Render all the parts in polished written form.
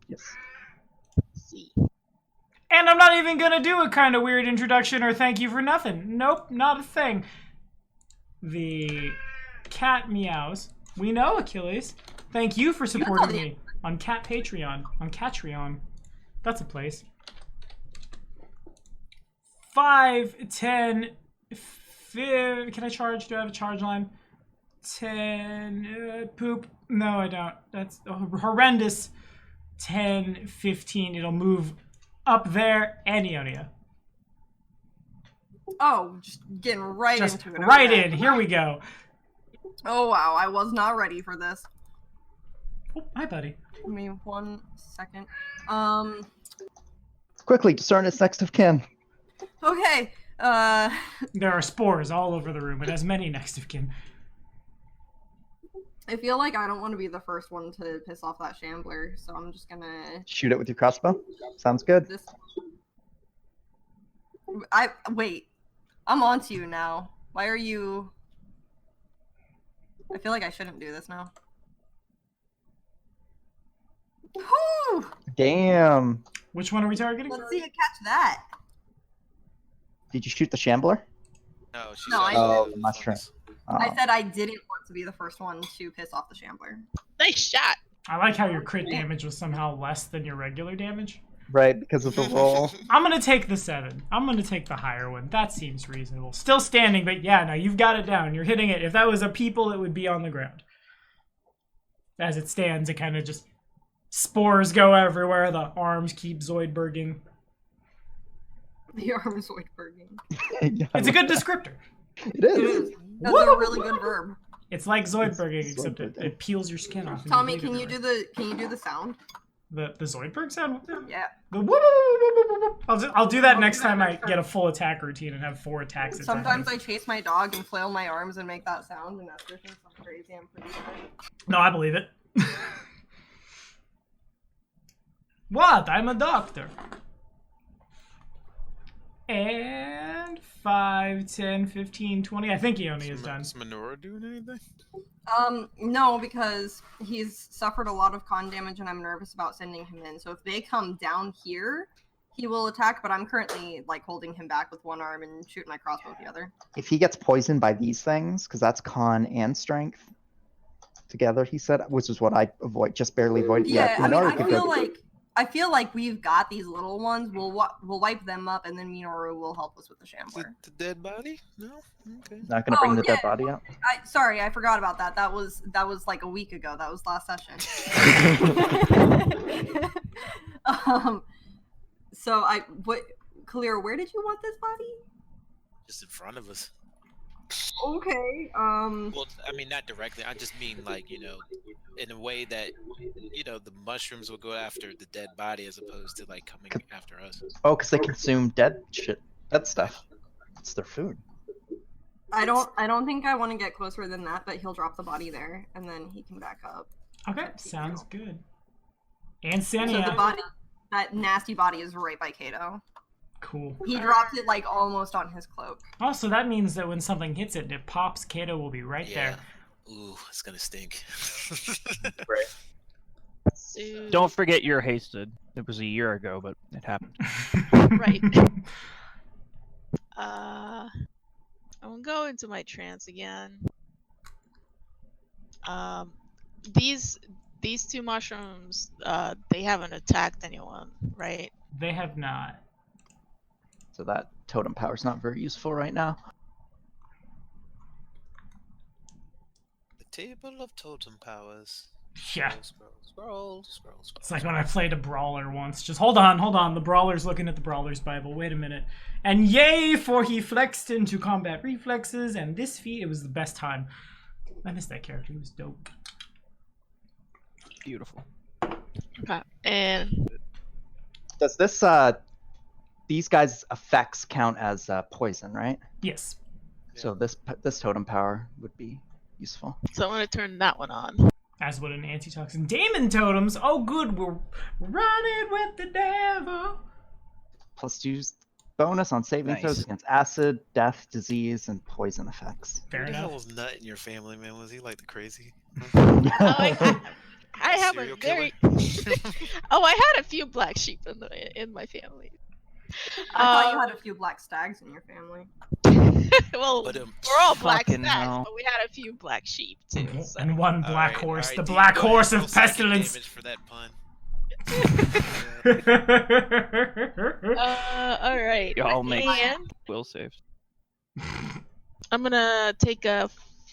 Yes. See. And I'm not even gonna do a kind of weird introduction or thank you for nothing. Nope, not a thing. The cat meows. We know, Achilles. Thank you for supporting me on Cat Patreon. On Catreon. That's a place. 5, 10, 5. Can I charge? Do I have a charge line? 10. Poop. No, I don't. That's horrendous. 10, 15. It'll move up there and Ionia. Oh, just getting right Just into it. right in. Here we go. Oh, wow. I was not ready for this. Oh, hi, buddy. Give me 1 second. Quickly, discern its next of kin. Okay. There are spores all over the room. It has many next of kin. I feel like I don't want to be the first one to piss off that shambler, so I'm just gonna Shoot it with your crossbow. Sounds good. this. Wait. I'm on to you now. Why are you? I feel like I shouldn't do this now. Whew! Damn. Which one are we targeting? Let's see you catch that. Did you shoot the shambler? No, she No, said Oh, the mushroom. I said I didn't want to be the first one to piss off the shambler. Nice shot. I like how your crit damage was somehow less than your regular damage. Right, because of the roll. I'm gonna take the 7. I'm gonna take the higher one. That seems reasonable. Still standing, but yeah, no, you've got it down. You're hitting it. If that was a people, it would be on the ground. As it stands, it kind of just spores go everywhere. The arms keep Zoidberging. The arm is Zoidberging. Yeah, It's a good descriptor. It It is. is. That's a really good verb. It's like Zoidberging, It's except it Zoidberging. peels your skin off. and Tommy, bleed can you everywhere. do the sound? the Zoidberg sound? Yeah. The whoop, whoop, whoop, whoop, whoop. I'll do that next time I get a full attack routine and have 4 attacks. at Sometimes time. I chase my dog and flail my arms and make that sound, and Esther thinks I'm crazy. I'm pretty sure. No, I believe it. What? I'm a doctor. And 5, 10, 15, 20. I think Ione is done. Is Minoru doing anything? No, because he's suffered a lot of con damage, and I'm nervous about sending him in. So if they come down here, he will attack. But I'm currently like holding him back with one arm and shooting my crossbow with the other. If he gets poisoned by these things, because that's con and strength together, he said, which is what I avoid, just barely avoid. Yeah, I mean, Minoru I could feel go- like we've got these little ones. We'll wipe them up, and then Minoru will help us with the shambler. The dead body? No? Okay. Not gonna bring Oh, the yeah. dead body out. Sorry, I forgot about that. That was like a week ago. That was last session. So Kalir, where did you want this body? Just in front of us. Okay. Well, I mean, not directly. I just mean, like, you know, in a way that, you know, the mushrooms will go after the dead body as opposed to, like, coming after us. Oh, because they consume dead stuff. It's their food. I don't think I want to get closer than that, but he'll drop the body there, and then he can back up. Okay, sounds good. And So the Sania. body, that nasty body, is right by Kato. Cool. He dropped it like almost on his cloak. Oh, so that means that when something hits it and it pops, Kato will be right there. Ooh, it's gonna stink. Dude. Don't forget you're hasted. It was a year ago, but it happened. Right. I'm gonna go into my trance again. These 2 mushrooms, they haven't attacked anyone, right? They have not. So that totem power is not very useful right now. The table of totem powers. Yeah. Scroll. It's like when I played a brawler once. Just hold on. The brawler's looking at the brawler's Bible. Wait a minute. And yay, for he flexed into combat reflexes, and this feat, it was the best time. I missed that character. He was dope. Beautiful. Okay. And Does this these guys' effects count as poison, right? Yes. So this totem power would be useful. so I'm gonna turn that one on. As would an antitoxin. Demon totems. Oh, good. We're running with the devil. +2 bonus on saving Nice. throws against acid, death, disease, and poison effects. Fair Who the hell enough. was Nut in your family, man? Was he like the crazy? Oh, I have a Serial very. killer? Oh, I had a few black sheep in my family. I thought you had a few black stags in your family. Well, But, we're all black Fucking stags, hell. but we had a few black sheep too. So. And one black Alright, horse, alright, the Dean, black go ahead, horse roll of psychic pestilence. damage for that pun. All right. Y'all make And will saves. I'm gonna take a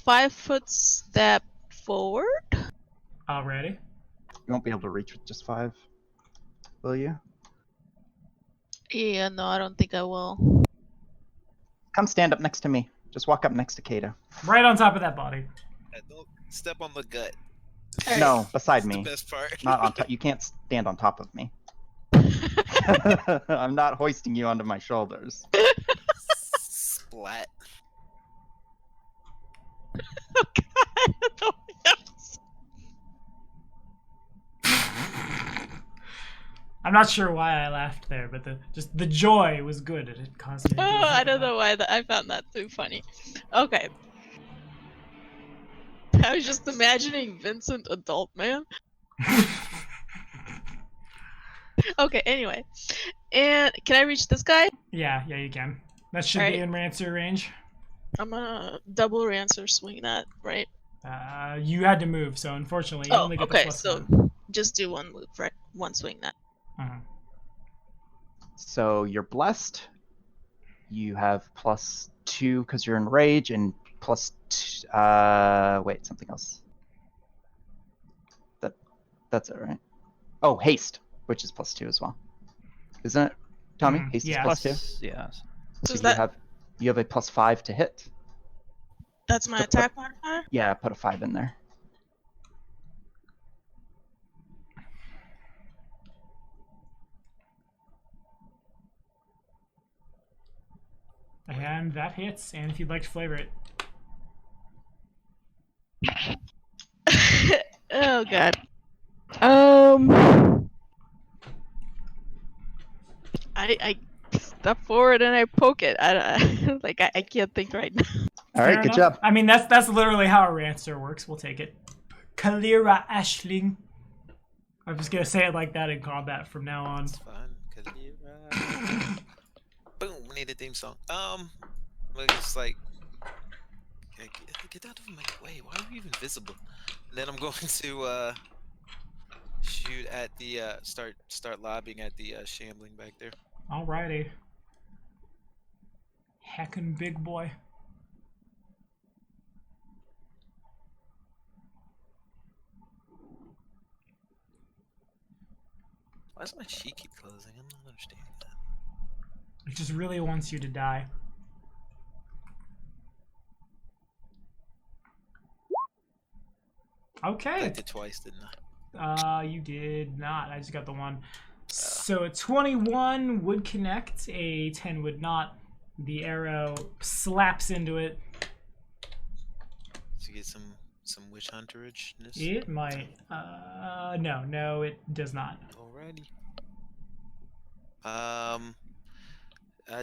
5-foot step forward. Already? You won't be able to reach with just 5, will you? Yeah, no, I don't think I will. Come stand up next to me. Just walk up next to Kato. Right on top of that body. Don't step on the gut. No, beside That's me. the best part. Not on top. You can't stand on top of me. I'm not hoisting you onto my shoulders. Splat. Oh God! Oh, yes. I'm not sure why I laughed there, but the joy was good. It caused me to do Oh, I don't that. know why I found that too funny. Okay. I was just imagining Vincent adult man. Okay, anyway. And can I reach this guy? Yeah, you can. That should Alright. be in Rancer range. I'm gonna double rancer swing that, right? You had to move, so unfortunately you Oh, only get the okay, plus so 1. just do one move, right? One swing that. So you're blessed. You have +2 because you're in rage, and wait, something else. That's it, right? Oh, haste, which is +2 as well. Isn't it, Tommy? Haste yeah. is +2. Yeah. So is you that you have a +5 to hit. that's my so attack modifier? Yeah, put a 5 in there. And that hits, and if you'd like to flavor it. Oh God. I step forward and I poke it. I can't think right now. All right, Fair good enough. job. I mean, that's literally how a Rancer works. We'll take it. Kalira Ashling. I'm just gonna say it like that in combat from now on. It's fun. Boom, we need a theme song. It's like, get out of my way. Why are you even visible? And then I'm going to shoot at the start lobbing at the shambling back there. Alrighty. Heckin' big boy. Why does my sheet keep closing? I don't understand that. It just really wants you to die. I Okay. did twice, didn't I? You did not. I just got the one. So a 21 would connect, a 10 would not. The arrow slaps into it. To get some witch hunterage-ness. It might. No, it does not. Alrighty.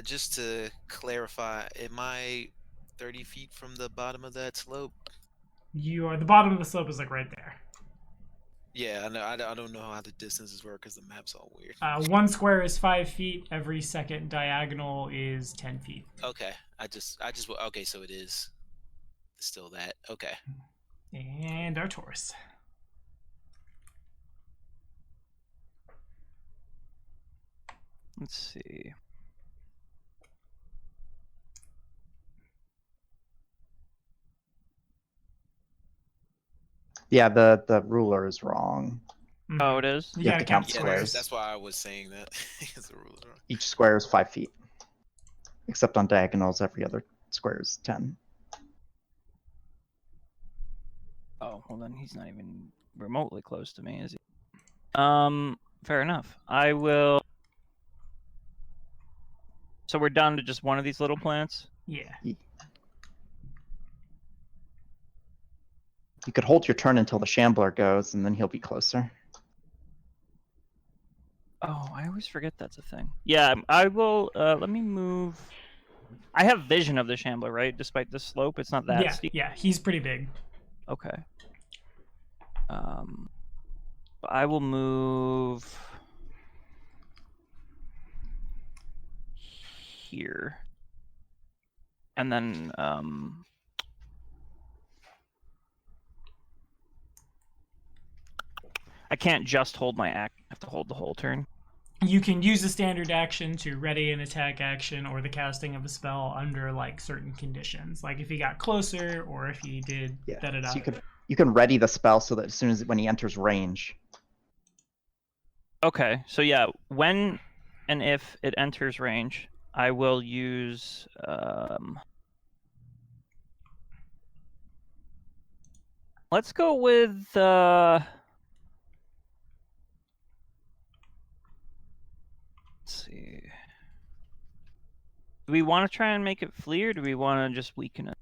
Just to clarify, am I 30 feet from the bottom of that slope? You are. The bottom of the slope is like right there. Yeah, I know. I don't know how the distances work because the map's all weird. 1 square is 5 feet. Every second diagonal is 10 feet. Okay, okay, so it is still that. Okay. And our Taurus. Let's see. Yeah, the ruler is wrong. Oh, it is? You You have gotta to count count Yeah, squares. that's why I was saying that. Because the rules are wrong. Each square is 5 feet. Except on diagonals, every other square is 10. Oh, well then he's not even remotely close to me, is he? Fair enough. I will... So we're down to just one of these little plants? Yeah. You could hold your turn until the shambler goes, and then he'll be closer. Oh, I always forget that's a thing. Yeah, I will, let me move... I have vision of the shambler, right? Despite the slope, it's not that steep. Yeah, he's pretty big. Okay. I will move here. And then I can't just hold my act. I have to hold the whole turn. You can use a standard action to ready an attack action or the casting of a spell under like certain conditions, like if he got closer or if he did da-da-da. So you can ready the spell so that as soon as when he enters range. Okay, so yeah, when and if it enters range, I will use let's go with let's see. Do we want to try and make it flee, or do we want to just weaken it?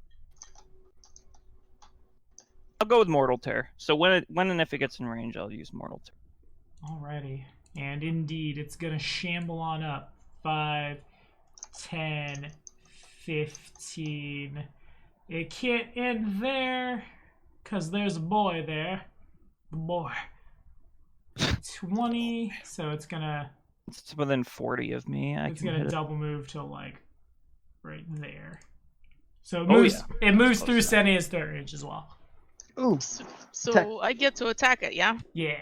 I'll go with Mortal Tear. So when and if it gets in range, I'll use Mortal Tear. Alrighty. And indeed, it's going to shamble on up. 5, 10, 15. It can't end there, because there's a boy there. The boy. 20, so it's going to... It's within 40 of me. It's going to double move to, like, right there. So it Oh, moves, yeah. it moves Close through enough. Senea's third range as well. Ooh. So I get to attack it, yeah? Yeah.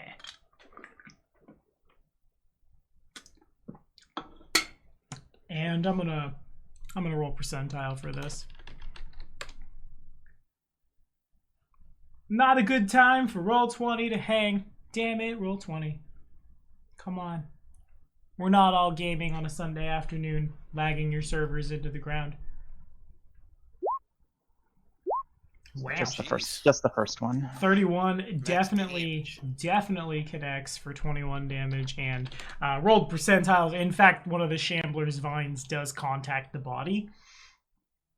And I'm gonna roll percentile for this. Not a good time for roll 20 to hang. Damn it, roll 20. Come on. We're not all gaming on a Sunday afternoon, lagging your servers into the ground. Wow. Just the first one. 31 definitely connects for 21 damage and rolled percentiles. In fact, one of the Shambler's vines does contact the body.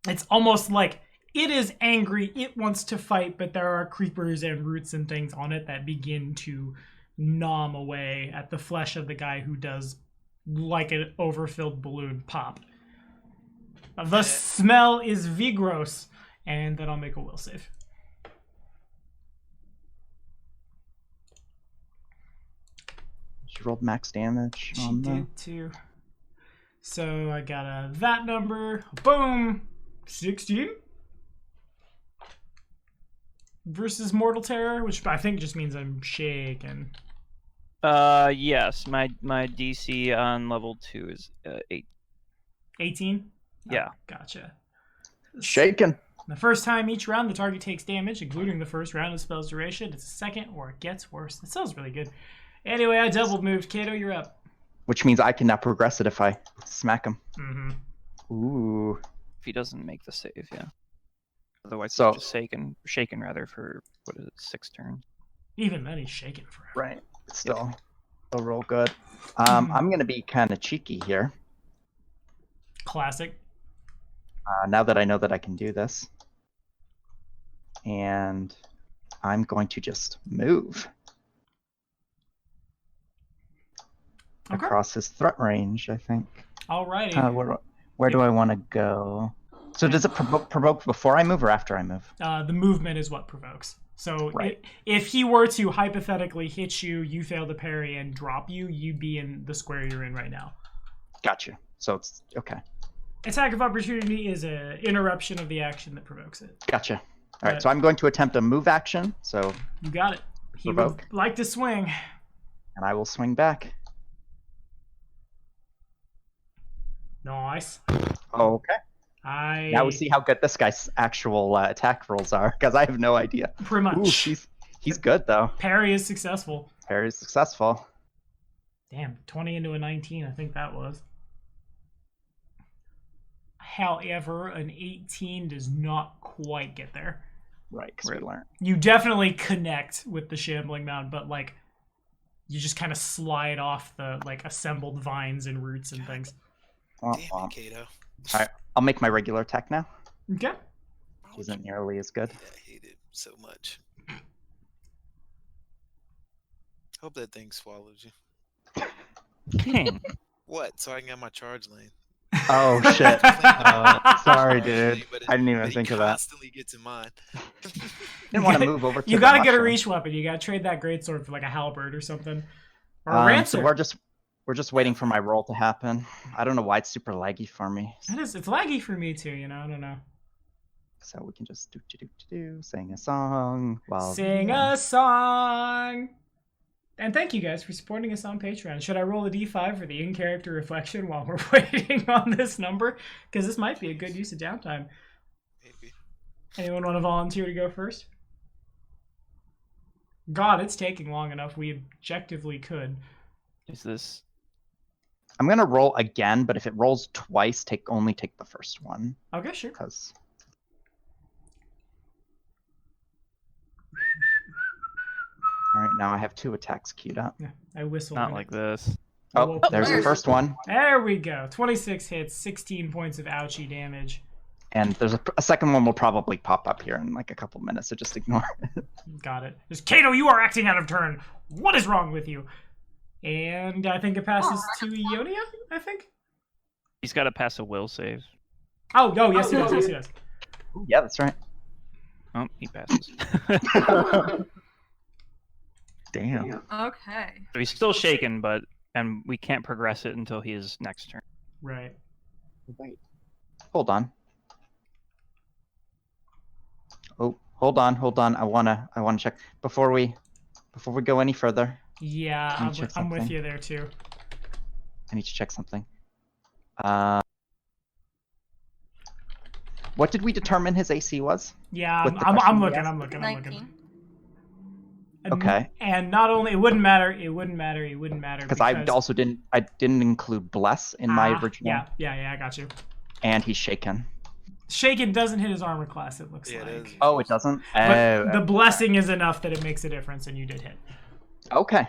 It's almost like it is angry, it wants to fight, but there are creepers and roots and things on it that begin to gnaw away at the flesh of the guy who does, like an overfilled balloon, pop. The smell is vigorous. And then I'll make a will save. She rolled max damage. She on the... did too. So I got that number. Boom! 16. Versus Mortal Terror, which I think just means I'm shaken. Yes. My DC on level 2 is 8. 18? Yeah. Oh, gotcha. Shaken. The first time each round, the target takes damage, including the first round of the spell's duration. It's a second, or it gets worse. That sounds really good. Anyway, I double moved. Kato, you're up. Which means I can now progress it if I smack him. Mm-hmm. Ooh. If he doesn't make the save, yeah. Otherwise, So- he's just shaken rather for, what is it, 6 turns. Even then, he's shaking forever. Right. Still real good. I'm going to be kind of cheeky here. Classic. Now that I know that I can do this. And I'm going to just move Okay. across his threat range, I think. Alrighty. Where do I want to go? So does it provoke before I move or after I move? The movement is what provokes. So Right. if he were to hypothetically hit you, you fail to parry and drop you, you'd be in the square you're in right now. Gotcha. So it's okay. Attack of opportunity is an interruption of the action that provokes it. Gotcha. All right. So I'm going to attempt a move action. So You got it. He Provoke. would like to swing. and I will swing back. Nice. Okay. Now we see how good this guy's actual attack rolls are, because I have no idea. Pretty much. Ooh, he's good though. Parry is successful. Very successful. Damn, 20 into a 19, I think that was. However, an 18 does not quite get there. Right, because we learned. You definitely connect with the shambling mound, but like you just kind of slide off the like assembled vines and roots and things. Damn it, Kato. All right, I'll make my regular attack now. Okay. Isn't nearly as good. I hate it so much. Hope that thing swallows you. King. What? So I can get my charge lane. Oh shit. Sorry, dude. I didn't even But he think of that. constantly gets in mine. Didn't want to move over to You the gotta get a mushroom. reach weapon. You gotta trade that greatsword for like a halberd or something. Or a rancer. So we're just waiting for my roll to happen. I don't know why it's super laggy for me. It's laggy for me too, you know, I don't know. So we can just sing a song while Sing a song. And thank you guys for supporting us on Patreon. Should I roll a d5 for the in-character reflection while we're waiting on this number? Because this might be a good use of downtime. Maybe. Anyone want to volunteer to go first? God, it's taking long enough. We objectively could. Is this? I'm gonna roll again, but if it rolls twice, only take the first one. Okay, sure. Because all right, now I have 2 attacks queued up. Yeah, I whistled. Not like this. Oh, there's the first one, There we go. 26 hits, 16 points of ouchie damage. and there's a second one will probably pop up here in like a couple minutes, so just ignore it. Got it. Just Kato, you are acting out of turn. What is wrong with you? And I think it passes to Ionia, I think? He's got to pass a will save. Oh, yes, he does. Yes, he does. Yeah, that's right. Oh, he passes. Damn. Okay. So he's still shaken, and we can't progress it until his next turn. Right. Wait. Hold on. Oh, hold on. I wanna check before we go any further. Yeah, Let me check I'm with something. you there, too. I need to check something. What did we determine his AC was? Yeah, With the I'm question looking, you asked? I'm looking. 19. Okay. And not only, it wouldn't matter. Because I also didn't include bless in my original. Yeah, I got you. And he's shaken. Shaken doesn't hit his armor class, it looks Yeah, like. it is. Oh, it doesn't. But the blessing is enough that it makes a difference, and you did hit. Okay.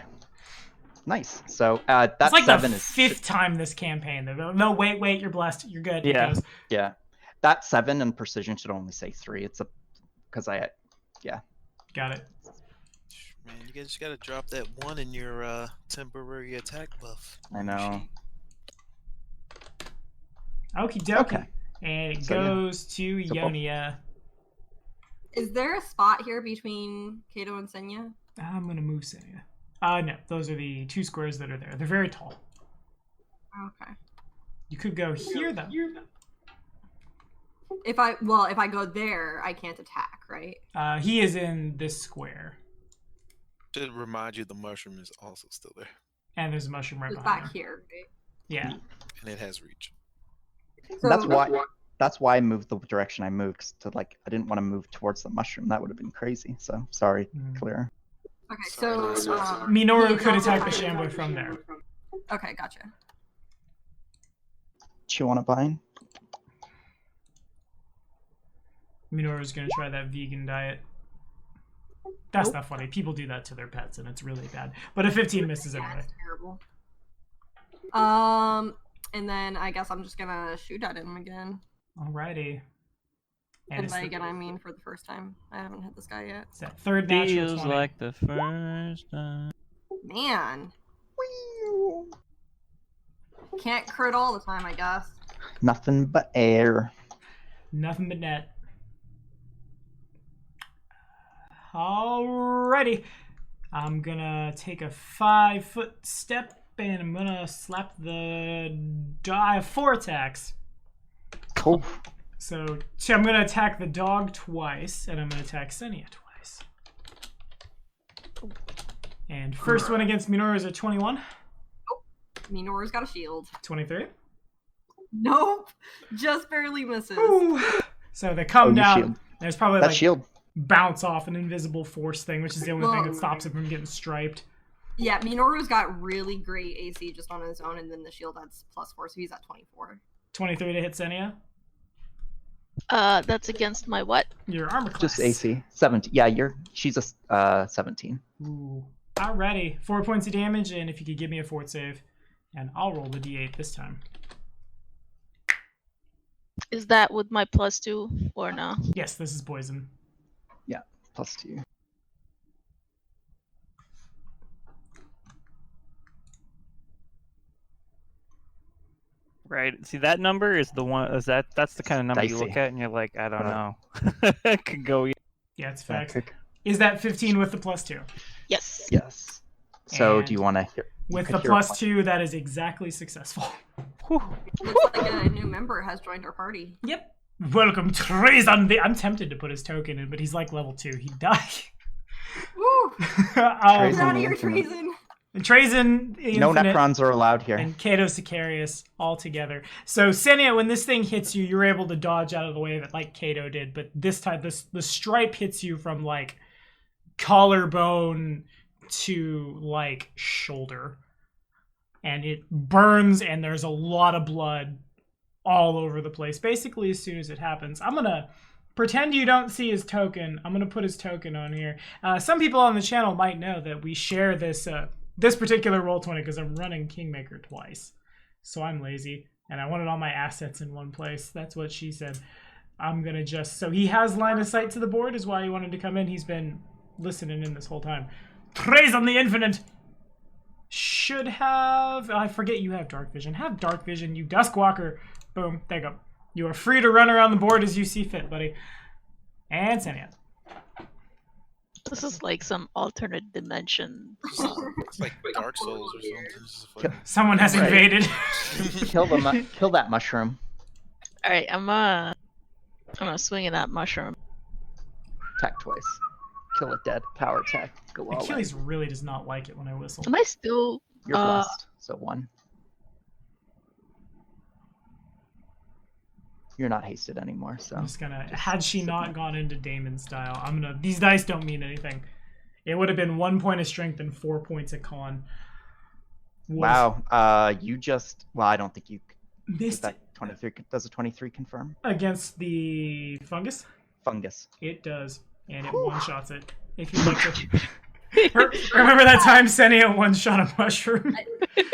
Nice. So that It's like 7 the is 5th time this campaign. No, wait, you're blessed. You're good. Yeah. It goes. Yeah. That 7 and precision should only say 3. It's because Got it. Man, you guys just gotta drop that 1 in your temporary attack buff. I know. Okie dokie. Okay. And it So, yeah. goes to So, Ionia. Is there a spot here between Kato and Senya? I'm going to move Senya. No, those are the 2 squares that are there. They're very tall. Okay. You could go here, though. If I go there, I can't attack, right? He is in this square. To remind you, the mushroom is also still there, And there's a mushroom right It's behind back him. here, right? Yeah. and it has reach. So, That's why I moved the direction I moved, 'cause I didn't want to move towards the mushroom. That would have been crazy. So sorry, Clear. Okay, so Minoru he could is attack the also Shambler from there. Okay, gotcha. Chew on a vine. Minoru's going to try that vegan diet. That's not funny. People do that to their pets, and it's really bad. But a 15 misses Yeah, anyway. it's terrible. And then I guess I'm just gonna shoot at him again. Alrighty. And And it's, by again, I mean for the first time. I haven't hit this guy yet. it's that third natural Feels 20. like the first time. Man, can't crit all the time, I guess. Nothing but air. Nothing but net. Alrighty. I'm gonna take a 5-foot step and I'm gonna slap the I have 4 attacks. Cool. So I'm gonna attack the dog twice and I'm gonna attack Senya twice. And first one against Minoru is a 21. Minoru's got a shield. 23. Nope, just barely misses. Ooh. So they come Oh, you down. shield. There's probably That like shield. bounce off an invisible force thing, which is the only thing that Whoa. stops it from getting striped. Yeah, Minoru's got really great AC just on his own, and then the shield adds +4, so he's at 24. 23 to hit Senya. That's against my what? Your armor class. Just AC. 17. Yeah, she's a 17. Ooh. Alrighty. 4 points of damage, and if you could give me a fort save, and I'll roll the d8 this time. Is that with my +2 or no? Yes, this is poison. +2. Right. See, that number is the one. That's the kind of number you Dicey. look at and you're like, I don't know. It could go. Yeah, it's That facts. could- Is that 15 with the +2? Yes. Yes. So do And you want to hear? With could the hear a +2, that is exactly successful. Whew. Looks like a new member has joined our party. Yep. Welcome, Treason. I'm tempted to put his token in, but he's like level 2. He'd die. Woo! Get Oh, Treason. out of here, Infinite. Treason! and Treason, the No Infinite, Necrons are allowed here. and Kato Sicarius all together. So, Senia, when this thing hits you, you're able to dodge out of the way of it like Kato did, but this time, the stripe hits you from, like, collarbone to, like, shoulder. And it burns, and there's a lot of blood all over the place. Basically, as soon as it happens, I'm gonna pretend you don't see his token. I'm gonna put his token on here. Some people on the channel might know that we share this this particular Roll20 because I'm running Kingmaker twice. So I'm lazy, and I wanted all my assets in one place. That's what she said. I'm gonna so he has line of sight to the board, is why he wanted to come in. He's been listening in this whole time. Treason the Infinite should have... I forget you have Dark Vision. Have Dark Vision, you Duskwalker. Boom. There you go. You are free to run around the board as you see fit, buddy. And Senia. This is like some alternate dimension. It's like Dark Souls or something. This is funny. Someone has Right. invaded. Kill that mushroom. All right, I'm gonna swing at that mushroom. Attack twice. Kill it dead. Power attack. Go all in. Achilles really does not like it when I whistle. Am I still? You're blessed. So 1. You're not hasted anymore, so. I'm just gonna... Had she not gone into Damon style, I'm gonna... These dice don't mean anything. It would have been 1 point of strength and 4 points of con. Woof. Wow. You just... Well, I don't think you... Missed That 23... Does a 23 confirm? against the fungus. Fungus. It does, and it one-shots it. If you like to... Remember that time Senia one-shot a mushroom? I don't think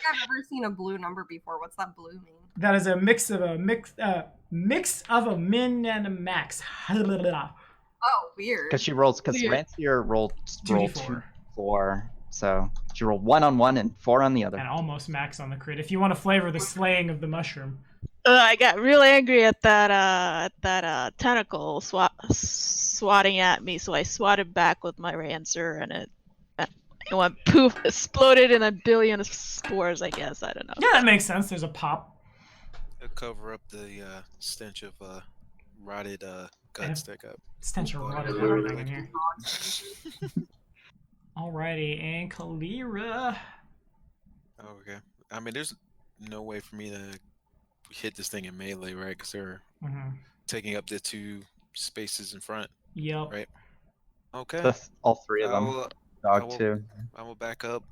I've ever seen a blue number before. What's that blue mean? That is a mix of a mix of a min and a max. Oh, weird. Because she rolls... Because Weird. Rancier rolled 2d4. 2, 4. So she rolled 1 on one and 4 on the other. And almost max on the crit. If you want to flavor the slaying of the mushroom. I got real angry at that tentacle swatting at me, so I swatted back with my Rancer, and it went poof, exploded in a billion spores. I guess I don't know. Yeah, that makes sense. There's a pop. It'll cover up the stench of rotted guts that got. Stench of rotted everything in here. Alrighty, and Kalira. Oh, okay. I mean, there's no way for me to hit this thing in melee, right? Because they're taking up the 2 spaces in front. Yep. Right. Okay. All 3 of I them. will, Dog will- too. I will back up,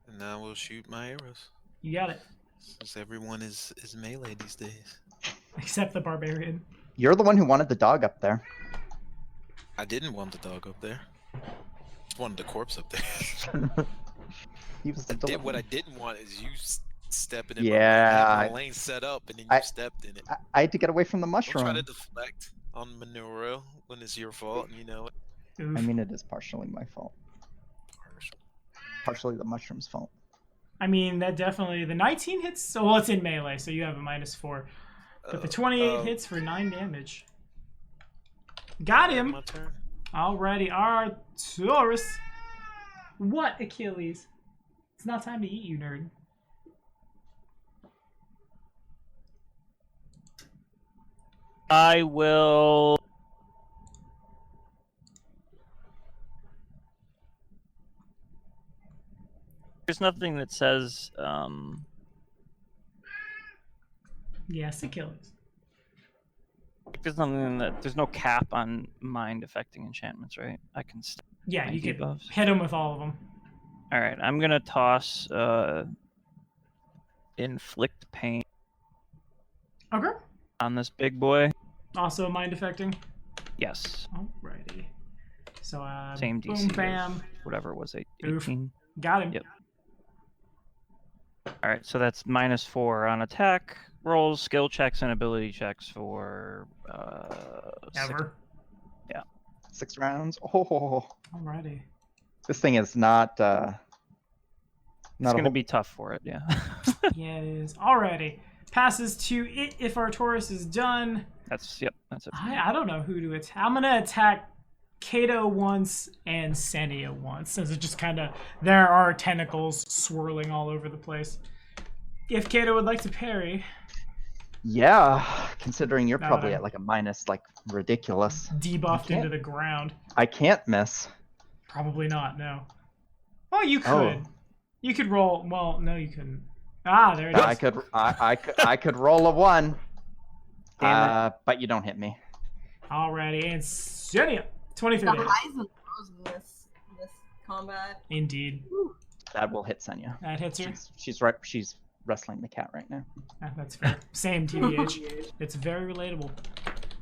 and I will shoot my arrows. You got it. Since everyone is melee these days. Except the barbarian. You're the one who wanted the dog up there. I didn't want the dog up there. Just wanted the corpse up there. He was the What I didn't want is you stepping in Yeah, my lane set up, and then you stepped in it. I had to get away from the Don't mushroom. try to deflect on Minoru when it's your fault, and you know it. Oof. I mean, it is partially my fault. Partially the mushroom's fault. I mean, that definitely... The 19 hits... So, well, it's in melee, so you have a -4. But the 28 hits for 9 damage. Got him! My turn. Alrighty, Arcturus. What, Achilles? It's not time to eat, you nerd. I will. There's nothing that says. Yes, Achilles. There's nothing that. There's no cap on mind affecting enchantments, right? I can. Yeah, my you could debuffs. hit him with all of them. All right, I'm gonna toss inflict pain Okay. on this big boy. Also mind affecting. Yes, Alrighty. So, same boom, DC. bam. Of whatever was it, Oof. 18. Got him. Yep. All right, so that's -4 on attack rolls, skill checks, and ability checks for Ever. 6 rounds. Oh, Alrighty. this thing is not It's going to be tough for it, yeah. Yeah, it is. Alrighty. Passes to it if Arcturus is done. That's it. I don't know who to attack. I'm going to attack Kato once and Senia once, as it just kind of, there are tentacles swirling all over the place. If Kato would like to parry. Yeah, considering you're No, probably no. at like a minus, like ridiculous. Debuffed into the ground. I can't miss. Probably not, no. Oh, you could. Oh. You could roll, well, no you couldn't. Ah, there it is. I could roll a 1. Damn But you don't hit me. Alrighty, and Senia. 23 The to hit. highs and lows in this combat. Indeed. That will hit Senya. That hits her. She's wrestling the cat right now. Ah, that's fair. Same TBH. It's very relatable.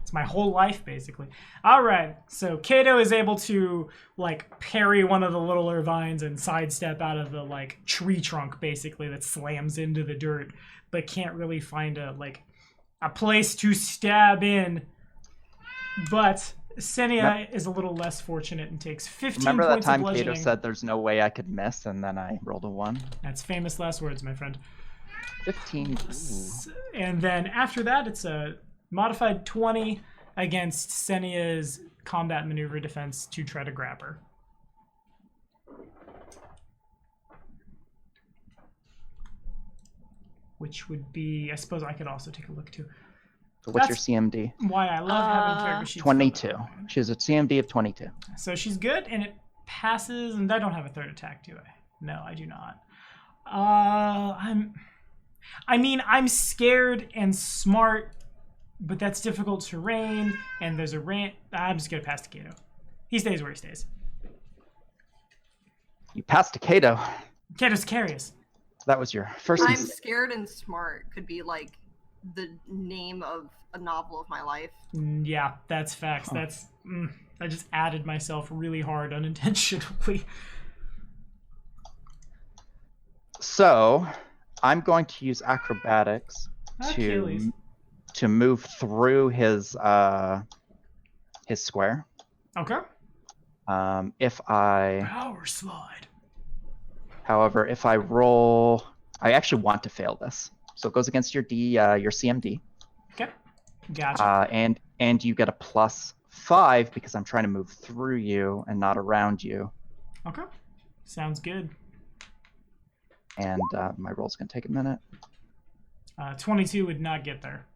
It's my whole life, basically. All right, so Kato is able to like parry one of the littler vines and sidestep out of the like tree trunk, basically, that slams into the dirt, but can't really find a place to stab in. But Senia is a little less fortunate and takes 15 Remember that points of time bludgeoning. Kato said there's no way I could miss, and then I rolled a 1? That's famous last words, my friend. 15. Ooh. And then after that, it's a modified 20 against Senia's combat maneuver defense to try to grab her. Which would be, I suppose I could also take a look too. So what's That's your CMD? Why I love having character sheets. 22. She has a CMD of 22. So she's good, and it passes, and I don't have a third attack, do I? No, I do not. I'm scared and smart, but that's difficult terrain, and there's a rant. I'm just gonna pass to Kato. He stays where he stays. You passed to Kato. Kato's curious. That was your first I'm mistake. scared and smart could be like the name of a novel of my life. Yeah, that's facts. That's I just added myself really hard unintentionally. So, I'm going to use acrobatics Achilles. to move through his square. Okay. If I, Power slide. however, if I roll, I actually want to fail this, so it goes against your your CMD. Okay. Gotcha. And you get a +5 because I'm trying to move through you and not around you. Okay. Sounds good. And my roll's gonna take a minute. 22 would not get there.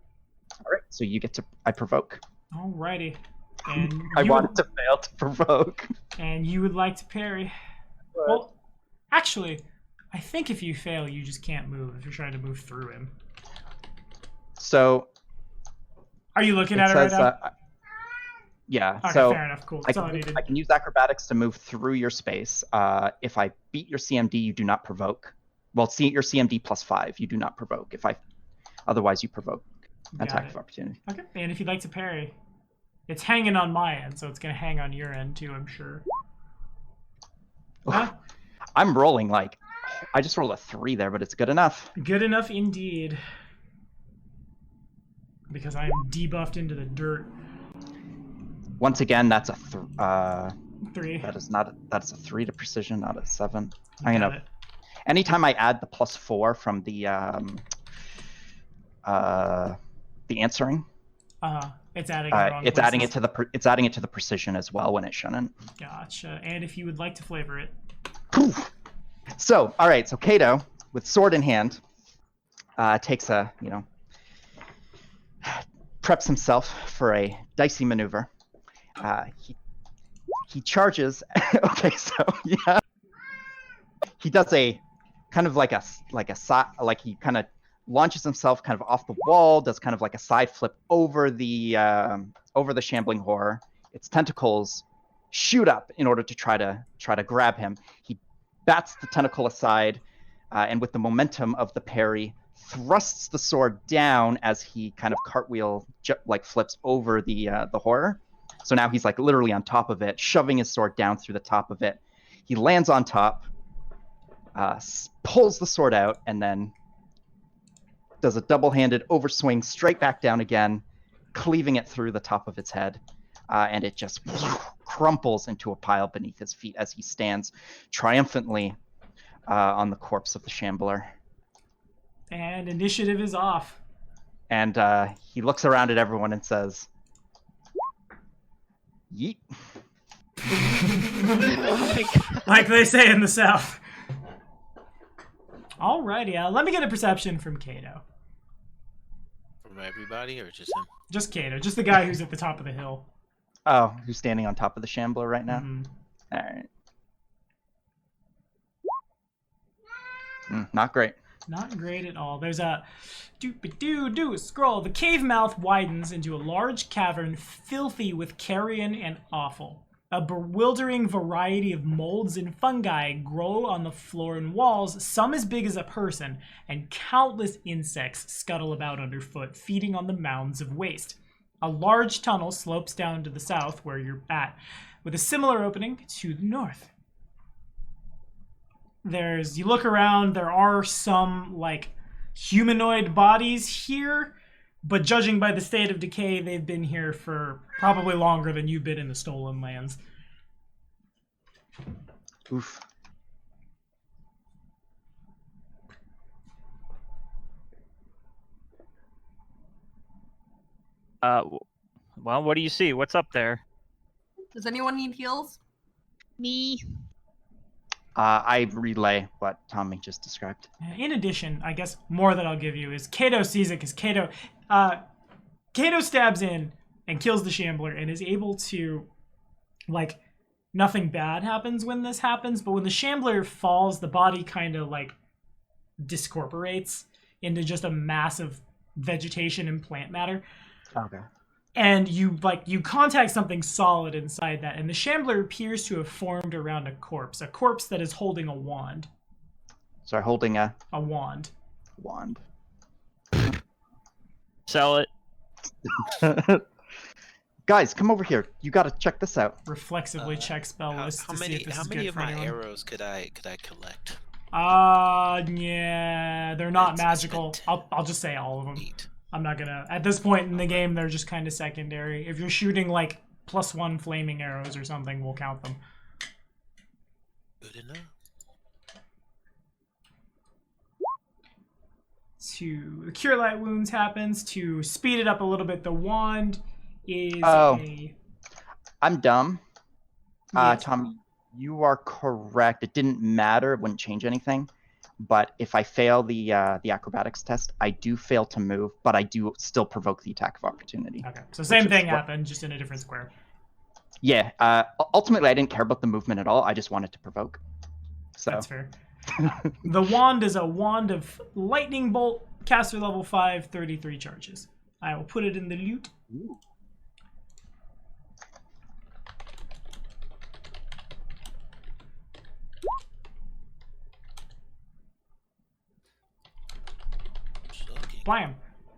All right, so you get to I provoke. Alrighty. And I you wanted to fail to provoke. And you would like to parry. Well, actually, I think if you fail, you just can't move if you're trying to move through him. So Are you looking it at it right says, now? yeah. Okay, So fair enough. Cool. That's all I needed. I can use acrobatics to move through your space. If I beat your CMD, you do not provoke. Well, see your CMD +5, you do not provoke. Otherwise you provoke. Got Attack it. of opportunity. Okay, and if you'd like to parry, it's hanging on my end, so it's gonna hang on your end too, I'm sure. Huh? I'm rolling like I just rolled a 3 there, but it's good enough. Good enough indeed. Because I am debuffed into the dirt. Once again, that's a 3. that's a 3 to precision, not a 7. Got I'm gonna it. anytime I add the +4 from the answering, It's adding. The wrong it's adding places. it's adding it to the precision as well when it shouldn't. Gotcha. And if you would like to flavor it, Poof. So, all right. So Kato, with sword in hand, takes preps himself for a dicey maneuver. He charges. Okay, so yeah, he does a kind of like he kind of launches himself kind of off the wall, does kind of like a side flip over the shambling horror. Its tentacles shoot up in order to try to grab him. He bats the tentacle aside, and with the momentum of the parry, thrusts the sword down as he kind of cartwheel flips over the horror. So now he's like literally on top of it, shoving his sword down through the top of it. He lands on top, pulls the sword out, and then does a double-handed overswing straight back down again, cleaving it through the top of its head. And it just crumples into a pile beneath his feet as he stands triumphantly on the corpse of the Shambler. And initiative is off. And he looks around at everyone and says, "Yeet." Like they say in the South. Alrighty, let me get a perception from Kato. From everybody or just him? Just Kato, just the guy who's at the top of the hill. Oh, who's standing on top of the Shambler right now? Mhm. All right. Not great. Not great at all. There's a doop-a-doo-doo scroll. The cave mouth widens into a large cavern filthy with carrion and offal. A bewildering variety of molds and fungi grow on the floor and walls, some as big as a person, and countless insects scuttle about underfoot, feeding on the mounds of waste. A large tunnel slopes down to the south, where you're at, with a similar opening to the north. You look around, there are some, like, humanoid bodies here, but judging by the state of decay, they've been here for probably longer than you've been in the Stolen Lands. Oof. Well, what do you see? What's up there? Does anyone need heals? Me. I relay what Tommy just described. In addition, I guess more that I'll give you is Kato sees it because Kato stabs in and kills the Shambler and is able to, like, nothing bad happens when this happens, but when the Shambler falls, the body kind of, like, discorporates into just a mass of vegetation and plant matter. Okay. And you contact something solid inside that, and the Shambler appears to have formed around a corpse that is holding a wand. So holding a wand. Sell it. Guys, come over here. You gotta check this out. Reflexively check spell list to see if this is good of for my anyone. arrows could I collect? Yeah, they're not magical. I'll just say all of them. Neat. I'm not gonna. At this point in the game, they're just kind of secondary. If you're shooting like +1 flaming arrows or something, we'll count them. Good enough. The Cure Light Wounds happens. To speed it up a little bit, the wand is I'm dumb. Yes. Tom, you are correct. It didn't matter. It wouldn't change anything. But if I fail the acrobatics test, I do fail to move, but I do still provoke the attack of opportunity. Okay, so same thing happened, just in a different square. Yeah. Ultimately, I didn't care about the movement at all. I just wanted to provoke. So. That's fair. The wand is a wand of lightning bolt, caster level 5, 33 charges. I will put it in the loot. Ooh. Blam.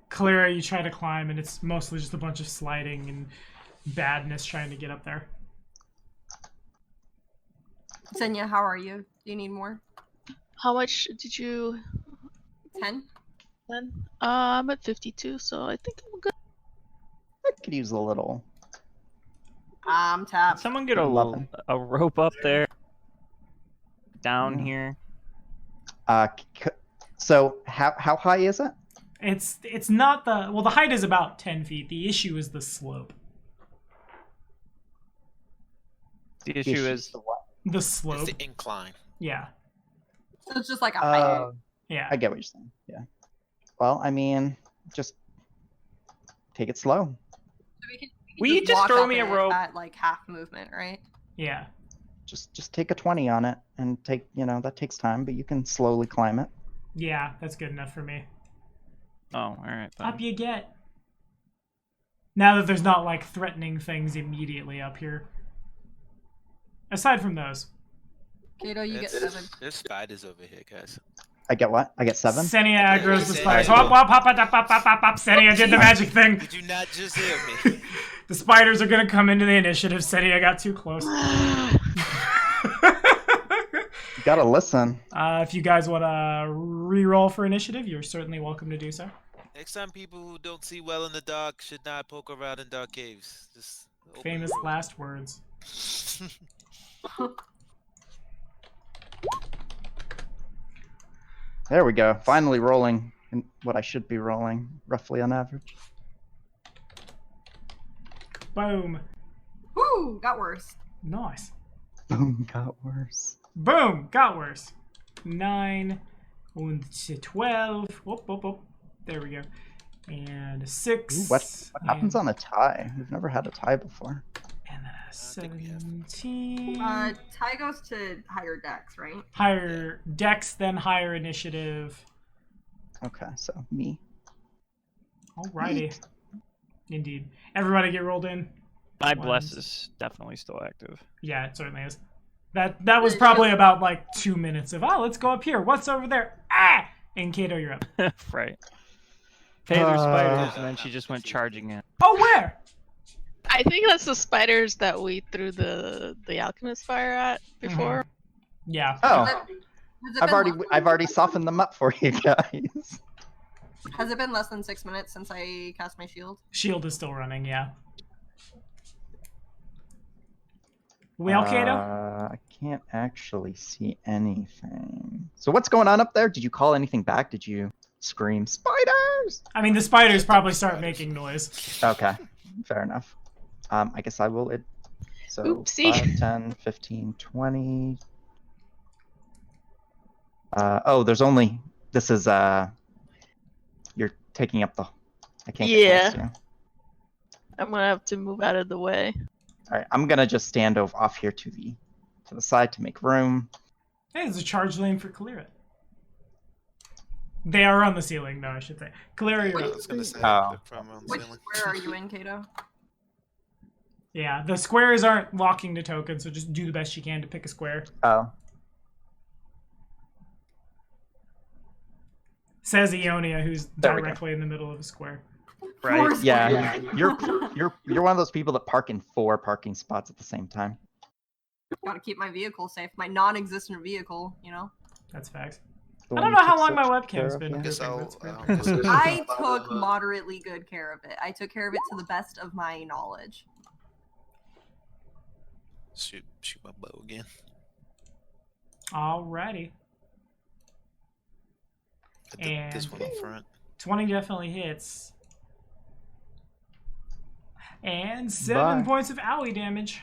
Clara, you try to climb, and it's mostly just a bunch of sliding and badness trying to get up there. Senya, how are you? Do you need more? How much did you... 10? 10? I'm at 52, so I think I'm good. I could use a little. I'm tapped. Someone get a rope up there. Down here. So how high is it? It's not the height is about 10 feet. The issue is the slope. The issue is the slope. It's the incline. Yeah. So it's just like a height. Yeah. I get what you're saying. Yeah. Well, I mean, just take it slow. So we can just walk throw up me a it rope? at like half movement, right? Yeah. Just take a 20 on it and take, that takes time, but you can slowly climb it. Yeah, that's good enough for me. Oh, all right. Up you get. Now that there's not like threatening things immediately up here. Aside from those. Kato, you get 7. There's spiders over here, guys. I get what? I get 7? Senia aggroes the spiders. Senia. Hop. Senia did the magic thing. Did you not just hear me? The spiders are gonna come into the initiative. Senia got too close. You gotta listen. If you guys want to re-roll for initiative, you're certainly welcome to do so. Next time, people who don't see well in the dark should not poke around in dark caves. Just open Famous the road. last words. There we go. Finally rolling in what I should be rolling, roughly on average. Boom. Woo! Got worse. Nice. Boom, got worse. Boom. Got worse. 9 and 12. Whoop, whoop, whoop. There we go. And a 6. Ooh, what happens on a tie? We've never had a tie before. And then a 17. Tie goes to higher dex, right? Higher dex, then higher initiative. Okay, so me. Alrighty. Indeed. Everybody get rolled in. My Ones. bless is definitely still active. Yeah, it certainly is. That was probably about like 2 minutes of, let's go up here. What's over there? Ah! And Kato, you're up. Right. Hey, there's spiders, and then she just went charging in. Oh, where? I think that's the spiders that we threw the alchemist fire at before. Yeah. Oh, Has it been I've already softened them up for you guys. Has it been less than 6 minutes since I cast my shield? Shield is still running, yeah. Well, Kato? I can't actually see anything. So what's going on up there? Did you call anything back? Did you scream, spiders? I mean, the spiders probably start making noise. Okay, fair enough. I guess I will. So Oopsie. 5, 10, 15, 20. Oh, there's only... This is... You're taking up the... I can't Yeah. get close, I'm gonna have to move out of the way. Alright, I'm gonna just stand off here to the side to make room. Hey, there's a charge lane for Kalira. They are on the ceiling, though, I should say. Kalira, you're I up. was gonna say Oh. from on the Which ceiling. square are you in, Kato? Yeah, the squares aren't locking the token, so just do the best you can to pick a square. Oh. Says Ionia, who's There we go. directly in the middle of a square. Right. Four Yeah, squares. you're one of those people that park in 4 parking spots at the same time. Gotta keep my vehicle safe. My non-existent vehicle, you know? That's facts. The I one don't know you how took long my such care webcam's of, been. yeah. Guess moving, I'll- that's weird. I took moderately good care of it. I took care of it to the best of my knowledge. Shoot my bow again. Alrighty. Put this And- one up front. 20 definitely hits. And 7 Bye. points of AoE damage.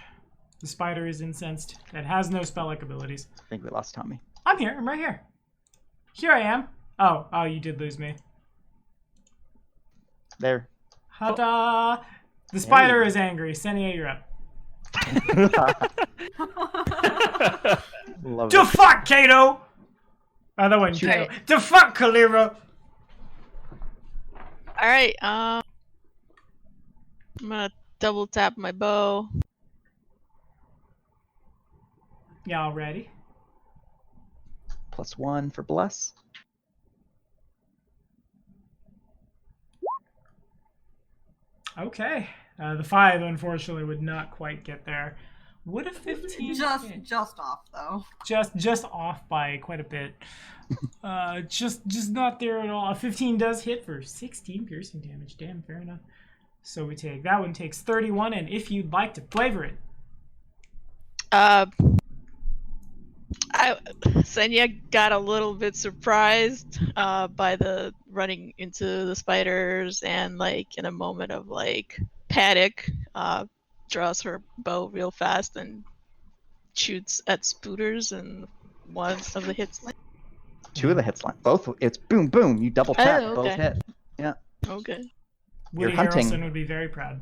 The spider is incensed. It has no spell-like abilities. I think we lost Tommy. I'm here. I'm right here. Here I am. Oh, you did lose me. There. Ta-da! The spider is angry. Senia, you're up. Love The it. fuck, Kato! Oh, that wasn't Shoot. Kato. The fuck, Kalira! Alright, I'm gonna double tap my bow. Y'all ready? +1 for bless. Okay. The 5, unfortunately, would not quite get there. Would a 15 hit? Just off though. Just off by quite a bit. Just not there at all. A 15 does hit for 16 piercing damage. Damn, fair enough. So we take that one takes 31, and if you'd like to flavor it, Senya got a little bit surprised by the running into the spiders, and like in a moment of like panic, draws her bow real fast and shoots at spooters, and one of the hits. 2 of the hits line. Both. It's boom, boom. You double tap. Oh, Both okay. hit. Yeah. Okay. Woody hunting. Harrelson would be very proud.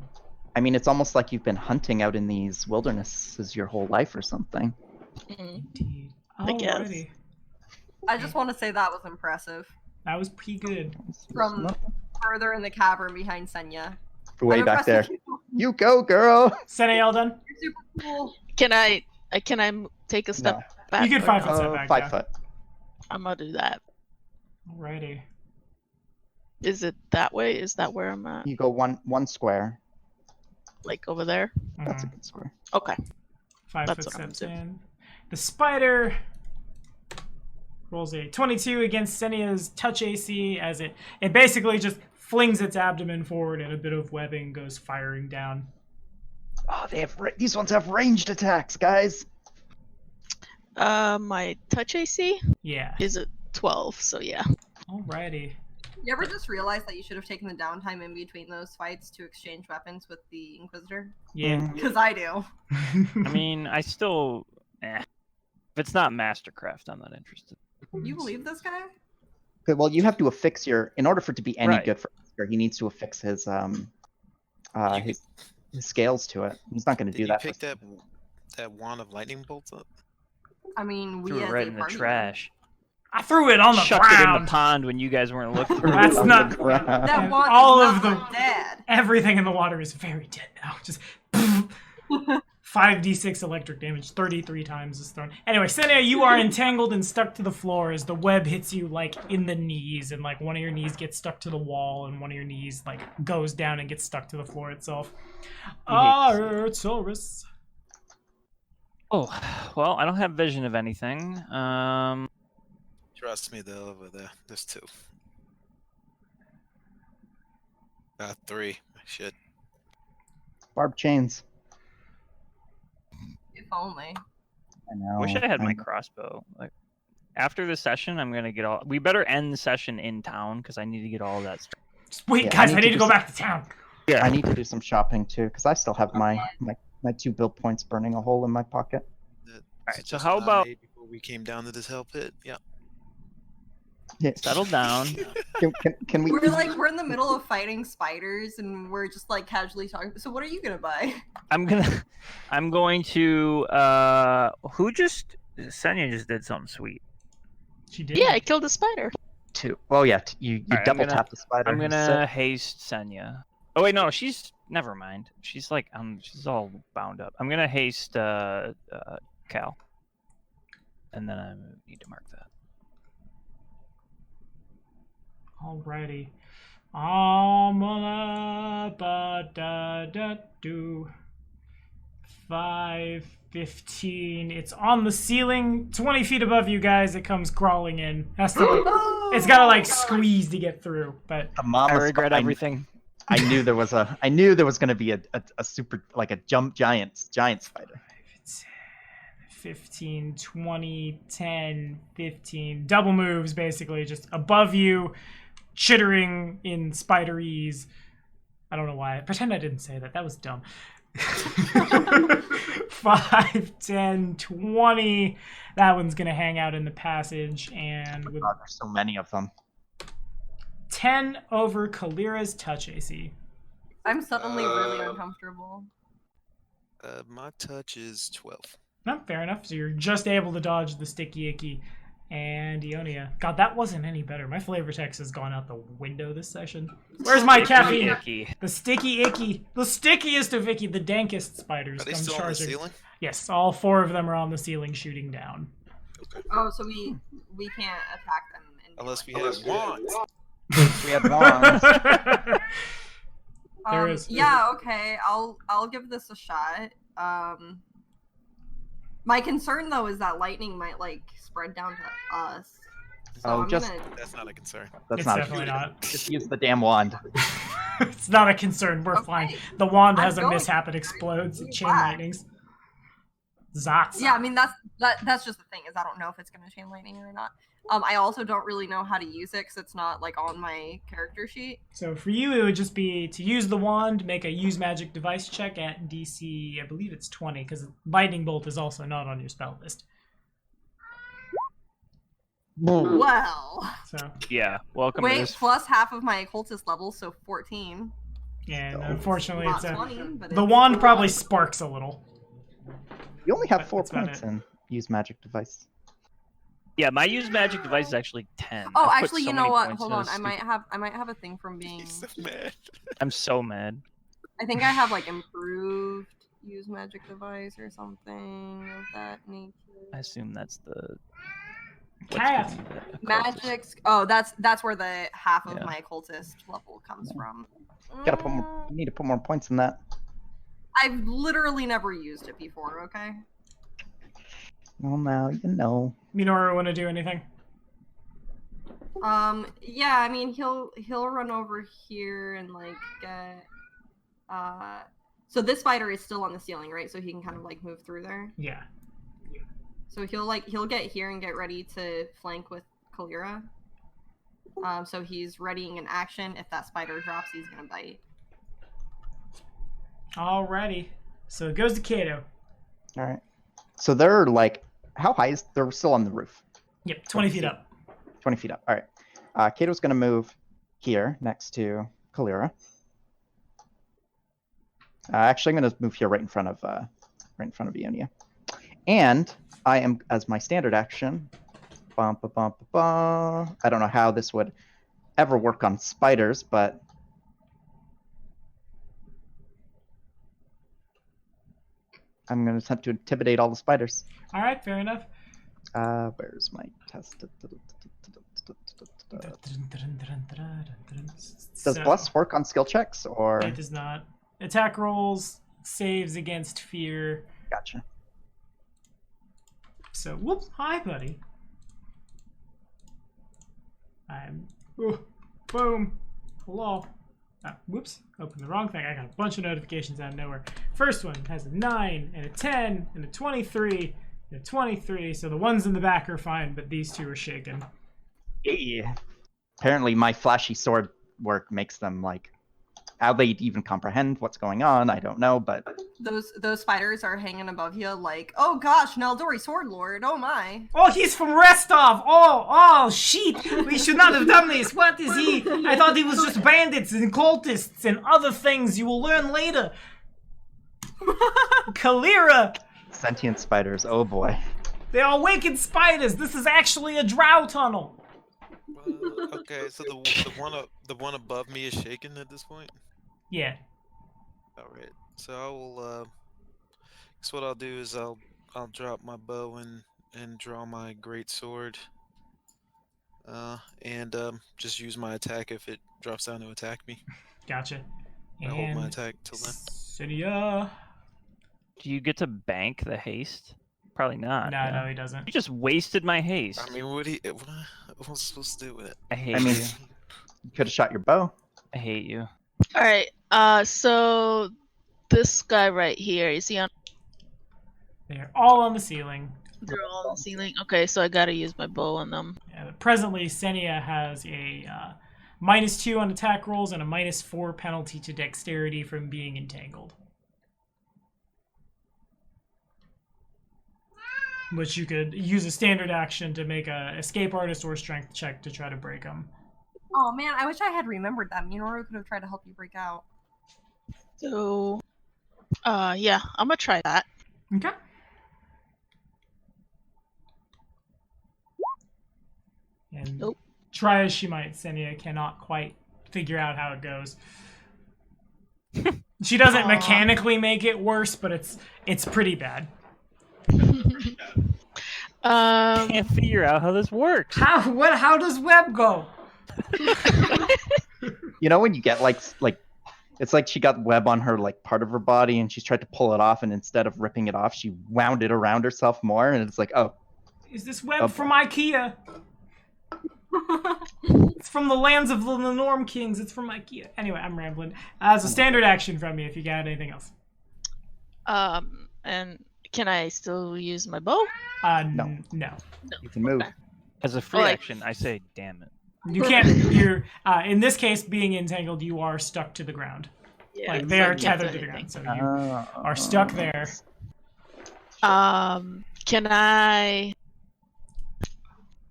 I mean, it's almost like you've been hunting out in these wildernesses your whole life or something. Mm. Indeed. I guess. Alrighty. I just want to say that was impressive. That was pretty good. From further in the cavern behind Senya. Way I'm back there. impressed with you. You go, girl. Sene, all done? You're super cool. Can I take a step No. back? You get or 5 no? foot step back. 5 yeah. foot. I'm gonna do that. Alrighty. Is it that way? Is that where I'm at? You go one square. Like over there? That's a Mhm. good square. Okay. 5 That's foot what I'm steps doing. in. The spider rolls a 22 against Senia's touch AC as it basically just flings its abdomen forward, and a bit of webbing goes firing down. Oh, these ones have ranged attacks, guys. My touch AC Yeah. is it 12, so yeah. Alrighty. You ever just realize that you should have taken the downtime in between those fights to exchange weapons with the Inquisitor? Yeah. Because I do. I mean, I still. If it's not Mastercraft, I'm not interested. You believe this guy? Okay, well, you have to affix your. In order for it to be any Right. good for Oscar, he needs to affix his scales to it. He's not going to Did do you that. pick that wand of lightning bolts up? I mean, we Threw it as right a in the party trash. I threw it on the Chucked it in ground. the pond when you guys weren't looking. That's On not- the ground. That And one all is of not the- dead. Everything in the water is very dead now. Just 5d6 electric damage, 33 times is thrown. Anyway, Senia, you are entangled and stuck to the floor as the web hits you like in the knees, and like one of your knees gets stuck to the wall, and one of your knees like goes down and gets stuck to the floor itself. Arcturus. Oh, well, I don't have vision of anything. Trust me, though, over there. There's 2. 3. Shit. Barbed chains. If only. I know. Wish I had my I- crossbow. Like, after the session, I'm gonna get all. We better end the session in town because I need to get all that stuff. Just wait, Yeah, guys, I need to do go some- back to town. I need to do some shopping too, because I still have my 2 build points burning a hole in my pocket. Alright, so Just how what I about- made before we came down to this hell pit? Yeah. Yeah. Settle down. Can we? We're in the middle of fighting spiders and we're just like casually talking. So what are you gonna buy? I'm going to. Senya just did something sweet. She did. Yeah, I killed a spider. 2. Oh yeah, you Alright, I'm double gonna- tap the spider. I'm Sick. gonna haste Senya. Oh wait, no, she's. Never mind. She's like, she's all bound up. I'm gonna haste Cal, and then I need to mark that. Alrighty. Ba-da-da-do. 5:15. It's on the ceiling, 20 feet above you guys. It comes crawling in. It's gotta like squeeze to get through, but The mama I regret everything. I knew there was going to be a super like a giant spider. 15, 20, 10, 15. Double moves, basically, just above you, chittering in spideries. I don't know why. Pretend I didn't say that. That was dumb. 5, 10, 20. That one's going to hang out in the passage. And with God, there's so many of them. 10 over Kalira's touch AC. I'm suddenly really uncomfortable. My touch is 12. No, fair enough. So you're just able to dodge the sticky icky. And Ionia. God, that wasn't any better. My flavor text has gone out the window this session. Where's my caffeine? Icky. The sticky icky. The stickiest of icky. The dankest spiders Are they come still on the charging. ceiling? Yes, all 4 of them are on the ceiling shooting down. Okay. Oh, so we can't attack them. Unless we have wands. We had wands. There is. Yeah, okay. I'll give this a shot. My concern though is that lightning might like spread down to us. So Oh, I'm just- gonna... That's not a concern. That's It's not. definitely not. Just use the damn wand. It's not a concern. We're Okay. fine. The wand I'm has a going- mishap. It explodes. It chain Why? lightnings. Zots. Yeah, I mean that's just the thing is I don't know if it's gonna chain lightning or not. I also don't really know how to use it because it's not like on my character sheet. So for you, it would just be to use the wand, make a use magic device check at DC, I believe it's 20, because lightning bolt is also not on your spell list. Well, So, Yeah. Welcome to wait, this. plus half of my occultist level, so 14. and unfortunately, Not it's a, 20, but the it's- wand probably sparks a little. You only have 4 That's about points it. in use magic device. Yeah, my use magic device is actually 10. Oh, I've put actually, so you know many what? points Hold in on, this I might have a thing from being. He's so mad. I'm so mad. I think I have like improved use magic device or something of that nature. I assume that's the. Cat. Magic's. Oh, that's where the half of Yeah. my occultist level comes from. Gotta put more. You need to put more points in that. I've literally never used it before. Okay. Well, now you know. Minoru want to do anything? Yeah, I mean he'll run over here and like get so this spider is still on the ceiling, right? So he can kind of like move through there. Yeah. So he'll get here and get ready to flank with Kalira. So he's readying an action. If that spider drops, he's gonna bite. Alrighty. So it goes to Kato. All right. So they're like, how high is? They're still on the roof. Yep, 20 feet up. 20 feet up. All right. Kato's gonna move here next to Kalira. Actually, I'm gonna move here right in front of Ionia. And I am, as my standard action, I don't know how this would ever work on spiders, but I'm going to attempt to intimidate all the spiders. All right, fair enough. Where's my test? Does Bless work on skill checks, or? It does not. Attack rolls, saves against fear. Gotcha. So, whoops, hi, buddy. Boom. Hello. Whoops, opened the wrong thing. I got a bunch of notifications out of nowhere. First one has a 9 and a 10 and a 23 and a 23. So the ones in the back are fine, but these two are shaken. Yeah. Apparently my flashy sword work makes them like, how they even comprehend what's going on, I don't know, but Those spiders are hanging above you like, oh gosh, Naldori Sword Lord, oh my. Oh, he's from Restov! Oh, shit! We should not have done this! What is he? I thought he was just bandits and cultists and other things you will learn later. Kalira! sentient spiders, oh boy. They are wicked spiders! This is actually a drow tunnel! Okay, so the one above me is shaken at this point? Yeah. Alright, so I will, guess what I'll do is I'll drop my bow and draw my great sword. And just use my attack if it drops down to attack me. Gotcha. I hold my attack till then. Cydia. Do you get to bank the haste? Probably not. No, he doesn't. You just wasted my haste. I mean, what was I supposed to do with it? I hate I mean, you. you could have shot your bow. I hate you. Alright, so this guy right here, is he on? They're all on the ceiling. They're all on the ceiling? Okay, so I gotta use my bow on them. Yeah, but presently, Senia has a -2 on attack rolls and a -4 penalty to dexterity from being entangled. Which you could use a standard action to make a escape artist or strength check to try to break them. Oh man, I wish I had remembered that. Minoru could have tried to help you break out. So, yeah, I'm gonna try that. Okay. And Nope. try as she might, Senia cannot quite figure out how it goes. She doesn't mechanically make it worse, but it's pretty bad. Can't figure out how this works. How does web go? You know when you get like it's like she got web on her like part of her body and she's tried to pull it off, and instead of ripping it off she wound it around herself more, and it's like, oh, Is this web from IKEA? It's from the lands of the Norm Kings. It's from IKEA. Anyway, I'm rambling. As a standard action from me, if you got anything else. And can I still use my bow? No. you can move. As a free Like- action, I say, damn it. You can't. You're in this case, being entangled, you are stuck to the ground. Yeah, Like so they I are can't tethered do to the anything. ground, so you are stuck there. Can I?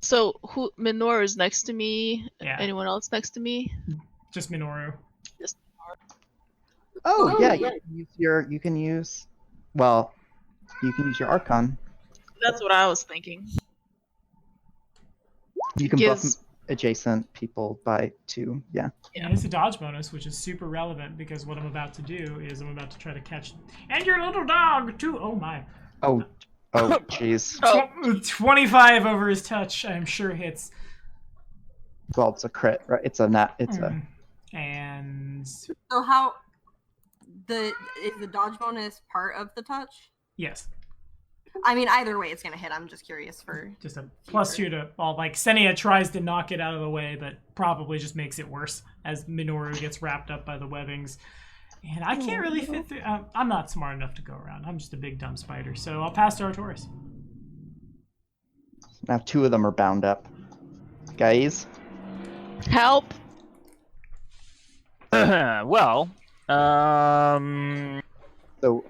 So who? Minoru is next to me. Yeah. Anyone else next to me? Just Minoru. Oh yeah, you can use your Archon. That's what I was thinking. You can buff Gives- adjacent people by 2. Yeah. And it's a dodge bonus, which is super relevant because what I'm about to do is I'm about to try to catch and your little dog too. Oh my. Oh jeez. Oh. 25 over his touch, I'm sure hits. Well, it's a crit, right? It's a nat. It's a. And So how is the dodge bonus part of the touch? yes, I mean, either way, it's gonna hit. I'm just curious for. just a +2 to like Senia tries to knock it out of the way, but probably just makes it worse as Minoru gets wrapped up by the webbings. And I can't really fit through. I'm not smart enough to go around. I'm just a big dumb spider. So I'll pass to Artoris. Now 2 of them are bound up. guys. Help. Well, So,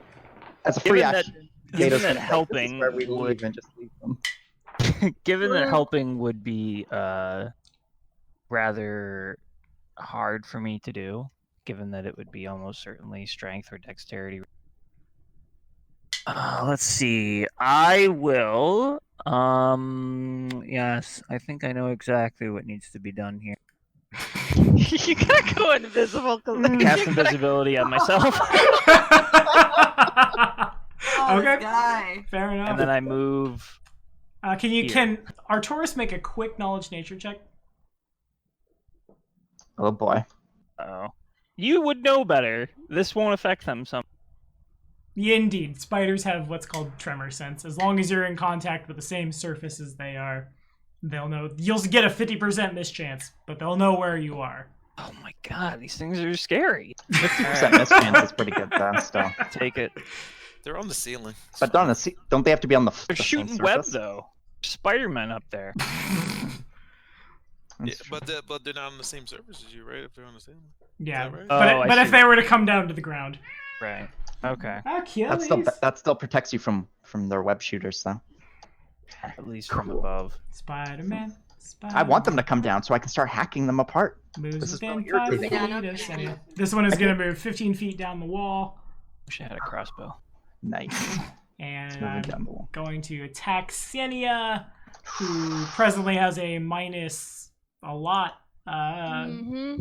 as a free given that, action, given Gator's that gonna take helping this is where we would leave and just leave them. given that helping would be rather hard for me to do, given that it would be almost certainly strength or dexterity. Let's see. I will. Yes, I think I know exactly what needs to be done here. You gotta go invisible. Cast invisibility on myself, Oh, Okay. this guy. Fair enough. and then I move. Can Arcturus make a quick knowledge nature check? Oh boy. Oh, you would know better. This won't affect them. Yeah, indeed. Spiders have what's called tremor sense. As long as you're in contact with the same surface as they are, they'll know. You'll get a 50% mischance, but they'll know where you are. Oh my god, these things are scary. 50% mischance is pretty good though, still. Take it. They're on the ceiling. But don't they have to be on the They're the same shooting web surface? though. Spider-Man up there. Yeah, That's true. but they're not on the same surface as you, right? If they're on the ceiling. Yeah, Is that right? but, Oh, I but if see. they were to come down to the ground. Right. Okay. Achilles. That still protects you from their web shooters though. At least from above. Spider-Man. I want them to come down so I can start hacking them apart. Moves This is within really 5 irritating. feet Yeah, no of kidding. Senia. This one is going to move 15 feet down the wall, Wish I had a crossbow. Nice. and Moving I'm down the wall. going to attack Senia, who presently has a minus a lot. Mm-hmm.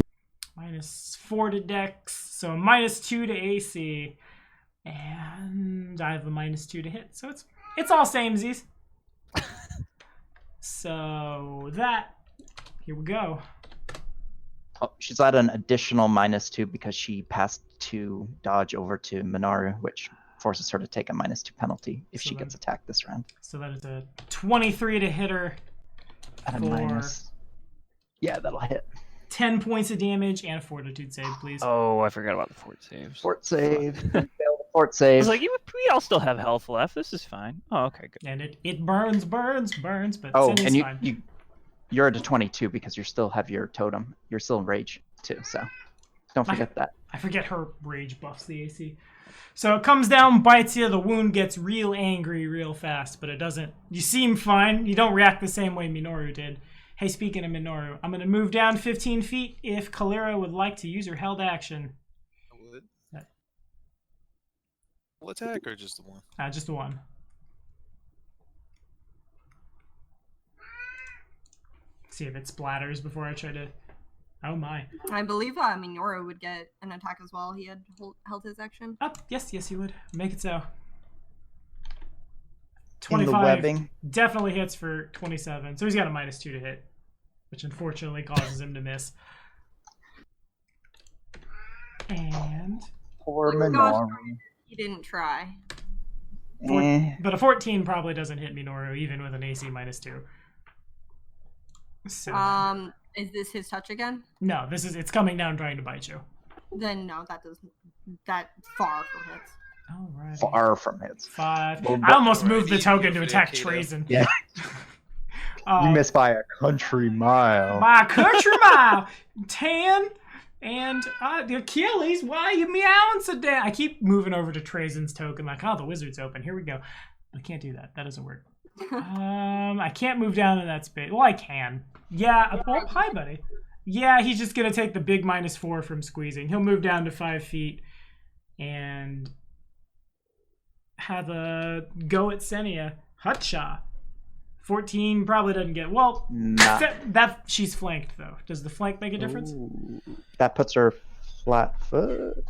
Minus 4 to Dex, so minus 2 to AC, and I have a minus 2 to hit, so it's all samesies. So here we go. Oh, she's at an additional -2 because she passed 2 dodge over to Minoru, which forces her to take a -2 penalty if So she then- gets attacked this round. So that is a 23 to hit her At a for minus. Yeah, that'll hit. 10 points of damage and a fortitude save, please. Oh, I forgot about the fort saves. Fort save. Fail the fort I save. was like, we all still have health left. This is fine. Oh, okay, good. And it burns, but Oh, Senia's and fine. you're at a 22 because you still have your totem. You're still in rage too, so don't forget that. I forget her rage buffs the AC. So it comes down, bites you, the wound gets real angry real fast, but it doesn't. You seem fine. You don't react the same way Minoru did. Hey, speaking of Minoru, I'm going to move down 15 feet if Kalira would like to use her held action. I would. Yeah. Full attack or just the one? Just the one. See if it splatters before I try to... Oh my. I believe Minoru would get an attack as well. He had held his action. Oh, yes, you would. Make it so. In 25 the webbing. definitely hits for 27. So he's got a -2 to hit, which unfortunately causes him to miss. And... Poor Oh my gosh. Minoru. He didn't try. But a 14 probably doesn't hit Minoru, even with an AC -2. So, Is this his touch again? no, it's coming down trying to bite you. Then no, that far from hits. All right. Far from hits. 5. Well, I almost alright, moved the easy token to for attack Kato. Trazen. Yeah. You missed by a country mile. My country mile, 10, and the Achilles. Why are you meowing so damn? I keep moving over to Trazen's token, like, oh, the wizard's open. Here we go. I can't do that. That doesn't work. I can't move down in that space. Well, I can. Yeah. Oh, hi, buddy. Yeah, he's just gonna take the big -4 from squeezing. He'll move down to 5 feet and have a go at Senia. Hutcha. 14 probably doesn't get. Well, Nah. that she's flanked though. Does the flank make a difference? Ooh. That puts her flat foot.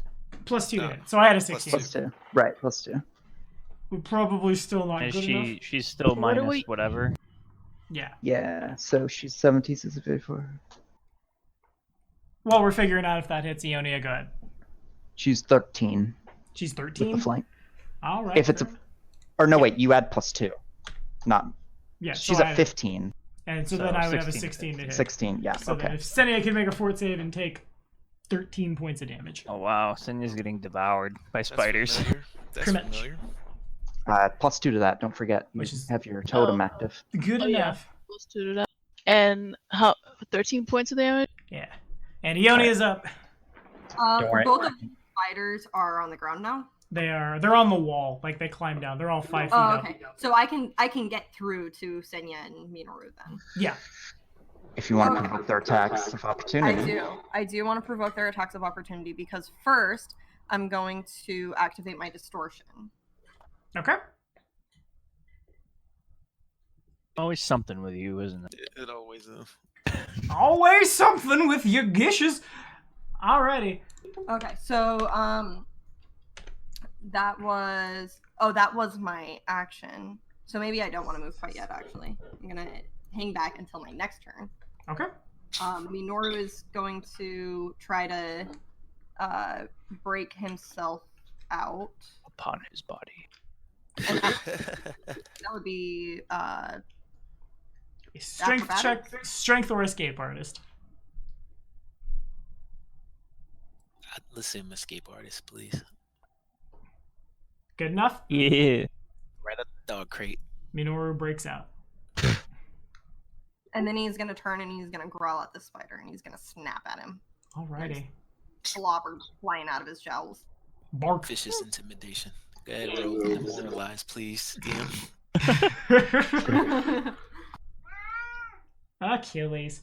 +2 to No. hit. So I had a Plus 16. +2. Right, +2. We're probably still not Is good enough. she's still What do minus we- whatever. Yeah. Yeah, so she's 17, 54. While we're figuring out if that hits Ionia, go ahead. She's 13 She's with 13. the flank. All right. If it's a, or no, wait, you add +2. Not. yeah, She's so I at had- 15. And so So then I would have a 16 16 to hit. 16, yeah, So then okay. if Senia can make a fort save and take 13 points of damage. Oh wow, Senya's getting devoured by That's spiders. familiar. That's Pretty much. familiar. +2 to that. Don't forget, you Which is- have your totem Oh. active. Good Oh, yeah. enough. +2 to that. And how 13 points of damage? Yeah. And Ione is up. Don't worry. Both of the spiders are on the ground now. They're on the wall. Like they climb down. They're all 5 feet Oh, up. okay. So I can get through to Senya and Minoru then. Yeah. If you want to Okay. provoke their attacks of opportunity. I do want to provoke their attacks of opportunity because first I'm going to activate my distortion. Okay. Always something with you, isn't it? It always is. Always something with your gishes. Alrighty. Okay, so that was my action. So maybe I don't want to move quite yet. Actually, I'm gonna hang back until my next turn. Okay. Minoru is going to try to break himself out. Upon his body. And that would be Strength check. Acrobatics? Strength or escape artist. Let's say escape artist, please. Good enough. Yeah. Right up the dog crate. Minoru breaks out. and then he's gonna turn and he's gonna growl at the spider and he's gonna snap at him. Alrighty. Slobber flying out of his jowls. Bark. Vicious intimidation. Go ahead, roll their lies, please. DM. Achilles.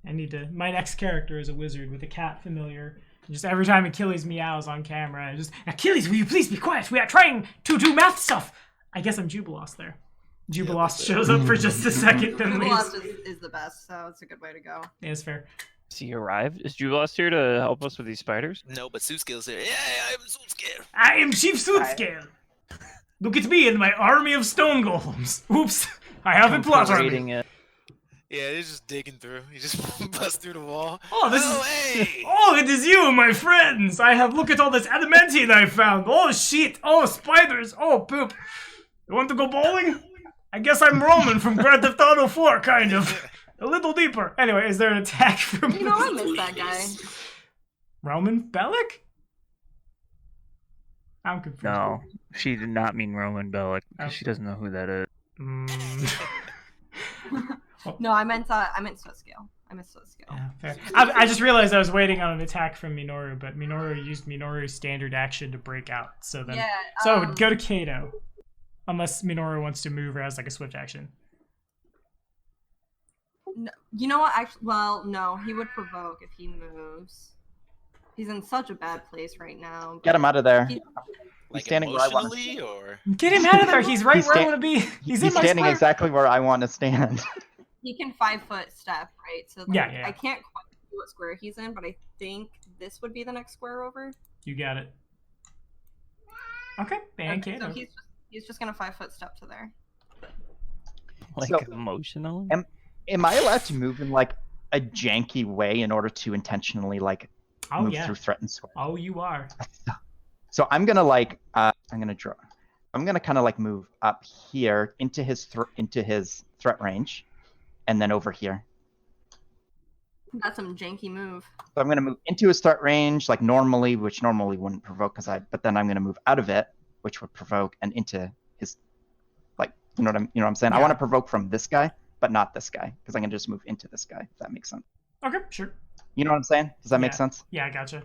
My next character is a wizard with a cat familiar. Just every time Achilles meows on camera, I just, Achilles, will you please be quiet? We are trying to do math stuff. I guess I'm Jubilost there. Jubilost shows up for just a second, then leaves. Jubilost is the best, so it's a good way to go. Yeah, it's fair. Is he arrived? Is Jubilost here to help us with these spiders? No, but Suitskill's here. Yeah, I'm Suitskill. I am Chief Suitscale. Look at me and my army of stone golems. Oops, I have a plot army. Rating it. Yeah, he's just digging through. He just busts through the wall. Oh, this is. Hey! Oh, it is you, my friends! Look at all this adamantine I found! Oh, shit! Oh, spiders! Oh, poop! You want to go bowling? I guess I'm Roman from Grand Theft Auto 4, kind of. A little deeper. Anyway, is there an attack from... You know, I miss that guy. Roman Bellic? I'm confused. No, she did not mean Roman Bellic because Oh. she doesn't know who that is. No, I meant Suitscale. I meant Suitscale. Yeah, fair. I just realized I was waiting on an attack from Minoru, but Minoru used Minoru's standard action to break out. So then, Yeah. so it would go to Kato, unless Minoru wants to move or has like a swift action. No, you know what? Actually, well, no, he would provoke if he moves. He's in such a bad place right now. Get him out of there. He- Like standing where I want emotionally, or Get him out of there! He's right He's where I sta- want to be. He's in He's my standing square. exactly where I want to stand. He can 5-foot step, right? So like, Yeah. I can't quite see what square he's in, but I think this would be the next square over. You got it. Okay, and Okay, Kato. so he's just gonna 5-foot step to there. Like So- emotionally? Am I allowed to move in like a janky way in order to intentionally like Oh move yeah. through threatened square? Oh, you are. So I'm gonna like I'm gonna kind of like move up here into his threat range, and then over here. That's some janky move. So I'm gonna move into his threat range like normally, which normally wouldn't provoke but then I'm gonna move out of it, which would provoke, and into his like you know what I'm saying? I Yeah. want to provoke from this guy, but not this guy, because I'm gonna just move into this guy. If that makes sense. Okay, sure. You know what I'm saying? Does that make Yeah. sense? Yeah, I gotcha.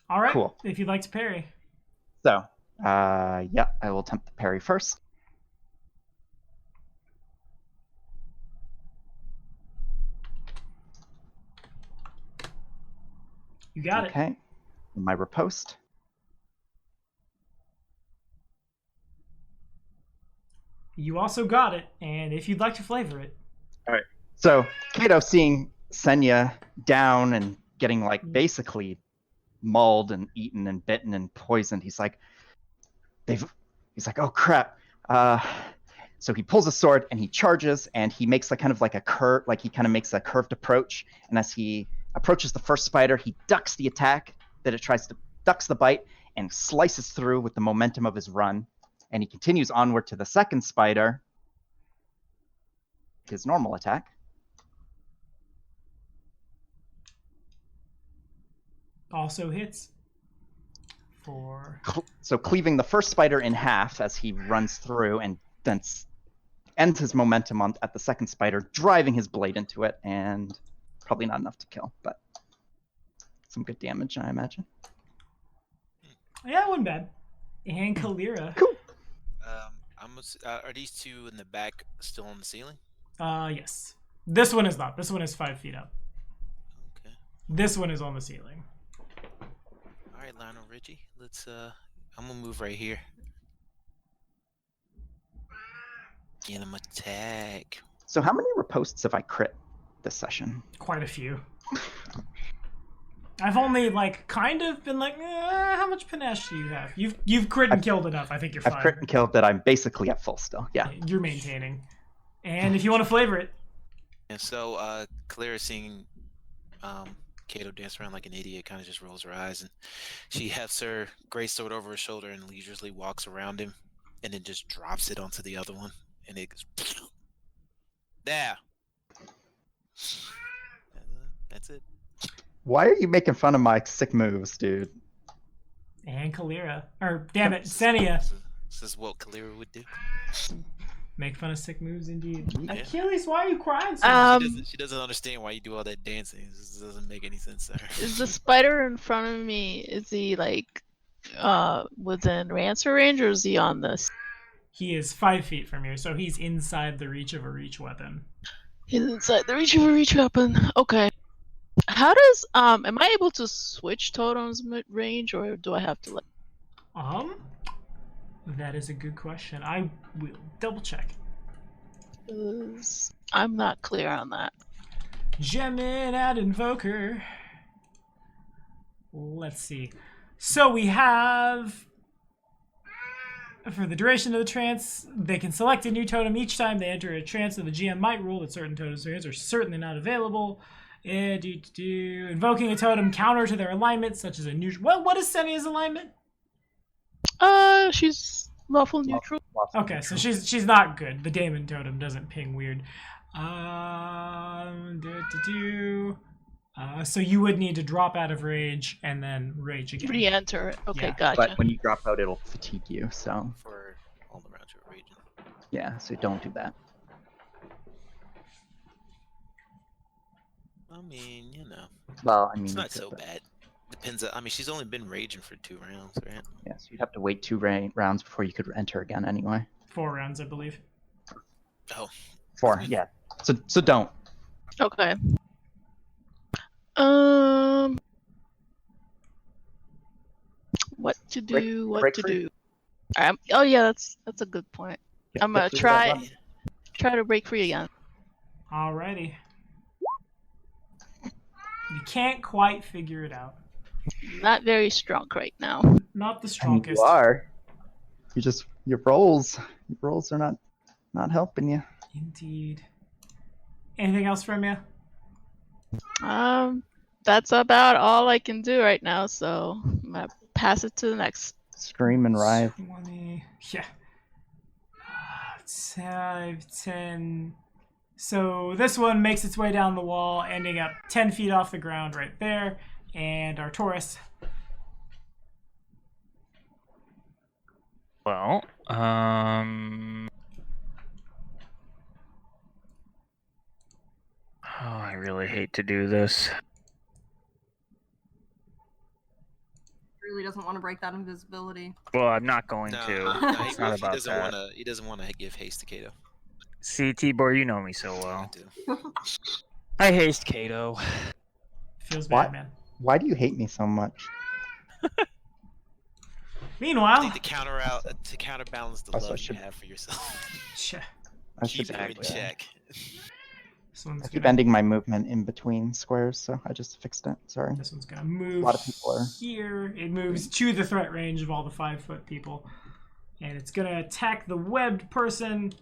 All right. Cool. If you'd like to parry. So, yeah, I will attempt the parry first. You got it. Okay. My riposte. You also got it, and if you'd like to flavor it. So, Kato, seeing Senya down and getting like basically mauled and eaten and bitten and poisoned, he's like, oh crap. So he pulls a sword and he charges and he makes like kind of like a curve, like he kind of makes a curved approach. And as he approaches the first spider, he ducks the attack that it ducks the bite and slices through with the momentum of his run. And he continues onward to the second spider, his normal attack. Also hits. For So cleaving the first spider in half as he runs through and then ends his momentum at the second spider, driving his blade into it, and probably not enough to kill, but some good damage, I imagine. Yeah, it wasn't bad. And Kalira. Cool. Are these two in the back still on the ceiling? Yes. This one is not. This one is 5 feet up. Okay. This one is on the ceiling. All right, Lionel Richie. Let's. I'm gonna move right here. Get him attack. So how many riposts have I crit this session? Quite a few. I've only kind of been how much panache do you have? You've crit and killed enough. I think you're fine. I've crit and killed that. I'm basically at full still. Yeah. You're maintaining. And if you want to flavor it. And so, Claire seeing Kato dance around like an idiot, kind of just rolls her eyes, and she hefts her greatsword over her shoulder and leisurely walks around him, and then just drops it onto the other one, and it goes there. That's it. Why are you making fun of my sick moves, dude? And Kalira. Or, damn it, Senia. This is what Kalira would do. Make fun of sick moves, indeed. Yeah. Achilles, why are you crying so much? She doesn't understand why you do all that dancing. This doesn't make any sense to her. Is the spider in front of me, is he within answer range, or is he on this? He is 5 feet from you, so he's inside the reach of a reach weapon. He's inside the reach of a reach weapon. Okay. How does am I able to switch totems mid-range, or do I have to That is a good question. I will double check. I'm not clear on that. Gemin at Invoker. Let's see. So we have, for the duration of the trance, they can select a new totem each time they enter a trance, so the GM might rule that certain totems are certainly not available. Invoking a totem counter to their alignment, such as a neutral. What is Senia's alignment? She's lawful neutral. Okay, so she's not good. The Daemon totem doesn't ping weird. So you would need to drop out of rage and then rage again. Re-enter it. Okay, Yeah. gotcha. But when you drop out, it'll fatigue you, so... For all the rounds you're raging. Yeah, so don't do that. I mean, you know. Well, I mean... It's you not could, so but- bad. Depends. I mean, she's only been raging for 2 rounds, right? Yeah, so you'd have to wait 2 rounds before you could enter again anyway. 4 rounds, I believe. Oh. 4, yeah. So don't. Okay. What to do? break free. Oh yeah, that's a good point. Yeah, I'm gonna break free of that try one. to break free again. Alrighty. You can't quite figure it out. Not very strong right now. Not the I mean, strongest. you are. Your rolls are not helping you. Indeed. Anything else from you? That's about all I can do right now, so I'm gonna pass it to the next. Scream and writhe. 20. Yeah. 5, 10. So this one makes its way down the wall, ending up 10 feet off the ground right there. And our Taurus. Well, oh, I really hate to do this. Really doesn't want to break that invisibility. Well, I'm not going No, to. no, It's not about that. He doesn't want to give haste to Kato. See, Tibor, you know me so I well. do. I haste Kato. Feels What? bad, man. Why do you hate me so much? I Meanwhile, think to counterbalance the Also, I love you should- have for yourself. I Keep should it in Exactly. check. this one's I keep gonna, ending my movement in between squares, so I just fixed it. Sorry. this one's gonna move A lot of people are- here. It moves to the threat range of all the 5-foot people. And it's gonna attack the webbed person.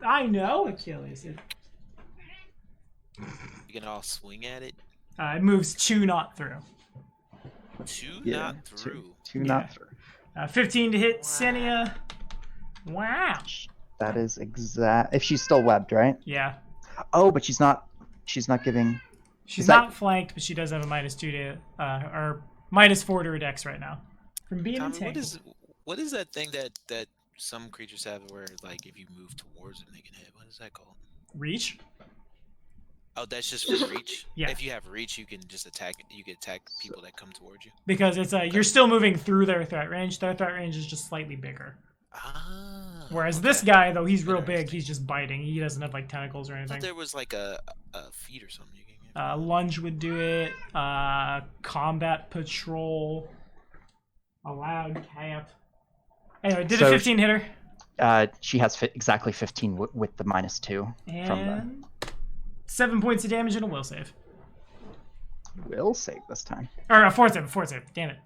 I know, Achilles. It You can all swing at it. moves 2 not through. 2 Yeah, not through. Two Yeah. not through. 15 to hit Senia. Wow. That is exact. If she's still webbed, right? Yeah. Oh, but she's not. She's not giving. She's Is that- not flanked, but she does have a -2 to, or -4 to her dex right now. From being Tommy, entangled. what is that thing that some creatures have it where like if you move towards them they can hit. What is that called? Reach. Oh, that's just for reach. Yeah. If you have reach, you can just attack. You can attack people that come towards you. Because it's you're still moving through their threat range. Their threat range is just slightly bigger. Ah. Whereas okay. this guy, though, he's real big. Interesting. He's just biting. He doesn't have like tentacles or I thought anything. there was like a feat or something you can get. Lunge would do it. Combat patrol. Allowed cap. Anyway, did a So- 15 hitter. She has exactly 15 with the -2 from the And 7 points of damage and a will save. will save this time. Or a fort save. Damn it.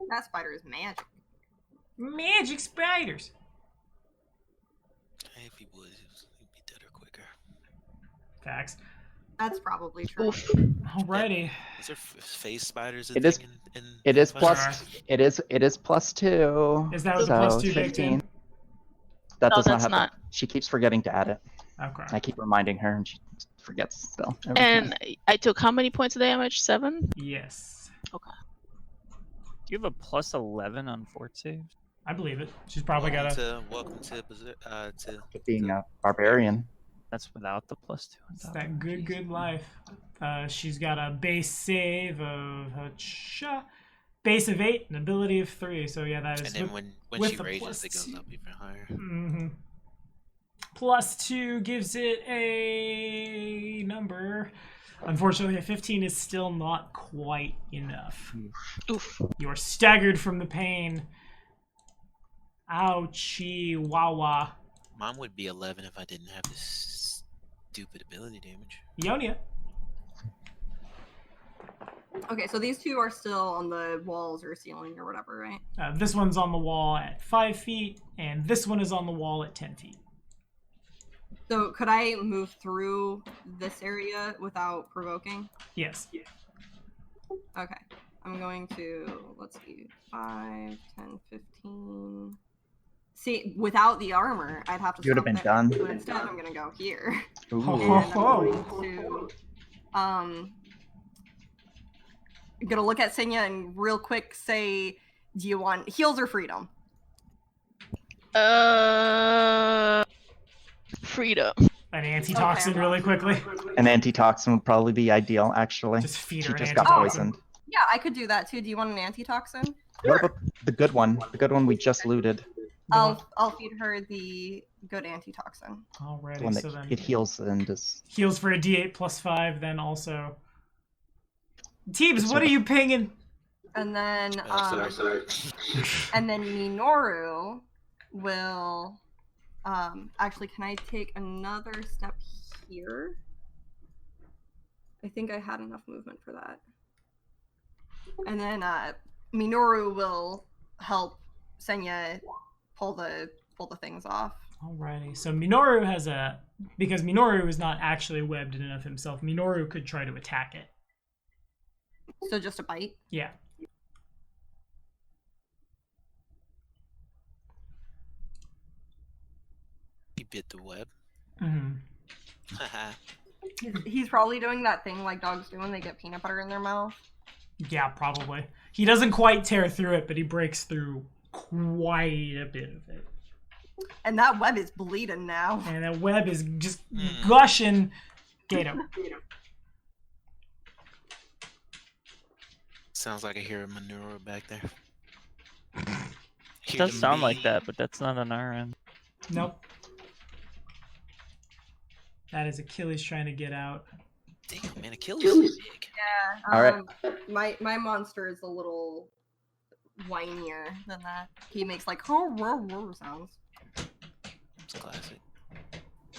That spider is magic. Magic spiders. If he would, he'd be deader quicker. Facts. That's probably true. Oof. Alrighty. Is there phase spiders? It is- In It is Plus- plus. It is +2. Is that with so the +2 baked in? 15. That No, does not that's have. not. She keeps forgetting to add it. Okay. I keep reminding her, and she forgets still. every And time. I took how many points of damage? 7? Yes. Do you have a +11 on fort saves? I believe it. She's probably got a. Welcome to Being a barbarian. That's without the +2. on It's top. that good life. She's got a base save of base of 8, an ability of 3. So yeah, that And is. then with- when with she the rages, it goes +2. up even higher. Mhm. +2 gives it a number. Unfortunately, a 15 is still not quite enough. Oof. You're staggered from the pain. Ouchie, wawa. Mine would be 11 if I didn't have this stupid ability damage. Ionia. Okay, so these two are still on the walls or ceiling or whatever, right? This one's on the wall at 5 feet, and this one is on the wall at 10 feet. So could I move through this area without provoking? Yes. Okay. I'm going to, let's see, 5, 10, 15. See, without the armor, I'd have to You would have stop been there. done. But instead, I'm going to go here. Ooh. Ho, And ho, I'm ho. going to, I'm gonna look at Senya and real quick say, do you want heals or freedom? Freedom. An antitoxin really quickly. An antitoxin would probably be ideal, actually. Just feed She her an just got antitoxin. poisoned. Yeah, I could do that too. Do you want an antitoxin? What about the good one? The good one we just looted. I'll feed her the good antitoxin. The Alrighty, one so that then it heals and does. heals for a D8 plus 5, then also. Teebs, what are you pinging? And then Sorry. and then Minoru will actually, can I take another step here? I think I had enough movement for that. And then Minoru will help Senya pull the things off. Alrighty, so Minoru has because Minoru is not actually webbed in enough himself, Minoru could try to attack it. So just a bite. Yeah. He bit the web. hmm Haha. He's probably doing that thing like dogs do when they get peanut butter in their mouth. Yeah, probably. He doesn't quite tear through it, but he breaks through quite a bit of it. And that web is bleeding now. And that web is just gushing. Gato. Sounds like I hear a manure back there. It does sound like that, but that's not on our end. Nope. That is Achilles trying to get out. Damn, man, Achilles is big. Yeah. All right. My monster is a little whinier than that. He makes like roar sounds. It's classic.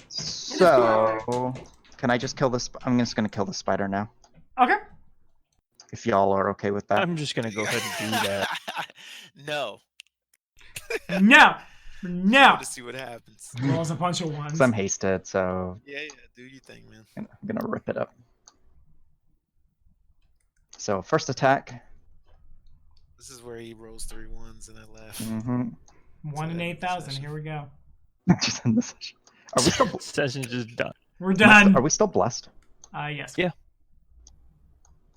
So, can I just kill this? I'm just gonna kill the spider now. Okay. If y'all are okay with that. I'm just gonna go ahead and do that. No. No. No. To see what happens. Rolls a bunch of ones. 'Cause I'm hasted, so Yeah, do your thing, man. I'm gonna rip it up. So first attack. This is where he rolls 3 1s and I laugh. Mm-hmm. 1 in 8,000. Here we go. Just end the session. Are we still? Session's just done. We're done. Are we still blessed? Yes. Yeah.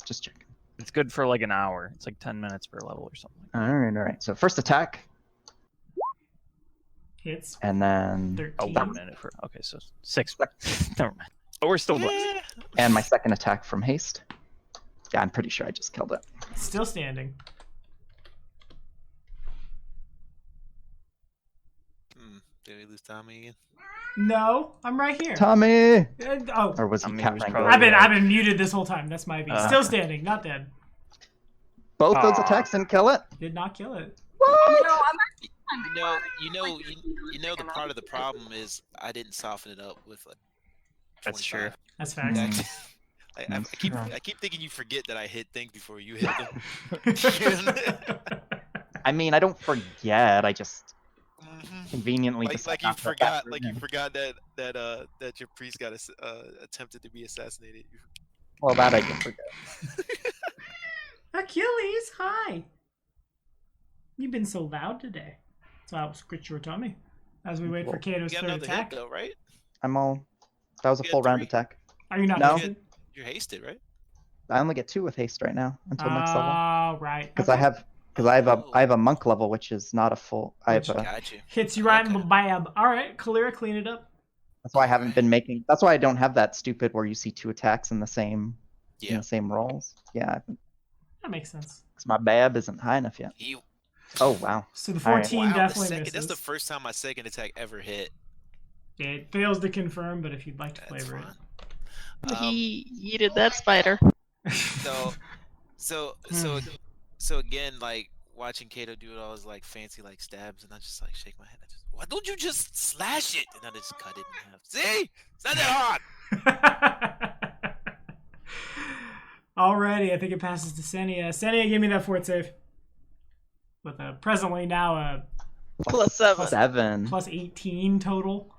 Just checking. It's good for like an hour. It's like 10 minutes per level or something. All right. So first attack, Hits. and then 13. Oh, 1 minute for. Okay, so 6. Never mind. But we're still blessed. and my second attack from haste. Yeah, I'm pretty sure I just killed it. Still standing. Did we lose Tommy again? No, I'm right here. Tommy, Oh, or was he I mean, Cat it was Wrangler? probably- I've been muted this whole time. That's my beat. Still standing, not dead. Both those Aw. attacks didn't kill it. Did not kill it. You know, I'm actually You know the part of the problem is I didn't soften it up with like. That's true. 25. That's facts. I keep thinking you forget that I hit things before you hit them. I mean, I don't forget. I just Mhm. conveniently Like, decide like you not to forgot, factor it like you in. forgot that your priest got attempted to be assassinated. Well, that I can forget. Achilles, hi. You've been so loud today. So I will scritch your tummy as we wait for You Kato's got third another attack. hit though, right? I'm all. That was a You got full round 3. attack. Are you not No. hasted? You're hasted, right? I only get 2 with haste right now until next level. Oh, right. Because Okay. I have a monk level, which is not a full. I have a, Got you. Hits you right in the Okay. bab. All right, Kalira, clean it up. that's why I haven't been making. That's why I don't have that stupid where you see 2 attacks in the same Yeah. rolls. Yeah, That makes sense. because my BAB isn't high enough yet. He, Oh wow. So the All right. 14 wow, definitely that's misses. the first time my second attack ever hit. It fails to confirm, but if you'd like to That's flavor fine. He yeeted that spider. it. So again, like watching Kato do all his like fancy like stabs, and I just like shake my head. Why don't you just slash it? And I just cut it in half. See, it's not that hard. Alrighty, I think it passes to Senia. Senia, give me that fort save. With a presently now a +7. 7. plus 18 total.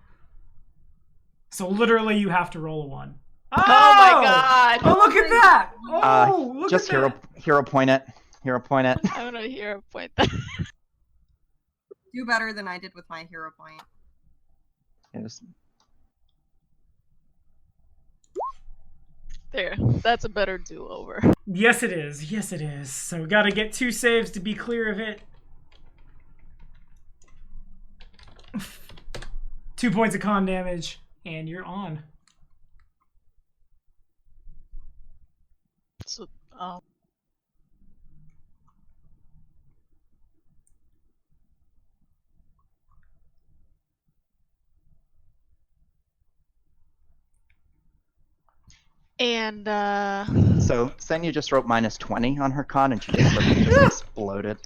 So literally you have to roll a 1. Oh my god! Oh, look at that! Oh, look Just at that! hero point it. Hero point it. I'm gonna hero point that. do better than I did with my hero point. There, that's a better do-over. Yes, it is. Yes, it is. So we gotta get 2 saves to be clear of it. 2 points of con damage, and you're on. So, and So Senya just wrote -20 on her con, and she just literally just exploded.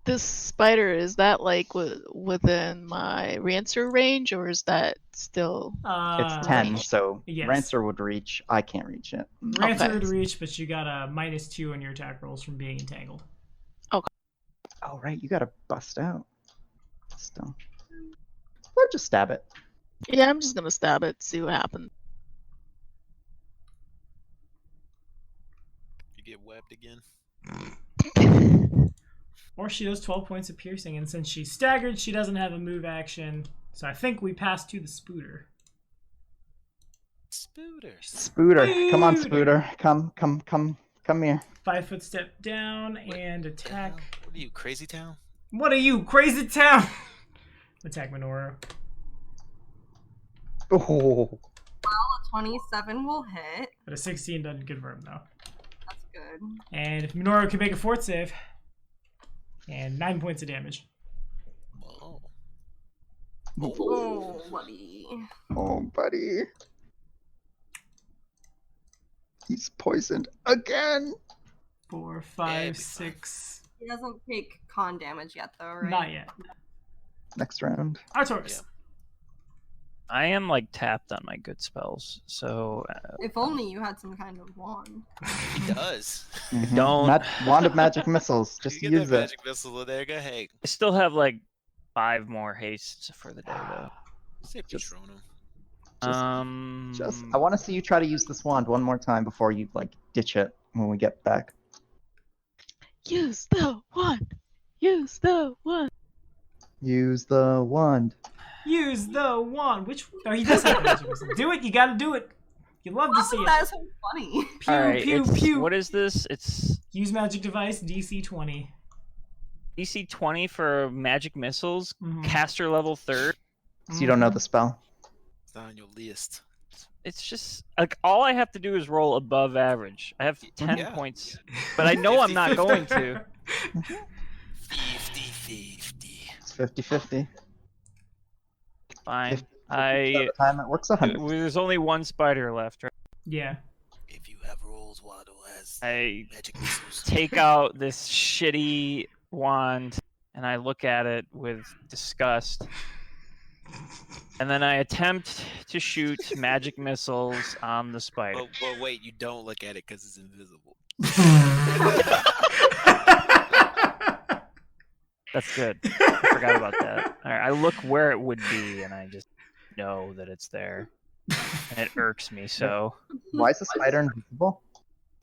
this spider, is that like within my Rancer range, or is that still? It's 10, so yes. Rancer would reach. I can't reach it. Rancer Okay. would reach, but you got a -2 on your attack rolls from being entangled. Oh right, you gotta bust out. Still, or just stab it. Yeah, I'm just gonna stab it, see what happens. You get webbed again. Or she does 12 points of piercing, and since she's staggered, she doesn't have a move action. So I think we pass to the Spooter. Spooters. Spooter, come on, Spooter. Spooter, come here. 5 foot step down and attack. What are you, Crazy Town? What are you, Crazy Town? Attack Minoru. Oh, A 27 will hit. But a 16 doesn't confirm, though. That's good. And if Minoru can make a fort save, and 9 points of damage. Oh. Oh, buddy. oh, buddy. He's poisoned again. 4, Yeah, 5, it'd be fine. 6. He doesn't take con damage yet, though, right? Not yet. Next round. Artorias. I am like tapped on my good spells, so If only you had some kind of wand. He does. Mhm. Don't- Wand of magic missiles. Just you get use that it. magic missile in there. Go ahead. I still have like 5 more hastes for the day though. Say Just- Patronum. I want to see you try to use this wand one more time before you like ditch it when we get back. Use the one. Use the one. Use the wand. Use the wand. Which? Oh, he does have magic missile. Do it. You gotta do it. You love to see it. That's so funny. Pew, Alright, pew, it's pew. what is this? It's Use magic device DC 20. DC 20 for magic missiles, Mhm. caster level 3rd. So you don't know the spell. It's not on your list. It's just like all I have to do is roll above average. I have 10 Yeah. points, but I know I'm not going to. 50-50. It's 50-50. Fine. 50% of the time it works 100. There's only one spider left, right? Yeah. If you have rolls, Waddle has I magic missiles. take out this shitty wand and I look at it with disgust. And then I attempt to shoot magic missiles on the spider. Well, wait, you don't look at it because it's invisible. That's good. I forgot about that. All right, I look where it would be, and I just know that it's there, and it irks me so. Why is the spider invisible?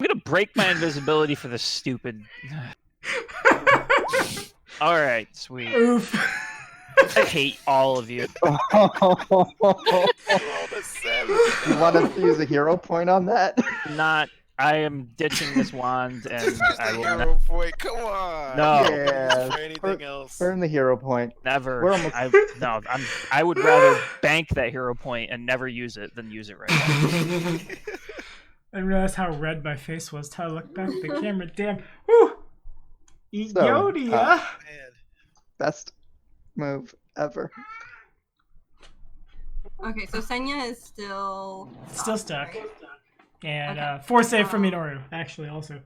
I'm gonna break my invisibility for this stupid. All right, sweet. Oof. I hate all of you. You want us to use a hero point on that? Not. I am ditching this wand, and I will Hero point, come on. No. Yeah. For anything else. Burn the hero point. never. We're almost- I would rather bank that hero point and never use it than use it right now. I didn't realize how red my face was till I looked back at the camera. Damn. Woo! So, Yodia. Man. Best move ever. Okay, so Senya is still stuck. right? And Okay. 4 save from Minoru, actually, also.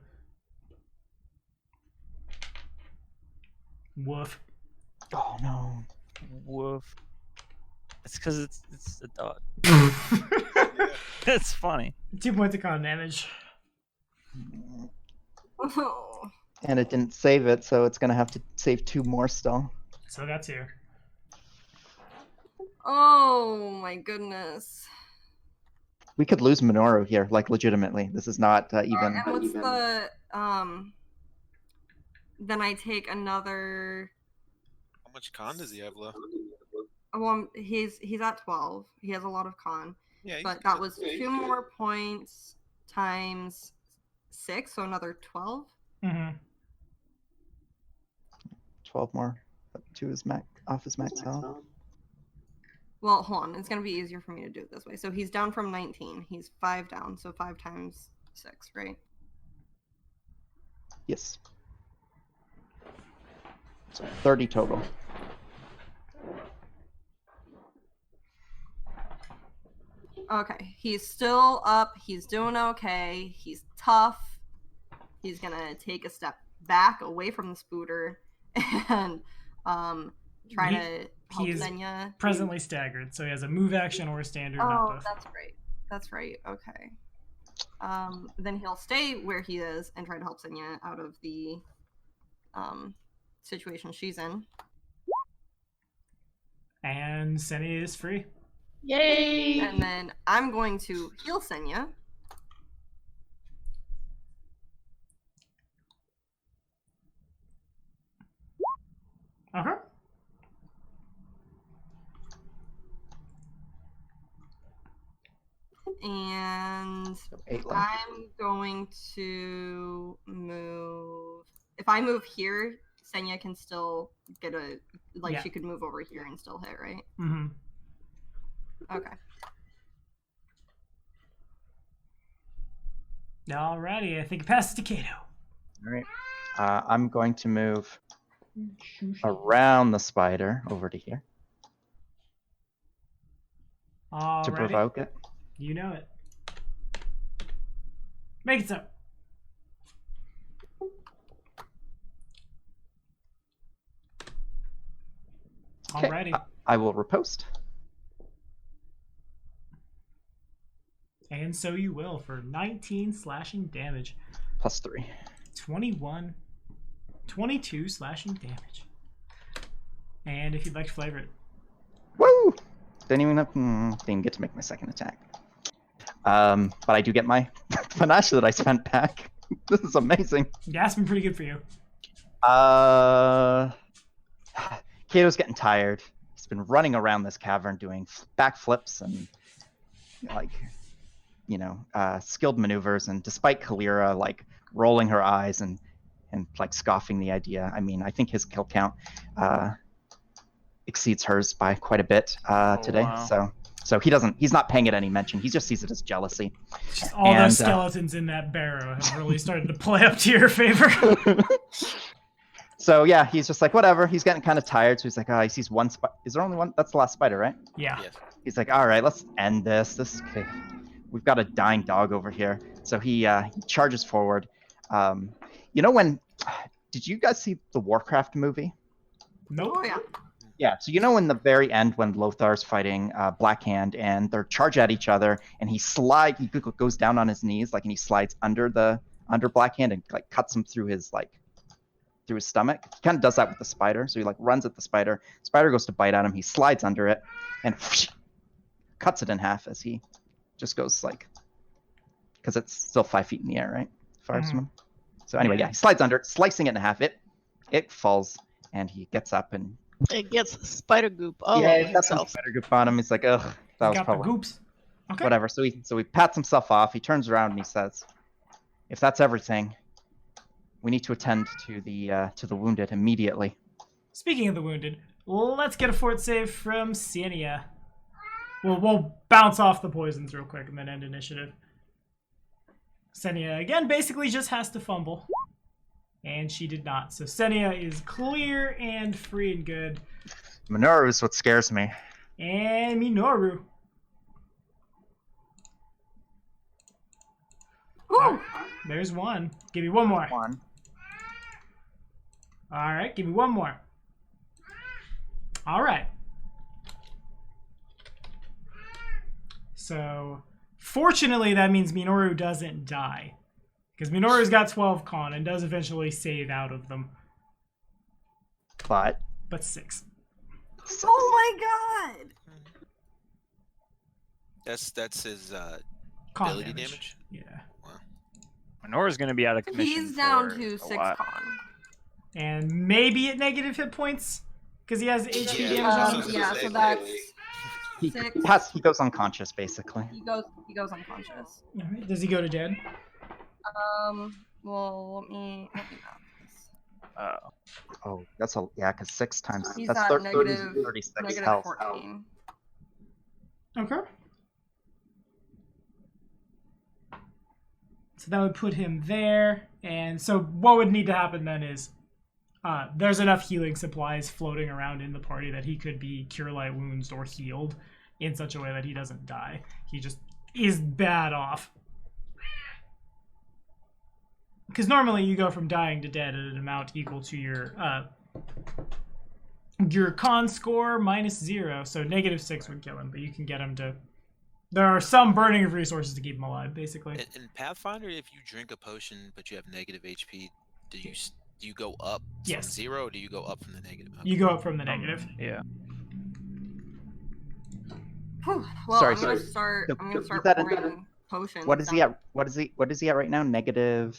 Woof. Oh no. Woof. It's because it's a dog. It's funny. 2 points of con damage. Oh. And it didn't save it, so it's gonna have to save 2 more still. So that's here. Oh my goodness. We could lose Minoru here, like legitimately. This is not even. And what's the then I take another How much con does he have left? well he's at 12. He has a lot of con. Yeah, he's But that good. was 2 more points times 6, so another 12. Mm-hmm. 12 more. Up to his off his max health. Well, hold on. It's going to be easier for me to do it this way. So he's down from 19. He's 5 down. So 5 times 6, right? Yes. So 30 total. Okay. He's still up. He's doing okay. He's tough. He's going to take a step back away from the spooter and try to help is Senya. Presently staggered, so he has a move action or a standard, not Oh, both. that's right. That's right. Okay. Then he'll stay where he is and try to help Senya out of the situation she's in. And Senny is free. Yay! And then I'm going to heal Senya. Uh-huh. And 8 left. I'm going to move. If I move here, Senya can still get a. Like, Yeah. she could move over here and still hit, right? Mm-hmm. Okay. Alrighty, I think it passes to Kato. All right. I'm going to move around the spider over to here to Alrighty. provoke it. You know it. Make it so. Okay, Alrighty. I will riposte. And so you will for 19 slashing damage. Plus 3. 21, 22 slashing damage. And if you'd like to flavor it. Woo! Didn't even get to make my second attack. But I do get my panache that I spent back. This is amazing. Yeah, it's been pretty good for you. Kato's getting tired. He's been running around this cavern doing backflips and like, skilled maneuvers. And despite Kalira like rolling her eyes and like scoffing the idea, I mean, I think his kill count exceeds hers by quite a bit today. wow. So he's not paying it any mention. He just sees it as jealousy. Just all those skeletons in that barrow have really started to play up to your favor. So yeah, he's just like, whatever. He's getting kind of tired, so he's like, he sees one spider. Is there only one? That's the last spider, right? Yeah. Yes. He's like, all right, let's end this. We've got a dying dog over here. So he charges forward. Did you guys see the Warcraft movie? Nope. Oh yeah. Yeah, so in the very end when Lothar's fighting Blackhand and they're charged at each other and he goes down on his knees and he slides under Blackhand and like cuts him through his stomach. He kind of does that with the spider. So he like runs at the spider. Spider goes to bite at him. He slides under it and whoosh, cuts it in half as he just goes because it's still 5 feet in the air, right? Fire someone. So anyway, yeah, he slides under it, slicing it in half. It falls and he gets up and It gets spider goop all over he got some himself. spider goop on him. He's like, ugh, that was Got the probably goops. Okay. whatever. So he pats himself off. He turns around and he says, "If that's everything, we need to attend to the wounded immediately." Speaking of the wounded, let's get a fort save from Senia. We'll bounce off the poisons real quick and then end initiative. Senia, again, basically just has to fumble. And she did not. So Senia is clear and free and good. Minoru is what scares me. And Minoru. Woo! There's one. Give me one more. One. All right, give me one more. All right. So, fortunately, that means Minoru doesn't die. Because Minoru's got 12 con and does eventually save out of them. But 6. Oh my god! That's his Con ability damage. Yeah. Minoru's going to be out of commission. He's down for to a 6 while. con. And maybe at negative hit points? Because he has HP Yeah. damage on him. Yeah, so that's he 6. he goes unconscious basically. He goes unconscious. All right, does he go to dead? Well, let me map this. Oh, that's because 6 times He's that's at 30, negative 36 negative health. 14. Okay. So that would put him there. And so what would need to happen then is there's enough healing supplies floating around in the party that he could be cure light wounds or healed in such a way that he doesn't die. He just is bad off. Because normally you go from dying to dead at an amount equal to your con score minus 0. So negative 6 would kill him, but you can get him to... There are some burning of resources to keep him alive, basically. In Pathfinder, if you drink a potion but you have negative HP, do you go up from 0 or do you go up from the negative? You go up from the negative. Yeah. Whew. Well, Sorry, I'm gonna sorry. start. So, I'm gonna is start that pouring potions. What is he at? What is he at right now? Negative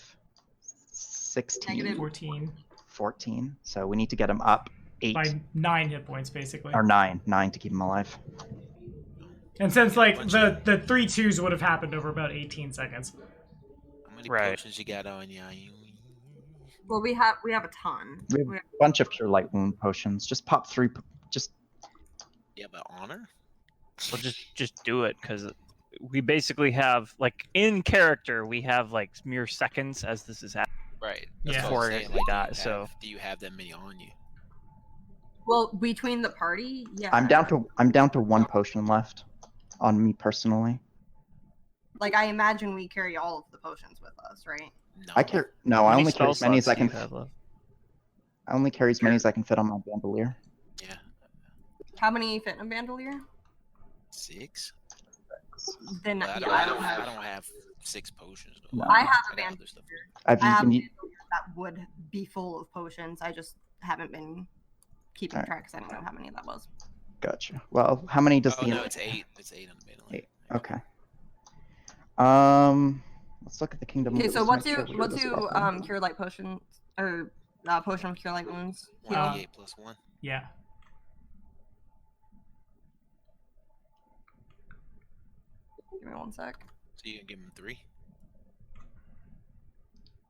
16. Negative 14. 14. So we need to get him up 8 By 9 hit points, basically. or 9 to keep him alive. And since, like, the 3 2s would have happened over about 18 seconds. How many Right. potions you got on you? Well, we have a ton. We have a bunch of cure light wound potions. Just pop 3. Yeah, but honor? Well, just do it, because we basically have, like, in character, we have, like, mere seconds as this is happening. Right. Yeah. what I'm Before saying, we die, do you so- have- do you have that many on you? Well, between the party, yeah. I'm down to 1 potion left on me personally. Like, I imagine we carry all of the potions with us, right? No. I How only many carry as many as I slots do can. you have left? I only carry as many as I can fit on my bandolier. Yeah. How many fit in a bandolier? 6? Then But yeah, I don't have 6 potions. Though. No. I have a got other stuff. bandolier. I have a Can you, bandolier that would be full of potions. I just haven't been keeping Alright. track because I don't know how many that was. gotcha. Well, how many does Oh the? no, it's 8. It's 8 on the bandolier. 8. Okay. Let's look at the kingdom. Okay, Let's so what's make your sure what's this is your proper. cure light potion or potion of cure light wounds? 1d8 plus 1. Yeah. Give me 1 sec. So you can give him 3.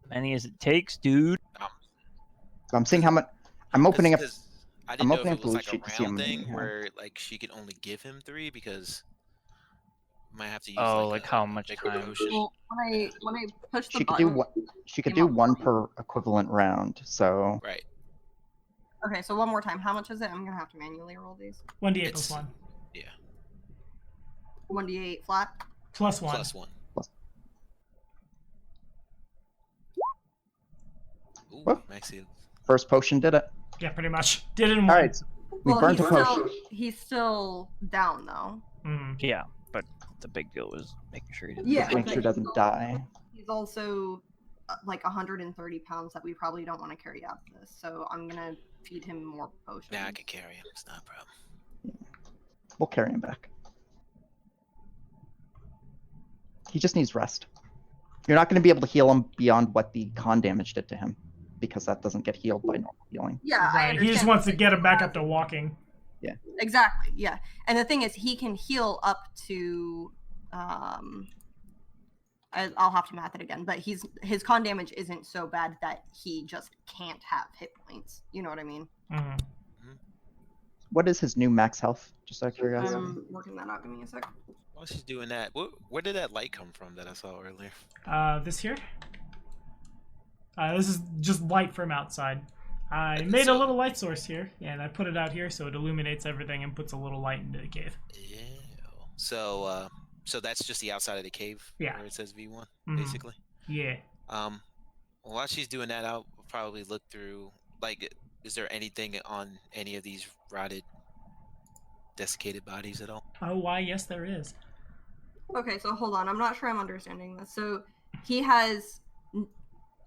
Many as it takes, dude. So I'm seeing how much. I'm opening up. I didn't know if opening it up the was loot like sheet a to see how round many thing we have. where like she could only give him 3 because might have to use Oh, like like a how much bigger time? potion. Well, when I push the She could do button. one. She could came do up one with me. per equivalent round. So Right. Okay, so one more time. How much is it? I'm gonna have to manually roll these. 1d8 It's- plus 1. 1d8 flat. Plus 1. Plus 1. Ooh, Whoop. Maxi. first potion did it. Yeah, pretty much. Did it in All one. right. So we burnt a potion. He's still down though. Mhm. Yeah, but the big deal was making sure he didn't. Yeah, Just make sure it doesn't die. He's also like 130 pounds that we probably don't want to carry out this. So I'm gonna feed him more potions. Nah, I could carry him. It's not a problem. We'll carry him back. He just needs rest. You're not going to be able to heal him beyond what the con damage did to him, because that doesn't get healed by normal healing. Yeah, I Right. He just understand. wants to get him back up to walking. Exactly. Yeah, and the thing is, he can heal up to. I'll have to math it again, but his con damage isn't so bad that he just can't have hit points. You know what I mean? Mhm. What is his new max health? Just out of curiosity. I'm working that out. Give me a sec. While she's doing that, where did that light come from that I saw earlier? This here. This is just light from outside. I Okay, made a so- little light source here, and I put it out here so it illuminates everything and puts a little light into the cave. Yeah. So, so that's just the outside of the cave. Yeah. Where it says V1, Mhm. basically. Yeah. While she's doing that, I'll probably look through. Like, is there anything on any of these rotted, desiccated bodies at all? Oh, why? Yes, there is. Okay, so hold on. I'm not sure I'm understanding this. So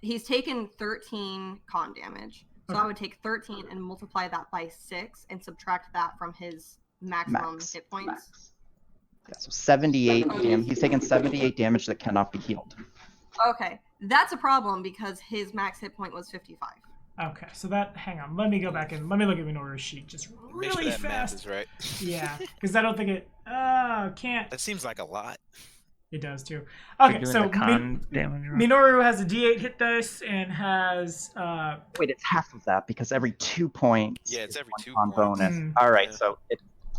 he's taken 13 con damage. So I Okay. would take 13 and multiply that by 6 and subtract that from his maximum Max. hit points. Max. Yeah, so 78 Okay. damage. He's taken 78 damage that cannot be healed. Okay, that's a problem because his max hit point was 55. Okay, so that. Hang on. Let me go back and let me look at Minoru's sheet just Make really sure that math fast. is right. Yeah, because I don't think it. Can't. That seems like a lot. It does too. You're Okay, doing so the con damage. Right? Minoru has a D8 hit dice and has Wait, it's half of that because every 2 points. Yeah, it's is every one 2 con points. bonus. Mm. All right, Yeah. so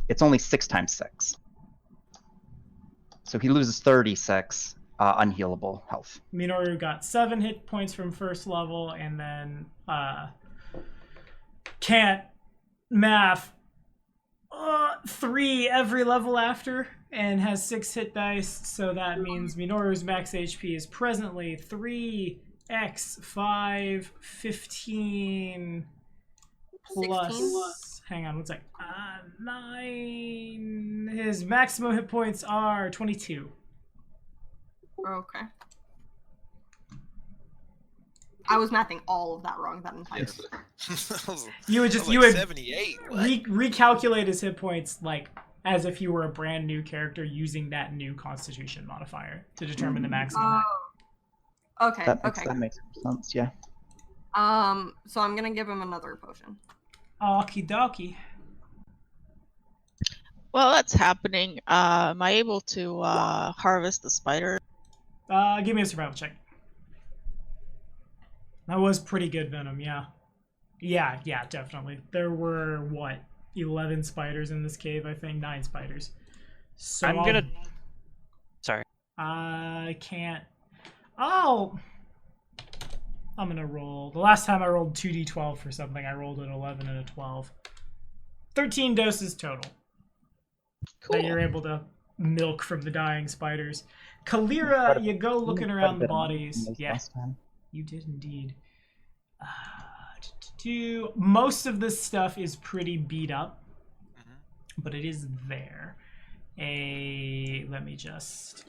it's only 6 times 6. So he loses 36 unhealable health. Minoru got 7 hit points from first level, and then can't math 3 every level after, and has 6 hit dice. So that means Minoru's max HP is presently 3x5 15 plus. 16? Hang on, one sec. 9. His maximum hit points are 22. Okay. I was mathing all of that wrong that entire time. You would just I was you like would 78. What? recalculate his hit points like as if you were a brand new character using that new Constitution modifier to determine the maximum. Okay, That okay. makes sense, yeah. So I'm gonna give him another potion. Okie dokie. Well, that's happening. Am I able to harvest the spider? Give me a survival check. That was pretty good venom, yeah. Yeah, definitely. There were, 11 spiders in this cave, I think? 9 spiders. So I'm gonna. Sorry. I can't... Oh! I'm gonna roll... The last time I rolled 2d12 for something, I rolled an 11 and a 12. 13 doses total. That you're able to milk from the dying spiders. Kalira, you go looking around the bodies. Yeah. You did indeed. Most of this stuff is pretty beat up, but it is there. Let me just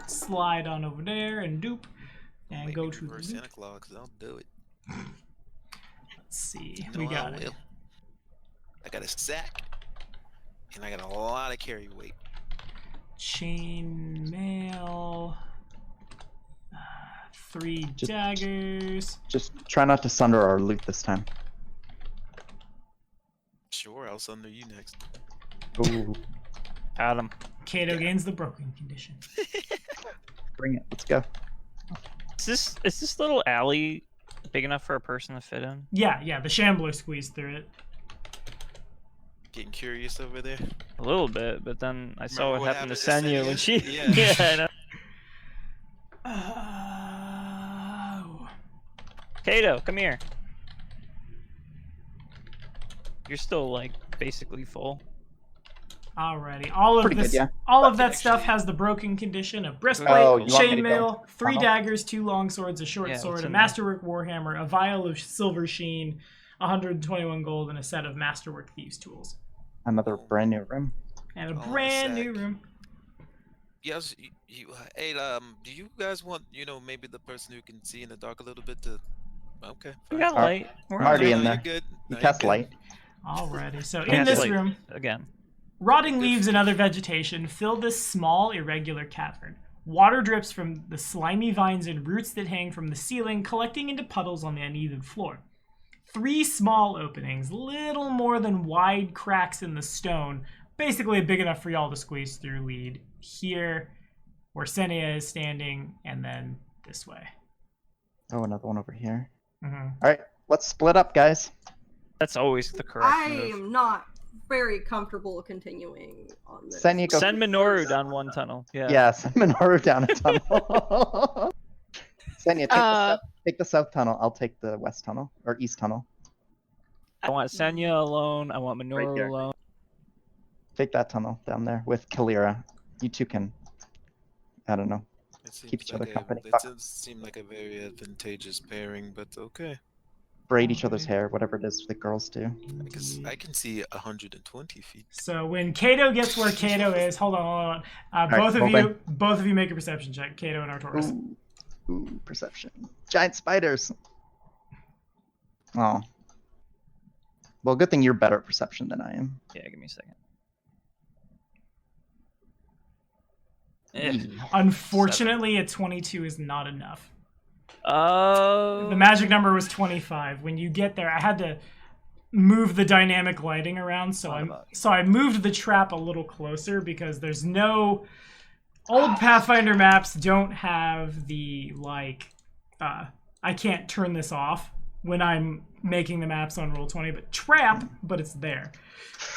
slide on over there and dupe, and Make go me to the reverse loop. Santa Claus, 'cause I'll do it. Let's see. No, We I got it. will. I got a sack, and I got a lot of carry weight. Chain mail. 3 Just- daggers. Just try not to sunder our loot this time. Sure, I'll sunder you next. Ooh. Got him. Kato gains the broken condition. Bring it. Let's go. Is this little alley big enough for a person to fit in? Yeah, the Shambler squeezed through it. Getting curious over there. A little bit, but then I saw Remember what what happened to happened to Senya when she. Senya? Yeah, I know. Oh. Kato, come here. You're still like basically full. Alrighty, all of Pretty this, good, yeah. all of that Actually- stuff has the broken condition: a breastplate, Oh, you want me to go chainmail, 3 tunnel? daggers, 2 long swords, a short Yeah, sword, what's a in there? masterwork warhammer, a vial of silver sheen, 121 gold, and a set of masterwork thieves' tools, Another brand new room. and a Oh, the brand new sack. room. Yes, hey, do you guys want, maybe the person who can see in the dark a little bit to? Okay. We fine. got light. We're I'm already No, in you're there. good. You No, you're cast good. light. Alrighty, so Yeah, in this like- room, again. rotting Good leaves for and you. other vegetation fill this small, irregular cavern. Water drips from the slimy vines and roots that hang from the ceiling, collecting into puddles on the uneven floor. 3 small openings, little more than wide cracks in the stone, basically big enough for y'all to squeeze through, lead here, where Senia is standing, and then this way. Oh, another one over here. Mhm. All right, let's split up, guys. That's always the correct I move. am not very comfortable continuing on this. Senya, go. Send Minoru down one tunnel. Yeah. Yeah, send Minoru down a tunnel. Senya, take the south tunnel. I'll take the west tunnel or east tunnel. I want Senya alone. I want Minoru here. alone. Take that tunnel down there with Kalira. You two can. I don't know. It seems Keep each other company. It does seem like a very advantageous pairing, but okay. Braid each other's hair, whatever it is the girls do. I can see 120 feet. So when Kato gets where Kato is, hold on. right, Both of you make a perception check. Kato and Artoris. Ooh, perception. Giant spiders. Oh. Well, good thing you're better at perception than I am. Yeah, give me a second. Unfortunately, a 22 is not enough. Oh. The magic number was 25. When you get there, I had to move the dynamic lighting around, so I moved the trap a little closer because there's no old Pathfinder maps don't have the I can't turn this off when I'm making the maps on Roll20, but it's there.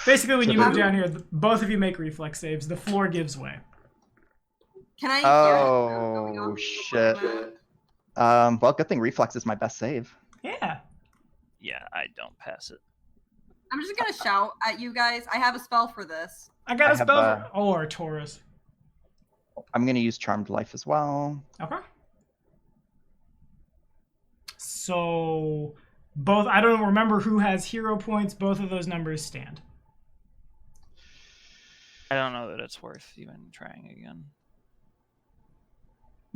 Basically, when you move down here, both of you make reflex saves. The floor gives way. Can I hear it? Oh, shit. Well, good thing reflex is my best save. Yeah. Yeah, I don't pass it. I'm just gonna shout at you guys. I have a spell for this. I got I a have, spell. Or Taurus. I'm gonna use Charmed Life as well. Okay. So both, I don't remember who has hero points. Both of those numbers stand. I don't know that it's worth even trying again.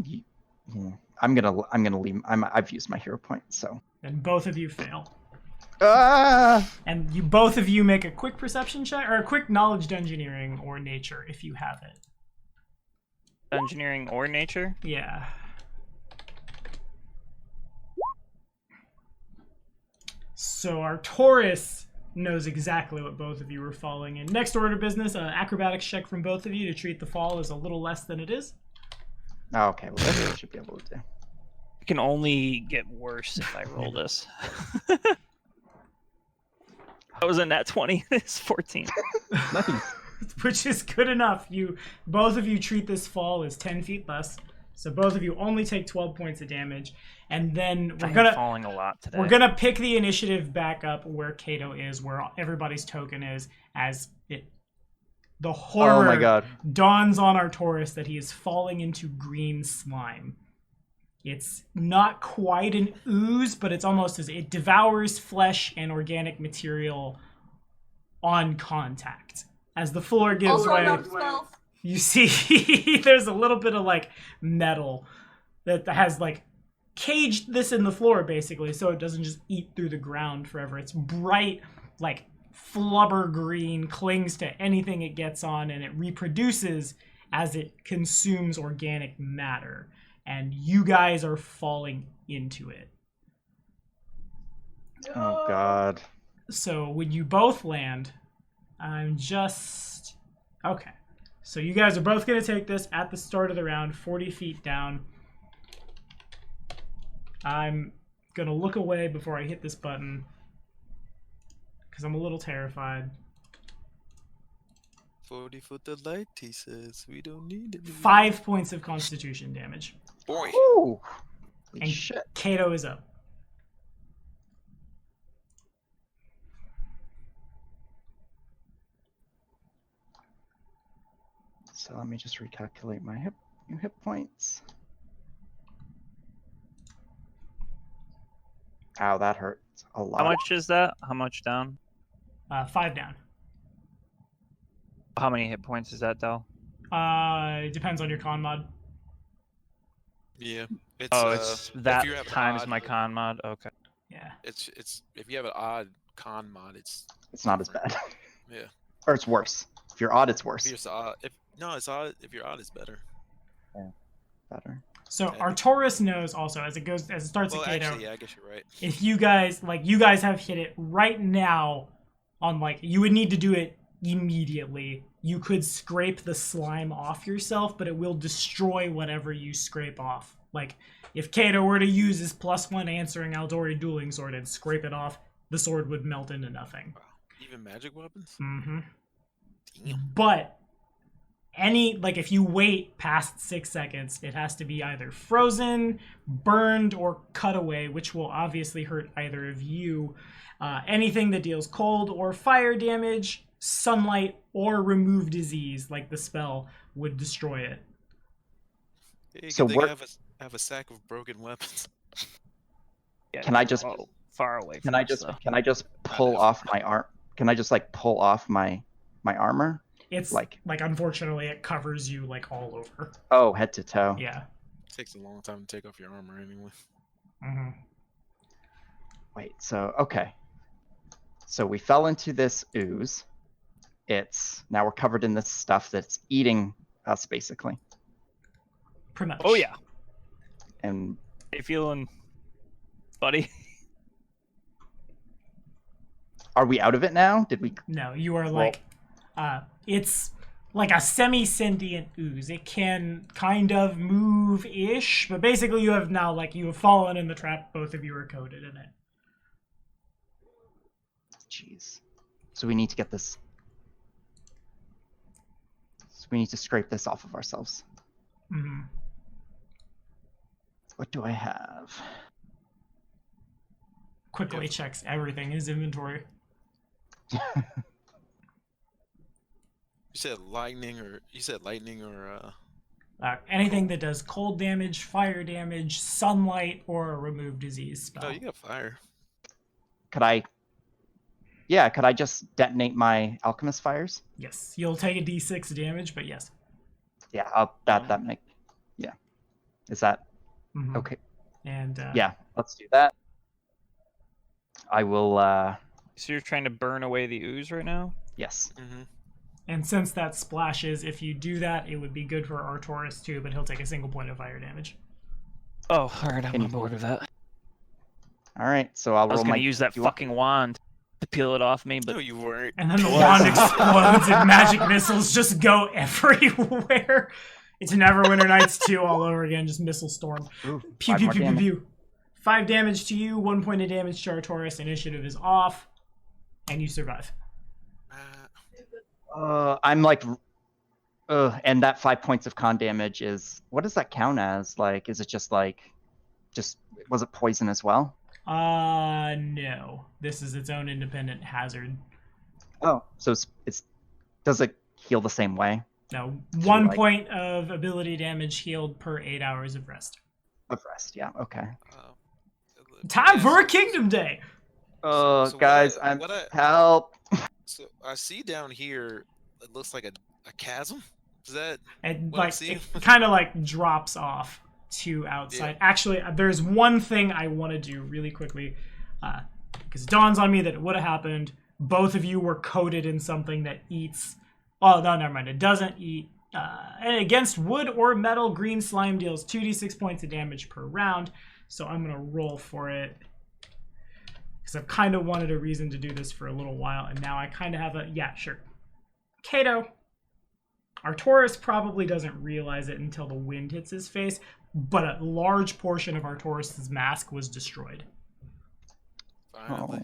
Yeah. I'm gonna leave. I've used my hero point, so. And both of you fail. Ah! And both of you make a quick perception check or a quick knowledge dungeoneering or nature if you have it. Engineering or nature? Yeah. So our Taurus knows exactly what both of you are falling in. Next order of business, an acrobatics check from both of you to treat the fall as a little less than it is. Oh, okay, well, this I should be able to do. It can only get worse if I roll this. That was a nat 20. It's 14. Nice. Which is good enough. Both of you treat this fall as 10 feet less. So both of you only take 12 points of damage. And then I'm falling a lot today. we're gonna pick the initiative back up where Kato is, where everybody's token is, as the horror Oh my god. dawns on our Taurus that he is falling into green slime. It's not quite an ooze, but it's almost as it devours flesh and organic material on contact. As the floor gives Also, way, not spells. you see there's a little bit of metal that has caged this in the floor basically, so it doesn't just eat through the ground forever. It's bright, flubber green, clings to anything it gets on, and it reproduces as it consumes organic matter. And you guys are falling into it. Oh god. So when you both land, okay. So you guys are both going to take this at the start of the round, 40 feet down. I'm going to look away before I hit this button because I'm a little terrified. 40 foot of light, he says. We don't need it. 5 points of constitution damage. Boy. Ooh. Holy And shit. Kato is up. So let me just recalculate my new hit points. Ow, that hurts a lot. How much is that? How much down? 5 down. How many hit points is that, Del? It depends on your con mod. Yeah. It's, It's that if you have an times odd- my con mod. Okay. Yeah. It's if you have an odd con mod, it's It's not as bad. yeah. Or it's worse. If you're odd, it's If worse. you're odd, it's odd. If you're odd, it's better. Better. So Okay. Arcturus knows also as it starts Well, at Kato. actually, yeah, I guess you're right. If you guys have hit it right now on you would need to do it immediately. You could scrape the slime off yourself, but it will destroy whatever you scrape off. Like if Kato were to use his +1 answering Aldori dueling sword and scrape it off, the sword would melt into nothing. Even magic weapons. Mm-hmm. Damn. But if you wait past 6 seconds, it has to be either frozen, burned, or cut away, which will obviously hurt either of you. Anything that deals cold or fire damage, sunlight, or remove disease, like the spell, would destroy it. Hey, So good thing we're- I have a sack of broken weapons. Yeah, Can I just- far away? Can I just pull off my arm? Can I just pull off my armor? It's like unfortunately it covers you all over. Oh, head to toe. Yeah. It takes a long time to take off your armor anyway. Mm-hmm. Wait, so okay. So we fell into this ooze. Now we're covered in this stuff that's eating us basically. Pretty much. Oh yeah. And How you feeling, buddy? are we out of it now? Did we? No, you are it's like a semi-sentient ooze. It can kind of move-ish, but basically you have now you have fallen in the trap. Both of you are coated in it. Jeez. So we need to get this. So we need to scrape this off of ourselves. Mm-hmm. What do I have? Quickly checks everything in his inventory. You said lightning or Anything that does cold damage, fire damage, sunlight, or a remove disease spell. oh, you got fire. Could I? Yeah, could I just detonate my alchemist fires? Yes, you'll take a d6 damage, but yes. Yeah, that make. Yeah, is that Mhm. okay? And Yeah, let's do that. I will. So you're trying to burn away the ooze right now? Yes. Mm-hmm. And since that splashes, if you do that, it would be good for Arcturus too, but he'll take a single point of fire damage. Oh, all right, I'm Can on you- board with that. All right, so I'll I was roll gonna my. use that you want- fucking wand to peel it off me, but No, you weren't. And then the wand explodes and magic missiles just go everywhere. It's Neverwinter Nights 2 all over again, just missile storm. Ooh, Pew, 5 pew, more pew, pew, damage. pew. 5 damage to you, 1 point of damage to Arcturus. Initiative is off, and you survive. I'm and that 5 points of con damage is. What does that count as? Is it just was it poison as well? No. This is its own independent hazard. Oh, so it's does it heal the same way? No, 1 like- point of ability damage healed per 8 hours of rest. Of rest, yeah, okay. Time for a Kingdom Day! Oh, so guys, help! So I see down here, it looks like a chasm. Is that? And What I'm seeing? it kind of drops off to outside. Actually, there's one thing I want to do really quickly, because it dawns on me that it would have happened. Both of you were coated in something that eats. Oh no, never mind. It doesn't eat. And against wood or metal, green slime deals 2d6 points of damage per round. So I'm gonna roll for it because I've kind of wanted a reason to do this for a little while, and now I kind of have a sure. Kato, Arcturus probably doesn't realize it until the wind hits his face, but a large portion of Arcturus's mask was destroyed. Finally.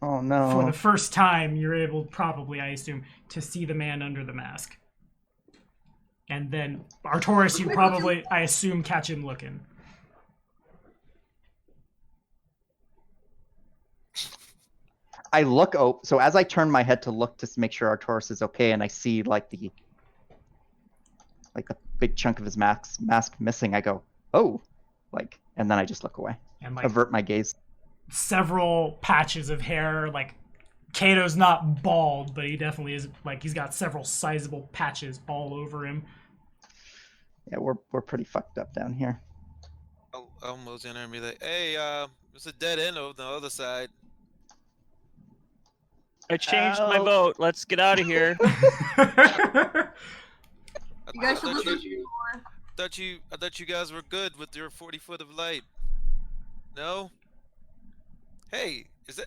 Oh no. For the first time, you're able, probably, I assume, to see the man under the mask. And then Arcturus, you probably, I assume, catch him looking. I look so as I turn my head to look to make sure Arcturus is okay, and I see like the big chunk of his mask missing, I go, oh, like, and then I just look away, And like avert my gaze. several patches of hair, like Kato's not bald, but he definitely is, like, he's got several sizable patches all over him. Yeah, we're pretty fucked up down here. I'll mosey in there and be like, hey, there's a dead end over the other side. I changed my vote. Let's get out of here. You guys should I listen thought to you, more. I thought you guys were good with your 40 foot of light. No? Hey, is it?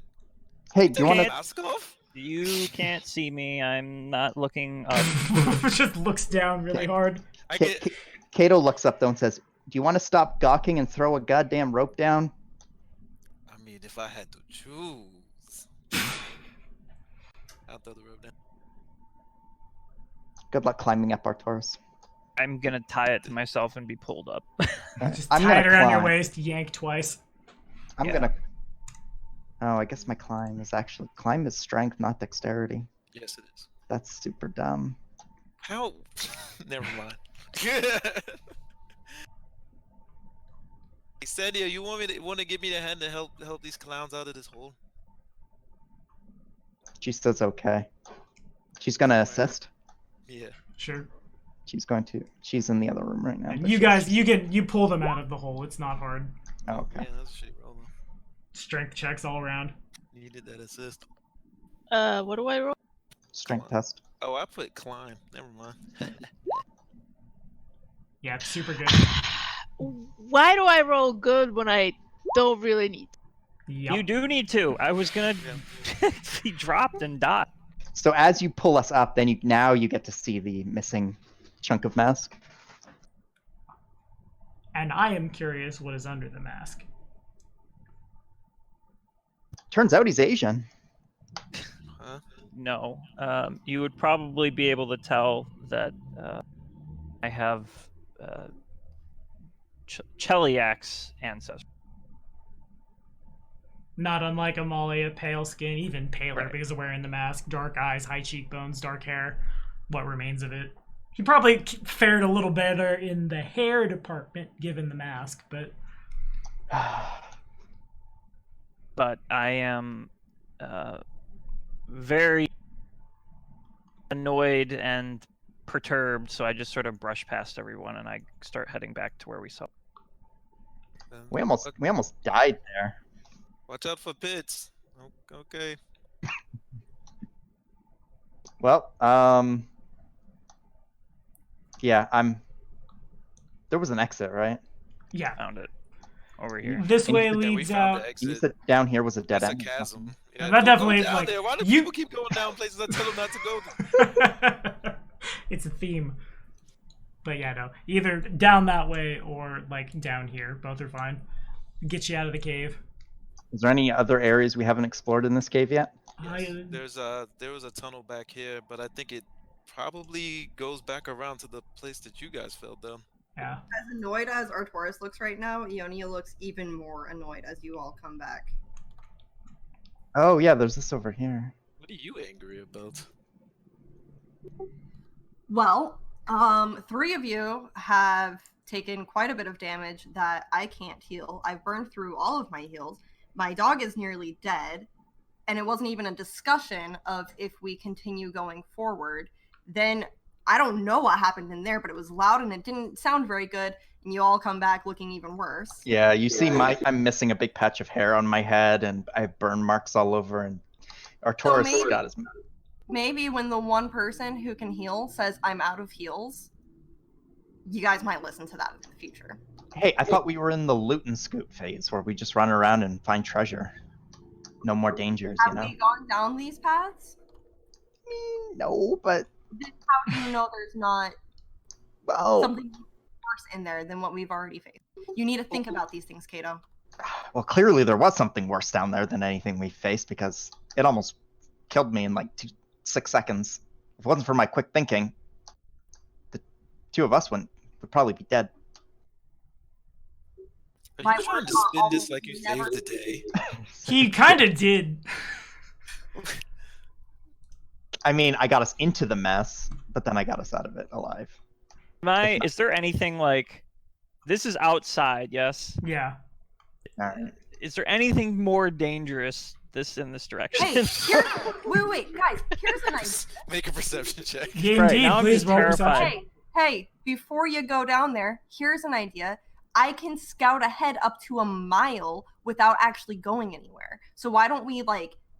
Hey, do you want to? Mask off? You can't see me. I'm not looking up. Just looks down really hard. I get. Kato looks up though and says, "Do you want to stop gawking and throw a goddamn rope down?" I mean, if I had to choose, I'll throw the rope down. Good luck climbing up Arcturus. I'm gonna tie it to myself and be pulled up. Just I'm tie it gonna around your climb. waist, yank twice. I'm Yeah. gonna. Oh, I guess my climb is strength, not dexterity. Yes, it is. That's super dumb. How? Never mind. Hey, Sandia, you want to give me the hand to help these clowns out of this hole? She says okay. She's gonna assist. Yeah. Sure. She's in the other room right now. And but you she- guys, you pull them out of the hole. It's not hard. Oh, okay. Yeah, that's a shitty roll. Though. Strength checks all around. You did that assist. What do I roll? Strength test. Oh, I put climb. Never mind. Yeah, it's super good. Why do I roll good when I don't really need to? Yep. You do need to. I was gonna be dropped and died. So as you pull us up, then you get to see the missing chunk of mask. And I am curious what is under the mask. Turns out he's Asian. Huh? No. You would probably be able to tell that I have Cheliak's ancestry. Not unlike Amalia, pale skin, even paler Right. because of wearing the mask, dark eyes, high cheekbones, dark hair, what remains of it. He probably fared a little better in the hair department given the mask, but But I am very annoyed and perturbed, so I just sort of brush past everyone and I start heading back to where we saw. We almost died there. Watch out for pits. Okay. Well, yeah, there was an exit, right? yeah. Found it over here. This way Yeah, we leads found out. the You exit. said down here was a dead That's a end. or chasm. something. Yeah, That don't definitely go is down like- there. Why do you- people keep going down places I tell them not to go? It's a theme. But yeah, no. Either down that way or like down here. Both are fine. Get you out of the cave. Is there any other areas we haven't explored in this cave yet? Yes. There was a tunnel back here, but I think it probably goes back around to the place that you guys fell down. Yeah. As annoyed as Arcturus looks right now, Ionia looks even more annoyed as you all come back. Oh yeah, there's this over here. What are you angry about? Well, 3 of you have taken quite a bit of damage that I can't heal. I've burned through all of my heals. My dog is nearly dead, and it wasn't even a discussion of if we continue going forward. Then I don't know what happened in there, but it was loud and it didn't sound very good, and you all come back looking even worse. Yeah, you see I'm missing a big patch of hair on my head, and I have burn marks all over, and Arcturus has maybe- got his. Maybe when the one person who can heal says, I'm out of heals, you guys might listen to that in the future. Hey, I thought we were in the loot and scoop phase where we just run around and find treasure. No more dangers, you Have know? we gone down these paths? No, but then how do you know there's not Well, something worse in there than what we've already faced? You need to think about these things, Kato. well, clearly there was something worse down there than anything we faced because it almost killed me in like 6 seconds. If it wasn't for my quick thinking, the two of us would probably be dead. Are My you trying word, to spin I'll this like you never- saved the day? He kind of did. I mean, I got us into the mess, but then I got us out of it alive. Is there anything like this is outside, yes? Yeah. All right. Is there anything more dangerous in this direction? Hey, wait, guys. Here's an idea. Make a perception check. Yeah, Right, indeed. now I'm Please just roll terrified. perception. Hey, before you go down there, here's an idea. I can scout ahead up to a mile without actually going anywhere. So why don't we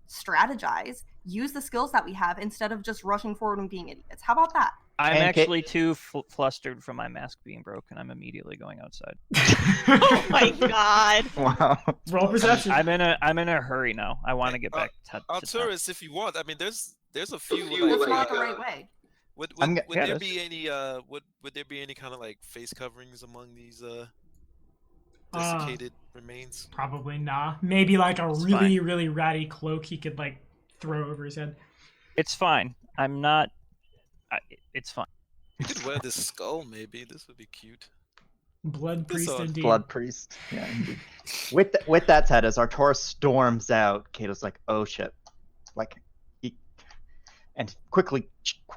strategize, use the skills that we have instead of just rushing forward and being idiots? How about that? I'm And actually too flustered from my mask being broken. I'm immediately going outside. Oh my god. Wow. Roll perception. I'm in a hurry now. I want to get back to town. Arcturus, if you want, I mean, there's a few. That's not the right way. Would I'm would yeah, there that's- be any would there be any kind of like face coverings among these desiccated remains? Probably not. Maybe like a It's really, really ratty cloak he could throw over his head. It's fine. I'm not. It's fine. You could wear this skull, maybe. This would be cute. Blood This priest on indeed. Blood priest. Yeah. Indeed. With that said, as Arcturus storms out, Kato's like, "Oh shit!" And quickly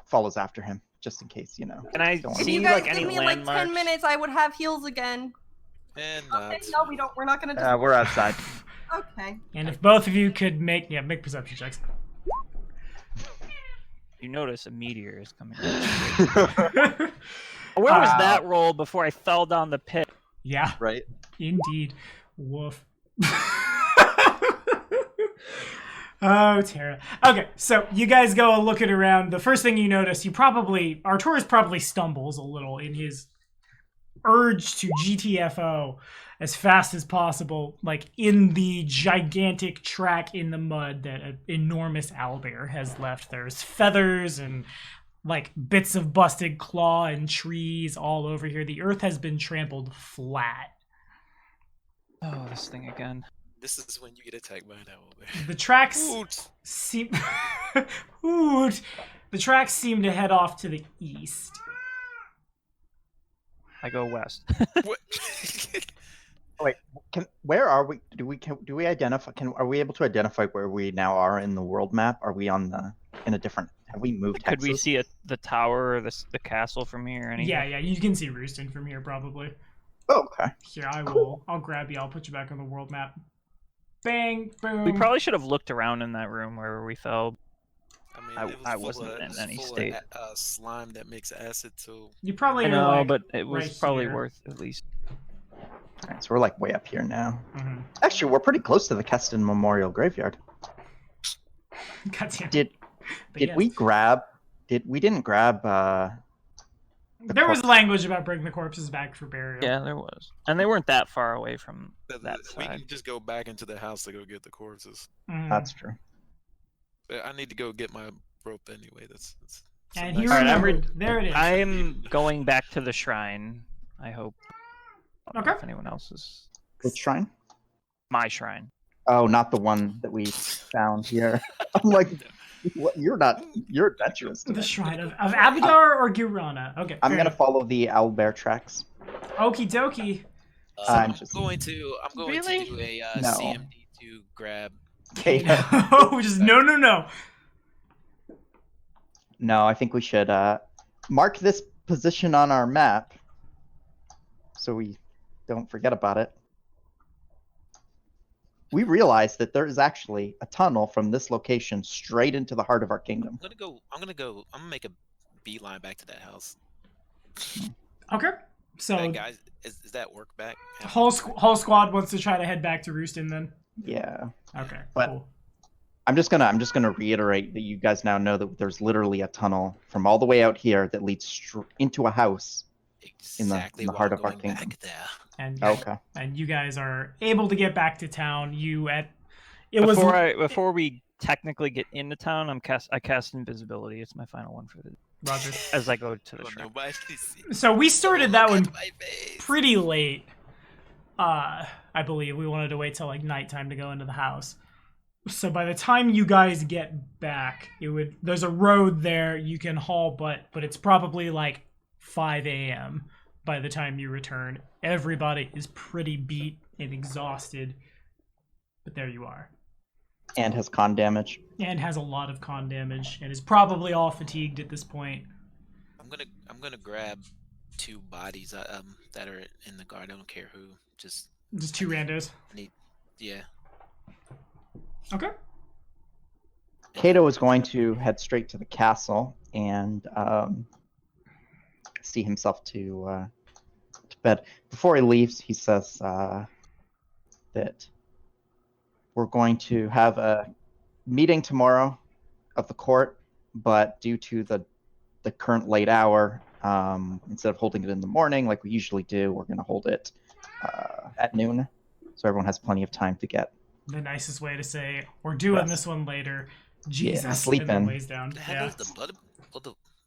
follows after him, just in case, Can I Don't If see you guys like any give me landmarks? 10 minutes, I would have heals again. And Okay, no, we don't. We're not gonna. Just... we're outside. Okay. And if both of you could make perception checks. You notice a meteor is coming. Where was that roll before I fell down the pit? Yeah, Right. indeed. Woof. Oh, Tara. Okay, so you guys go looking around. The first thing you notice, Arcturus probably stumbles a little in his urge to GTFO as fast as possible, in the gigantic track in the mud that an enormous owlbear has left. There's feathers and bits of busted claw and trees all over here. The earth has been trampled flat. Oh, this thing again. this is when you get attacked by an owlbear. The tracks Hoot. seem Hoot. The tracks seem to head off to the east. I go west. What? Wait, where are we? Do we identify? Are we able to identify where we now are in the world map? Are we in a different? Have we moved? Could we Texas? see the tower or the castle from here? Or anything? Yeah, you can see Rooston from here probably. Oh, okay. Here, I'll grab you. I'll put you back on the world map. Bang, boom. We probably should have looked around in that room where we fell. I mean, I- it was I full wasn't of, in it was any full state. Of, slime that makes acid, so You probably I are, know, but it was right probably here. worth at least. All right, so we're way up here now. Mhm. Actually, we're pretty close to the Keston Memorial Graveyard. Goddamn. Did yes. we grab? We didn't grab. There was language about bringing the corpses back for burial. Yeah, there was, and they weren't that far away from that we side. can just go back into the house to go get the corpses. Mhm. That's true. But I need to go get my rope anyway. That's And nice- he Alright, remembered. There it is. I am going back to the shrine. I hope. I don't know Okay. if anyone else is. Which shrine? My shrine. Oh, not the one that we found here. I'm like, what? You're adventurous. The today. shrine of Abadar or Girana. Okay. I'm fair gonna enough. follow the owlbear tracks. Okie dokie. I'm I'm just- going to Really? do a No. CMD to grab. Okay. No, just no. No, I think we should mark this position on our map so we don't forget about it. We realized that there is actually a tunnel from this location straight into the heart of our kingdom. I'm gonna make a beeline back to that house. Okay. So Hey, guys, is that work back? whole squad wants to try to head back to Rooston then. Yeah. Okay. But- Cool. I'm just gonna reiterate that you guys now know that there's literally a tunnel from all the way out here that leads into a house. Exactly in the why heart I'm of our going kingdom. back there. And Okay. and you guys are able to get back to town. Before we technically get into town, I cast invisibility. It's my final one for the. Roger. as I go to the Well, shrine. nobody sees. So we started that Look one at my face. pretty late. I believe we wanted to wait till like nighttime to go into the house. So by the time you guys get back, there's a road there you can haul butt, but it's probably like 5 a.m. by the time you return. Everybody is pretty beat and exhausted, but there you are. And has con damage. And has a lot of con damage and is probably all fatigued at this point. I'm gonna grab 2 bodies that are in the guard. I don't care who. Just 2 randos. yeah. Okay. Kato is going to head straight to the castle and see himself to bed. Before he leaves, he says that we're going to have a meeting tomorrow of the court, but due to the current late hour, instead of holding it in the morning like we usually do, we're going to hold it at noon, so everyone has plenty of time to get The nicest way to say, we're doing Rest. this one later. Jesus. Yeah, sleep and then in. lays down. The hell Yeah. is the blood?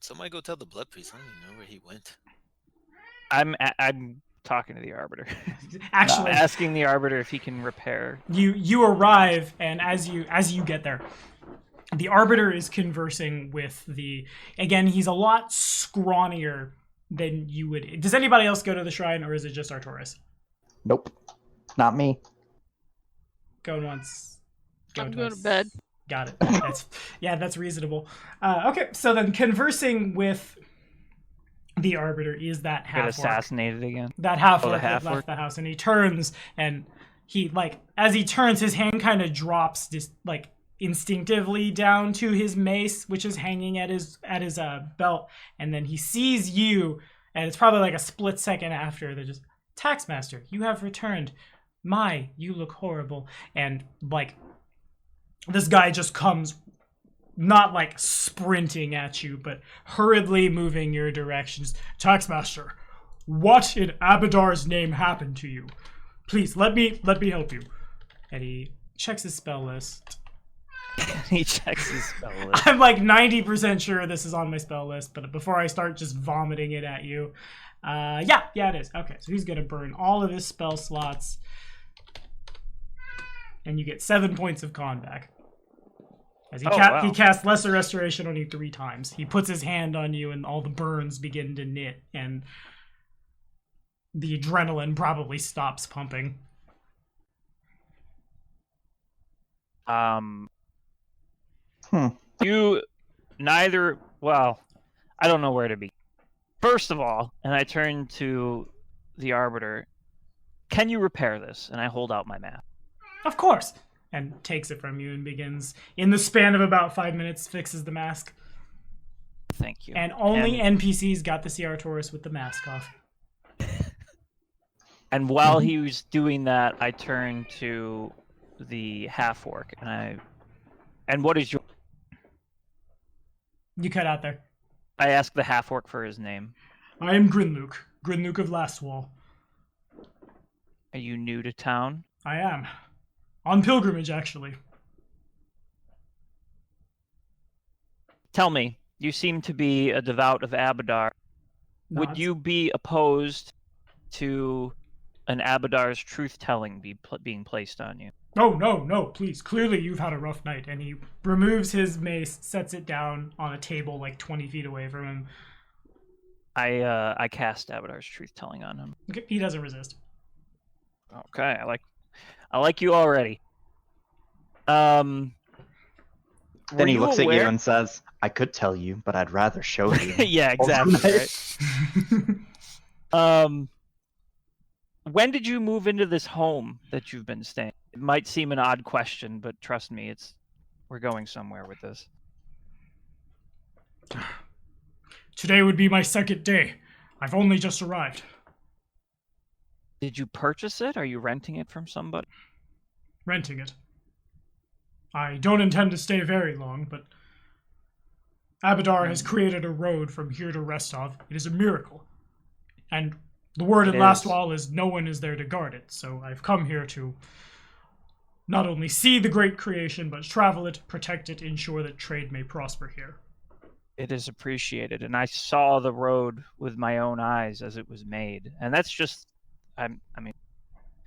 Somebody go tell the blood priest. I don't even know where he went. I'm talking to the arbiter. Actually, Asking the arbiter if he can repair. you arrive, and as you get there, the arbiter is conversing with again, he's a lot scrawnier than you would. Does anybody else go to the shrine, or is it just Arcturus? Nope, not me. Going once. I'm twice. going to bed. Got it. That's reasonable. Okay, so then conversing with the arbiter is that Get half-orc. assassinated again. That half-orc that half-orc? left the house, and he turns, and he, like, as he turns, his hand kind of drops just, like, instinctively down to his mace, which is hanging at his belt, and then he sees you, and it's probably like a split second after that just, Taxmaster, you have returned. My, you look horrible. And, like, this guy just comes, not like sprinting at you, but hurriedly moving your directions. Taxmaster, what in Abadar's name happened to you? Please, let me help you. And he checks his spell list. He checks his spell list. I'm like 90% sure this is on my spell list, but before I start just vomiting it at you, yeah, it is. Okay, so he's gonna burn all of his spell slots, and you get 7 points of con back. As he he casts Lesser Restoration on you 3 times. He puts his hand on you, and all the burns begin to knit, and the adrenaline probably stops pumping. You neither. Well, I don't know where to be. First of all, and I turn to the arbiter. Can you repair this? And I hold out my map. Of course. And takes it from you and begins, in the span of about 5 minutes, fixes the mask. Thank you. And only NPCs got to see Arcturus with the mask off. And while he was doing that, I turned to the half-orc, and what is your... You cut out there. I asked the half-orc for his name. I am Grinluke of Lastwall. Are you new to town? I am. On pilgrimage, actually. Tell me, you seem to be a devout of Abadar. Would Nods. you be opposed to an Abadar's truth-telling being placed on you? Oh, no, please. Clearly you've had a rough night. And he removes his mace, sets it down on a table like 20 feet away from him. I cast Abadar's truth-telling on him. Okay, he doesn't resist. Okay, I like you already. Then he looks at you aware- and says, I could tell you, but I'd rather show you. Yeah, exactly. Right? When did you move into this home that you've been staying? It might seem an odd question, but trust me, we're going somewhere with this. Today would be my second day. I've only just arrived. Did you purchase it? Are you renting it from somebody? Renting it. I don't intend to stay very long, but Abadar has created a road from here to Restov. It is a miracle. And the word in It is. Lastwall is no one is there to guard it, so I've come here to not only see the great creation, but travel it, protect it, ensure that trade may prosper here. It is appreciated, and I saw the road with my own eyes as it was made, and that's just. I mean,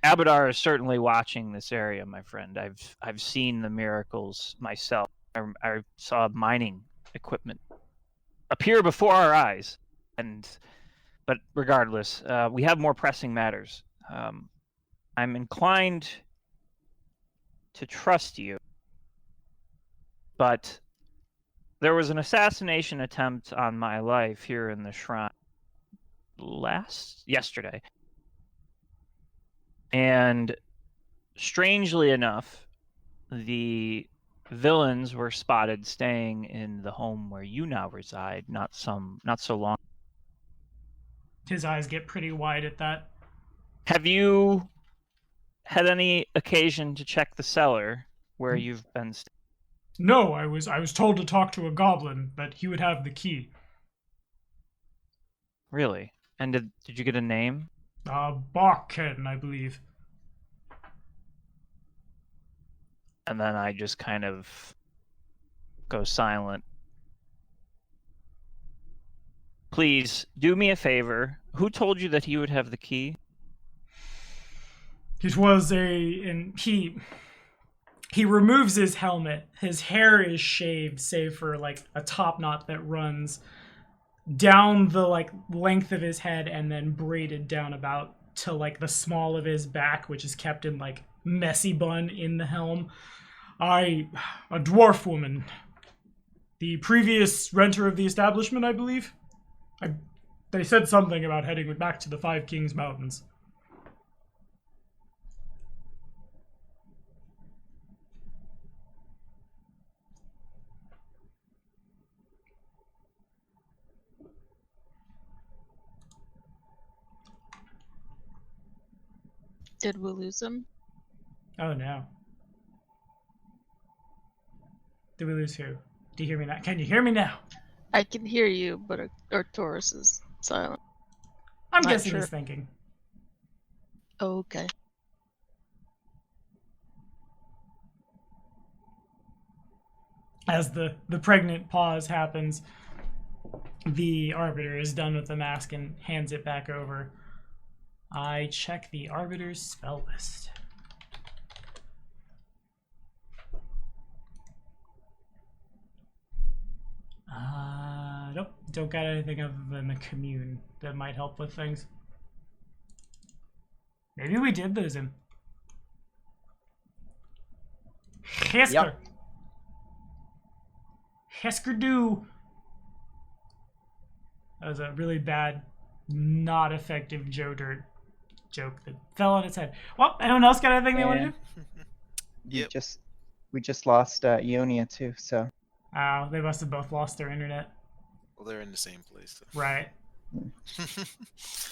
Abadar is certainly watching this area, my friend. I've seen the miracles myself. I saw mining equipment appear before our eyes, but regardless, we have more pressing matters. I'm inclined to trust you, but there was an assassination attempt on my life here in the shrine yesterday. And strangely enough, the villains were spotted staying in the home where you now reside, not so long. His eyes get pretty wide at that. Have you had any occasion to check the cellar where you've been staying? No, I was told to talk to a goblin, but he would have the key. Really? And did you get a name? Arcane, I believe. And then I just kind of go silent. Please, do me a favor. Who told you that he would have the key? It was he removes his helmet. His hair is shaved, save for like a top knot that runs down the like length of his head and then braided down about to like the small of his back, which is kept in like messy bun in the helm. A dwarf woman, the previous renter of the establishment, I believe. They said something about heading back to the Five Kings Mountains. Did we lose him? Oh no. Did we lose who? Do you hear me now? Can you hear me now? I can hear you, but Arcturus is silent. I'm Not guessing sure. he's thinking. Okay. As the pregnant pause happens, the Arbiter is done with the mask and hands it back over. I check the Arbiter's spell list. Nope, don't got anything other than the commune that might help with things. Maybe we did lose him. Hesker. Yep. Hesker do. That was a really bad, not effective Joe Dirt joke that fell on its head. Well, anyone else got anything they want to do? Yep. We just lost Ionia too, so Oh, they must have both lost their internet. Well, they're in the same place. So. Right.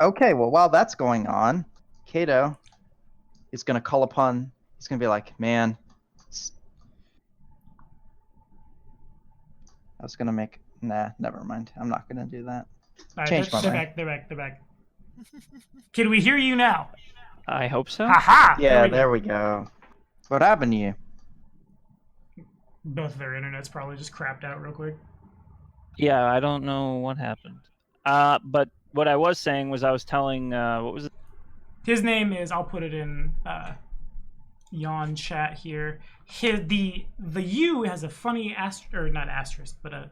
okay. Well, while that's going on, Kato is gonna call upon. He's gonna be like, "Man, I was gonna make. Nah, never mind. I'm not gonna do that. All Change my they're mind. back. They're back. Can we hear you now? I hope so. Haha! Yeah, go. there we go. What happened to you? Both of their internets probably just crapped out real quick. Yeah, I don't know what happened. But what I was saying was I was telling, what was it? His name is, I'll put it in Yawn chat here. The U has a funny or not asterisk, but a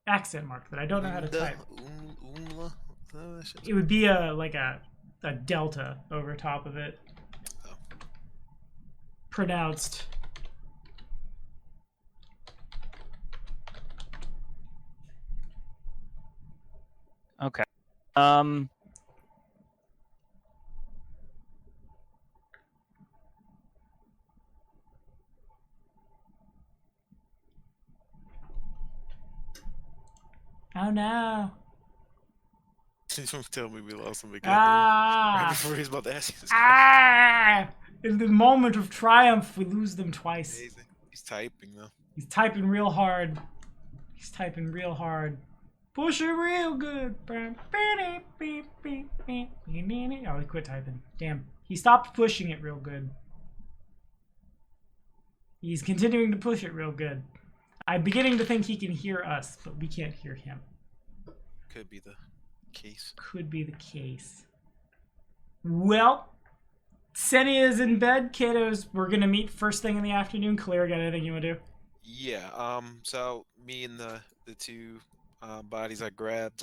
accent mark that I don't know how to type. It would be a delta over top of it. Pronounced. Okay. Oh no. Don't tell me we lost him again. Ah! Right before he's about to ask you this Ah! In the moment of triumph, we lose them twice. question. He's typing though. He's typing real hard. Push it real good. Oh, he quit typing. Damn. He stopped pushing it real good. He's continuing to push it real good. I'm beginning to think he can hear us, but we can't hear him. Could be the case. Could be the case. Well, Senia's in bed. Kato's, we're gonna meet first thing in the afternoon. Claire, got anything you wanna do? Yeah. So me and the two bodies I grabbed,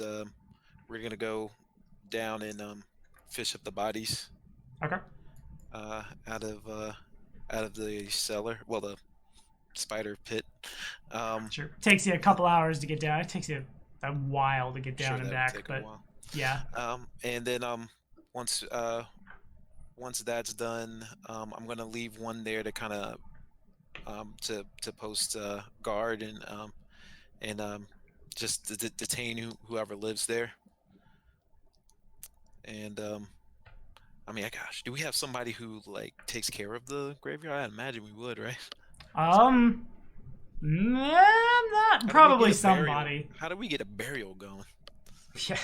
we're gonna go down and fish up the bodies. Okay. Out of the cellar. Well, the spider pit. Sure. Takes you a couple hours to get down. It takes you a while to get down Sure, and that would back, take a but while. yeah. And then once that's done, I'm gonna leave one there to kind of to post guard and just detain whoever lives there. And I mean, gosh, do we have somebody who like takes care of the graveyard? I imagine we would, right? Not probably somebody. How do we get a burial going? Yeah.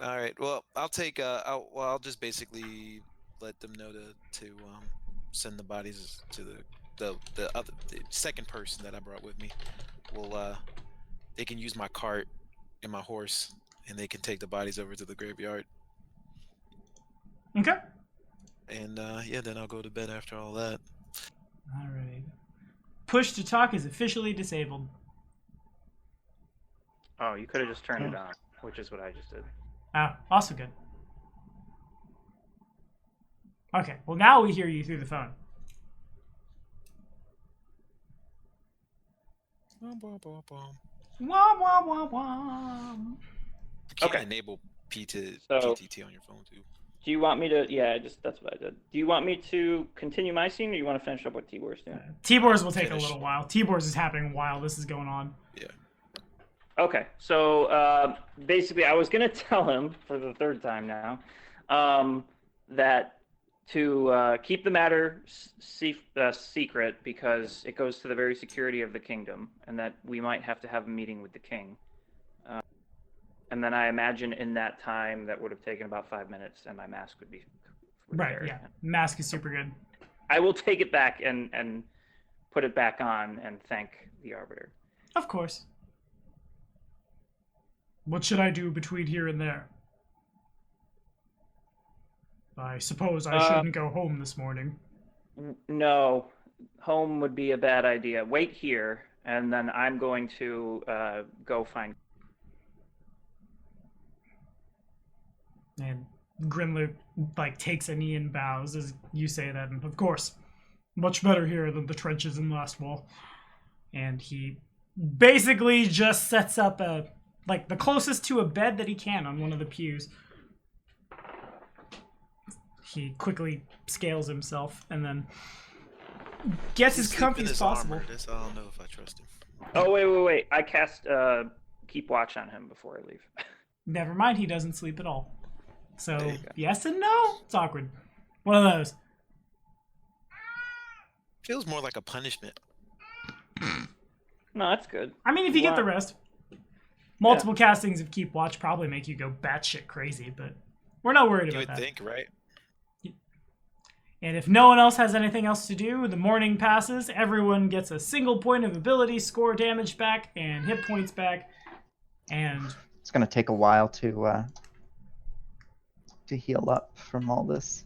All right. Well, I'll take. I'll just basically let them know to send the bodies to the second person that I brought with me. They can use my cart and my horse, and they can take the bodies over to the graveyard. Okay. And yeah, then I'll go to bed after all that. All right. Push to talk is officially disabled. Oh, you could have just turned it on, which is what I just did. Ah, also good. Okay, well now we hear you through the phone. Wah, wah, wah, wah. You can Okay. enable PTT on your phone too. Do you want me to? Yeah, that's what I did. Do you want me to continue my scene, or you want to finish up what Tibor's doing? T-Bors will take Finish. a little while. T-Bors is happening while this is going on. Yeah. Okay, so basically, I was gonna tell him for the third time now that to keep the matter secret because it goes to the very security of the kingdom, and that we might have to have a meeting with the king. And then I imagine in that time that would have taken about 5 minutes, and my mask would be Right, there. yeah. Mask is super good. I will take it back and put it back on and thank the Arbiter. Of course. What should I do between here and there? I suppose I shouldn't go home this morning. No, home would be a bad idea. Wait here, and then I'm going to go find. And Grinler, like, takes a knee and bows as you say that. And of course, much better here than the trenches in Last Wall. And he basically just sets up the closest to a bed that he can on one of the pews. He quickly scales himself and then gets as comfy as possible. I don't know if I trust him. Oh, wait. I cast Keep Watch on him before I leave. Never mind, he doesn't sleep at all. So, There you go. yes and no. It's awkward. One of those. Feels more like a punishment. No, that's good. I mean, if you get the Wow. rest. Multiple castings of Keep Watch probably make you go batshit crazy, but we're not worried You about would that. think, right? And if no one else has anything else to do, the morning passes, everyone gets a single point of ability, score damage back, and hit points back. And It's gonna take a while to heal up from all this.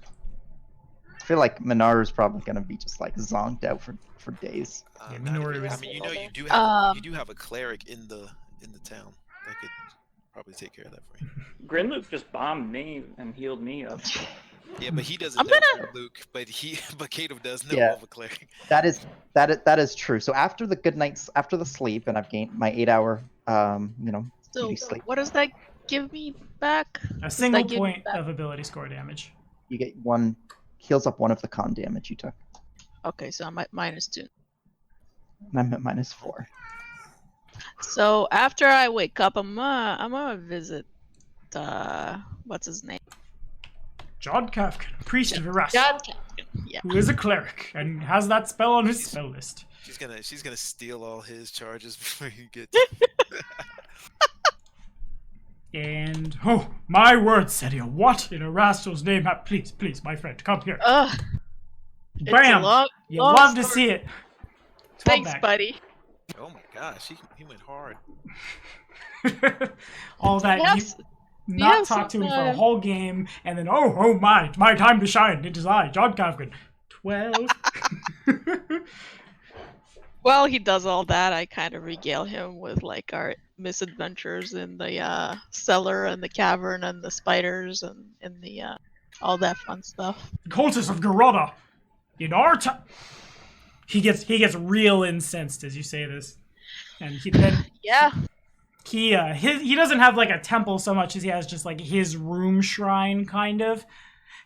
I feel like Minaru's probably gonna be just like zonked out for days. Yeah, Not Minoru even- I was- mean, you know, you do have a cleric in the town that could probably take care of that for you. Grinluke just bombed me and healed me up. Yeah, but he doesn't I'm know gonna- Luke, but Kato does know Yeah. of a cleric. That is true. So after the sleep, and I've gained my 8-hour So beauty sleep, what does that give me back? a single give point back- of ability score damage. you get one, heals up one of the con damage you took. Okay, so I'm at -2. And I'm at -4. So after I wake up, I'm gonna visit what's his name? John Kafka, priest of Erath, John Captain. Yeah. who is a cleric and has that spell on his spell list. She's gonna steal all his charges before you get. And oh my word, Sedia, what in Erastel's name? Please, my friend, come here. Ugh. It's a Bam! long, You long love to story. see it. Twelve Thanks, back. buddy. Oh my gosh, he went hard. All that Yes. you not Yes, talk to him for a time. whole game, and then oh my time to shine. It is I, John Kafkin. 12. While he does all that, I kind of regale him with like our misadventures in the cellar and the cavern and the spiders and in the all that fun stuff. Cultists of Garada. In our time. He gets real incensed as you say this, and Yeah. he doesn't have like a temple so much as he has just like his room shrine kind of.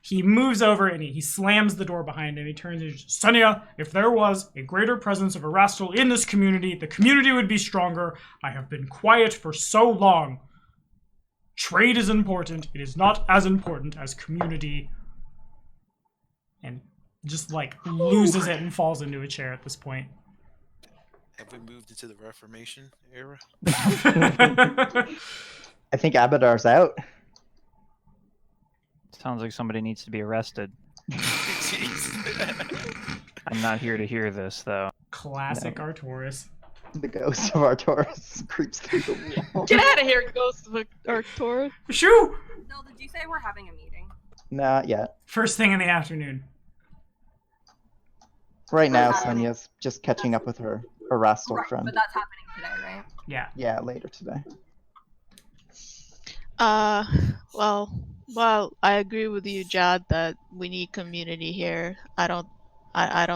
He moves over and he slams the door behind him. He turns and says, Sonia, if there was a greater presence of Erastil in this community, the community would be stronger. I have been quiet for so long. Trade is important. It is not as important as community. And just like loses it and falls into a chair at this point. Have we moved into the Reformation era? I think Abadar's out. Sounds like somebody needs to be arrested. Jeez. I'm not here to hear this, though. Classic Arcturus. The ghost of Arcturus creeps through the wall. Get out of here, Ghost of Arcturus. Shoo! Bill, did you say we're having a meeting? Not yet. First thing in the afternoon. Right now, Sonia's just catching up with her Erastil Right, friend. but that's happening today, right? Yeah. Yeah, later today. Well, I agree with you, Jad, that we need community here. I don't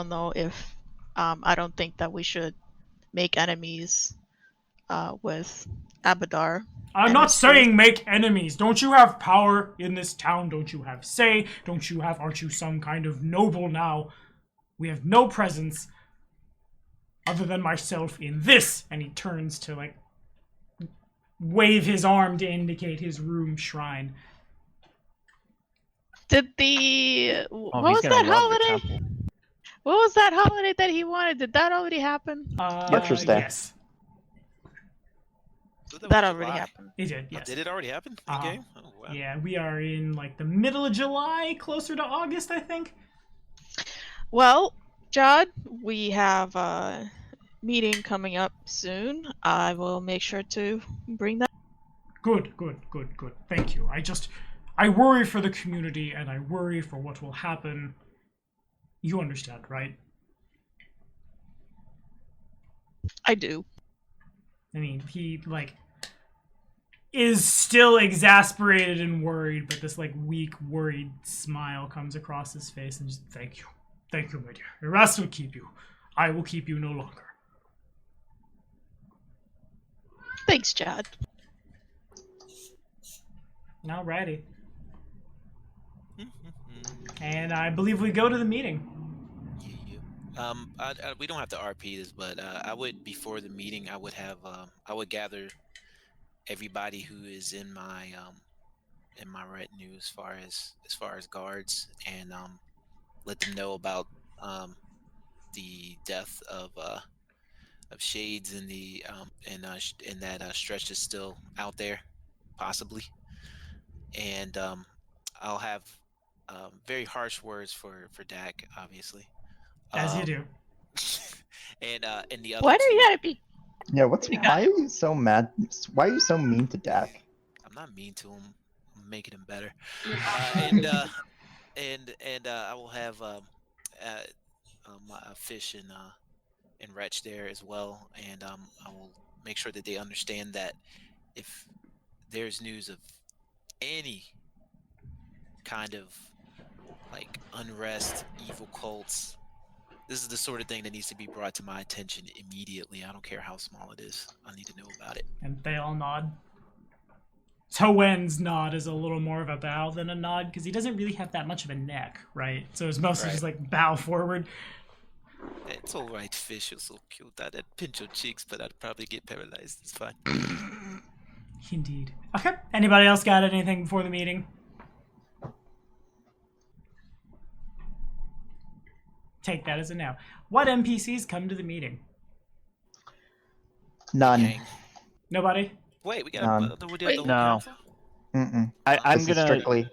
know if, I don't think that we should make enemies, with Abadar. I'm not saying make enemies. Don't you have power in this town? Don't you have say? Aren't you some kind of noble now? We have no presence other than myself in this. And he turns to like wave his arm to indicate his room shrine. Did the what he's was gonna that love the holiday? temple. What was that holiday that he wanted? Did that already happen? Butcher's Day. Yes, So That was already July. happened. it did. Oh, Yes. did it already happen? The Uh-huh. game? Oh wow. Yeah, we are in like the middle of July, closer to August, I think. Well, Jad, we have a meeting coming up soon. I will make sure to bring that. Good. Thank you. I worry for the community and I worry for what will happen. You understand, right? I do. I mean, he like is still exasperated and worried, but this like weak, worried smile comes across his face and just thank you, my dear. Erastil will keep you. I will keep you no longer. Thanks, Jad. Alrighty. And I believe we go to the meeting. We don't have to RP this, but I would before the meeting. I would have I would gather everybody who is in my retinue as far as guards, and let them know about the death of Shades and the and that Stretch is still out there, possibly, and I'll have very harsh words for Dak, obviously. As you do. And the other Why do two, you gotta be? Yeah, why are you so mad? Why are you so mean to Dak? I'm not mean to him. I'm making him better. And I will have Fish and Wretch there as well, and I will make sure that they understand that if there's news of any kind of like unrest, evil cults, this is the sort of thing that needs to be brought to my attention immediately. I don't care how small it is. I need to know about it. And they all nod. Towen's nod is a little more of a bow than a nod, because he doesn't really have that much of a neck, right? So it's mostly just like bow forward. It's all right, Fish. You're so cute. I'd pinch your cheeks, but I'd probably get paralyzed. It's fine. Indeed. Okay. Anybody else got anything before the meeting? Take that as a no. What NPCs come to the meeting? None. Gang. Nobody? Wait, we got Wait, no. Mm-mm. I'm This is gonna. strictly.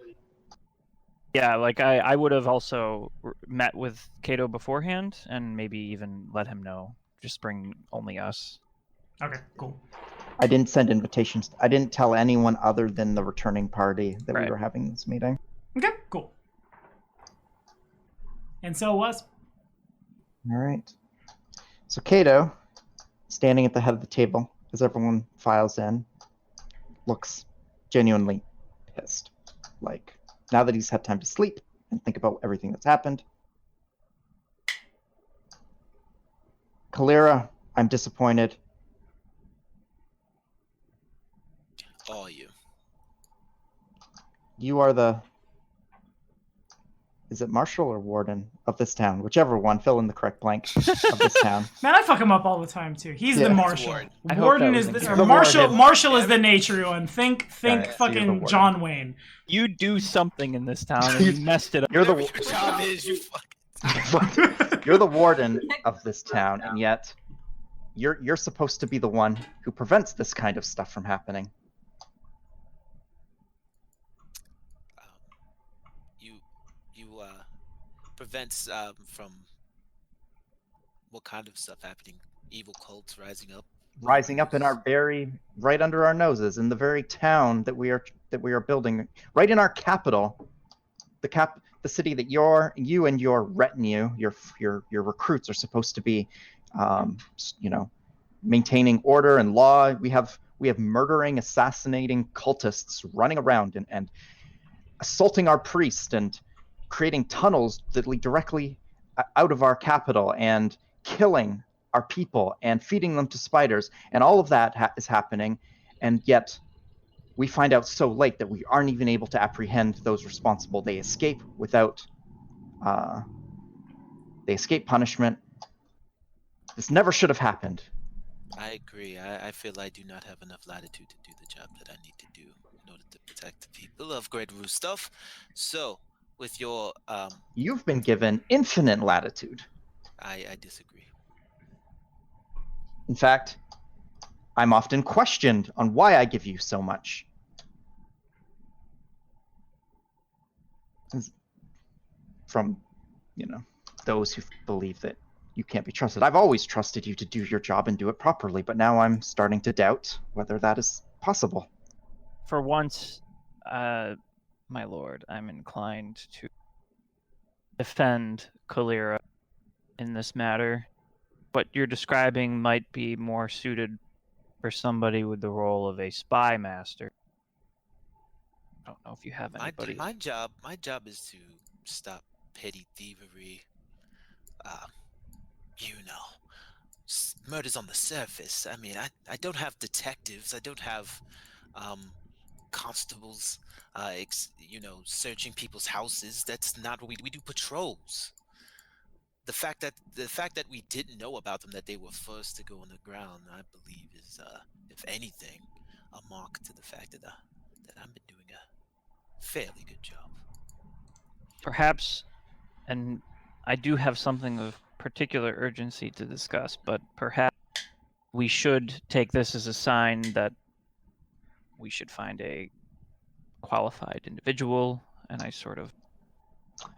Yeah, like I would have also met with Kato beforehand and maybe even let him know, just bring only us. Okay, cool. I didn't send invitations. I didn't tell anyone other than the returning party that we Right. were having this meeting. Okay, cool. And so it was. All right. So Cato, standing at the head of the table as everyone files in, looks genuinely pissed. Like, now that he's had time to sleep and think about everything that's happened. Kalira, I'm disappointed. All you. You are the... Is it marshal or warden of this town? Whichever one, fill in the correct blank of this town. Man, I fuck him up all the time too. He's Yeah. the marshal. Warden. I hope Warden that is was the in or character. marshal. The Marshal is the nature one. Think Yeah, so you're the fucking warden. John Wayne. You do something in this town and you messed it up. You're Whatever the your job is, you fuck. you're the warden of this town, and yet you're supposed to be the one who prevents this kind of stuff from happening. You prevents from what kind of stuff happening? Evil cults rising up. Rising up in our right under our noses, in the very town that we are building, right in our capital, the city that you and your retinue, your recruits are supposed to be, maintaining order and law. We have murdering, assassinating cultists running around and assaulting our priest and creating tunnels that lead directly out of our capital and killing our people and feeding them to spiders, and all of that is happening, and yet we find out so late that we aren't even able to apprehend those responsible. They escape punishment. This never should have happened. I agree. I feel I do not have enough latitude to do the job that I need to do in order to protect the people of Great Rustov. So, with your You've been given infinite latitude. I disagree. In fact, I'm often questioned on why I give you so much. From, those who believe that you can't be trusted. I've always trusted you to do your job and do it properly, but now I'm starting to doubt whether that is possible. For once, my lord, I'm inclined to defend Kalira in this matter. What you're describing might be more suited for somebody with the role of a spy master. I don't know if you have anybody. My job is to stop petty thievery. Murders on the surface. I mean, I don't have detectives. I don't have constables. Searching people's houses. That's not what we do. Patrols. The fact that we didn't know about them, that they were first to go on the ground, I believe is, if anything, a mark to the fact that I've been doing a fairly good job. Perhaps, and I do have something of particular urgency to discuss, but perhaps we should take this as a sign that we should find a qualified individual, and I sort of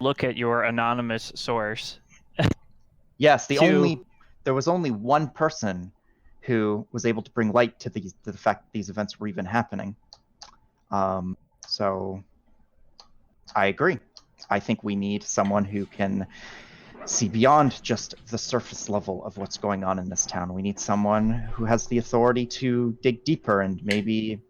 look at your anonymous source. Yes, there was only one person who was able to bring light to the fact that these events were even happening. So I agree. I think we need someone who can see beyond just the surface level of what's going on in this town. We need someone who has the authority to dig deeper and maybe,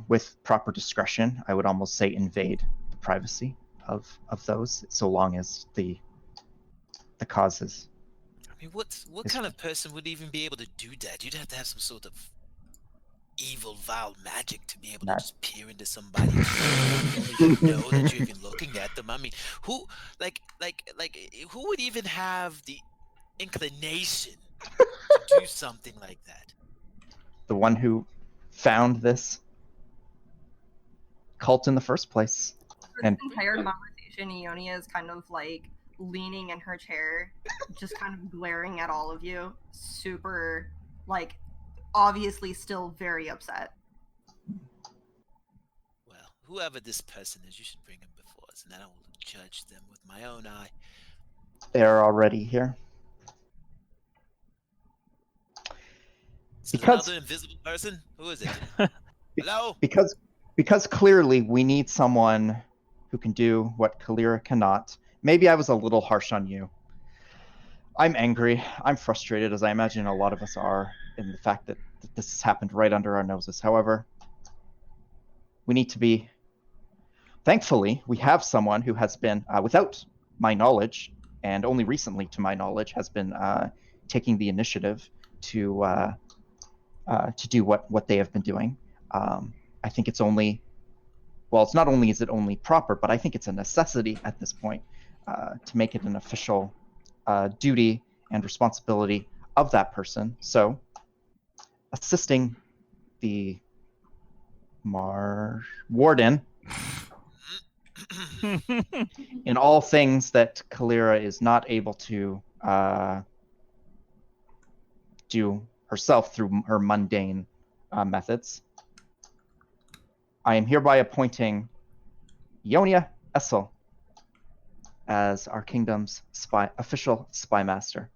with proper discretion, I would almost say invade the privacy of those, so long as the causes. I mean, what kind of person would even be able to do that? You'd have to have some sort of evil, vile magic to be able to just peer into somebody and you don't even know that you're even looking at them. I mean, who would even have the inclination to do something like that? The one who found this cult in the first place. For this entire conversation, Ionia is kind of like leaning in her chair, just kind of glaring at all of you, super, obviously still very upset. Well, whoever this person is, you should bring him before us, and then I will judge them with my own eye. They're already here. It's Because- another invisible person? Who is it? Hello? Because clearly we need someone who can do what Kalira cannot. Maybe I was a little harsh on you. I'm angry. I'm frustrated, as I imagine a lot of us are, in the fact that this has happened right under our noses. However, we need to be... Thankfully, we have someone who has been, without my knowledge, and only recently to my knowledge, has been taking the initiative to do what they have been doing. I think it's only... Well, it's not only is it only proper, but I think it's a necessity at this point to make it an official duty and responsibility of that person. So, assisting the warden in all things that Kalira is not able to do herself through her mundane methods. I am hereby appointing Ionia Essel as our kingdom's official spy master.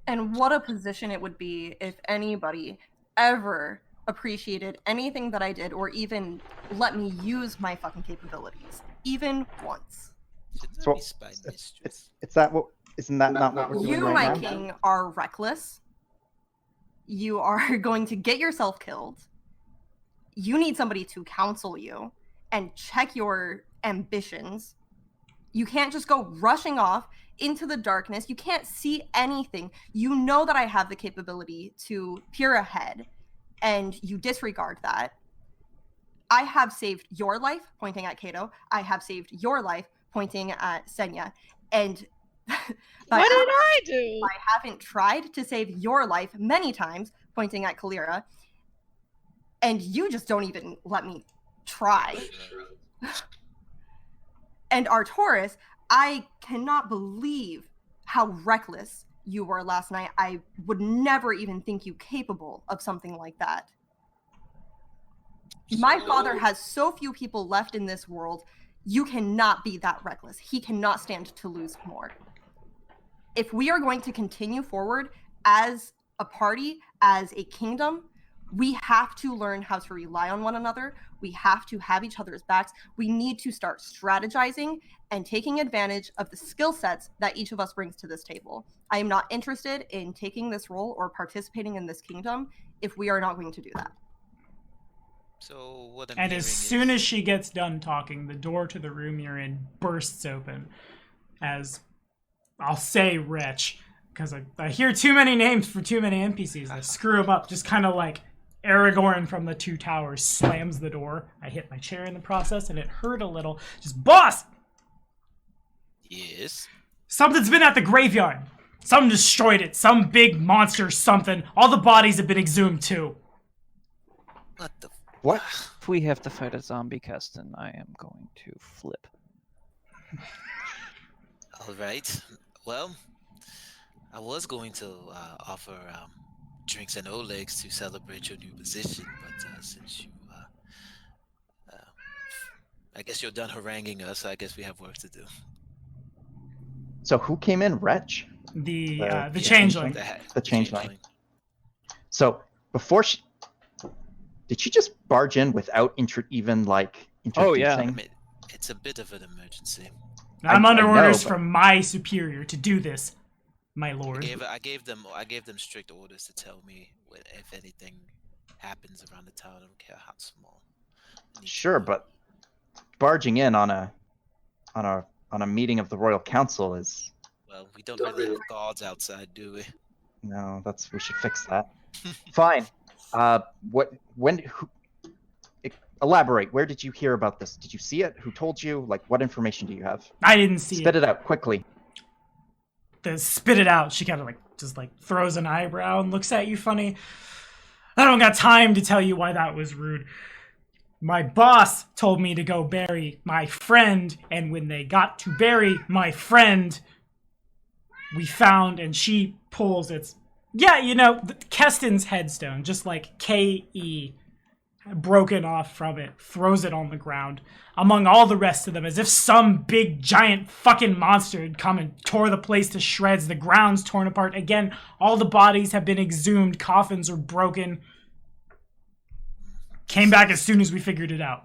And what a position it would be if anybody ever appreciated anything that I did or even let me use my fucking capabilities. Even once. Should not So be spy mistress. Isn't that not what we're doing You, right my now? king, are reckless. You are going to get yourself killed. You need somebody to counsel you and check your ambitions. You can't just go rushing off into the darkness. You can't see anything. You know that I have the capability to peer ahead, and you disregard that. I have saved your life, pointing at Kato. I have saved your life, pointing at Senya. And What did I do? I haven't tried to save your life many times, pointing at Kalira. And you just don't even let me try. And Artoris, I cannot believe how reckless you were last night. I would never even think you capable of something like that. My father has so few people left in this world. You cannot be that reckless. He cannot stand to lose more. If we are going to continue forward as a party, as a kingdom, we have to learn how to rely on one another. We have to have each other's backs. We need to start strategizing and taking advantage of the skill sets that each of us brings to this table. I am not interested in taking this role or participating in this kingdom if we are not going to do that. So what I'm And hearing as is... soon as she gets done talking, the door to the room you're in bursts open as, I'll say Wretch, because I hear too many names for too many NPCs. I screw them up, just kind of like Aragorn from the Two Towers slams the door. I hit my chair in the process, and it hurt a little. Just, boss! Yes? Something's been at the graveyard. Something destroyed it. Some big monster something. All the bodies have been exhumed, too. What the... What? If we have to fight a zombie Keston, I am going to flip. Alright. Well, I was going to offer drinks and Olegs to celebrate your new position, but since you... I guess you're done haranguing us, I guess we have work to do. So who came in? Wretch? The The changeling. The changeling. So before she... Did she just barge in without even, like, introducing? Oh, yeah. I mean, it's a bit of an emergency. I'm under I know, orders but- from my superior to do this, my lord. I gave them strict orders to tell me if anything happens around the town. I don't care how small. I need to Sure, know. but barging in on a meeting of the Royal Council is... Well, we don't really have guards outside, do we? No, we should fix that. Fine. Elaborate. Where did you hear about this? Did you see it? Who told you? Like, what information do you have? I didn't see Spit it out quickly. Spit it out. She kind of just throws an eyebrow and looks at you funny. I don't got time to tell you why that was rude. My boss told me to go bury my friend, and when they got to bury my friend, we found, and she pulls Keston's headstone, just like K-E, broken off from it, throws it on the ground among all the rest of them, as if some big giant fucking monster had come and tore the place to shreds. The ground's torn apart. Again, all the bodies have been exhumed. Coffins are broken. Came back as soon as we figured it out.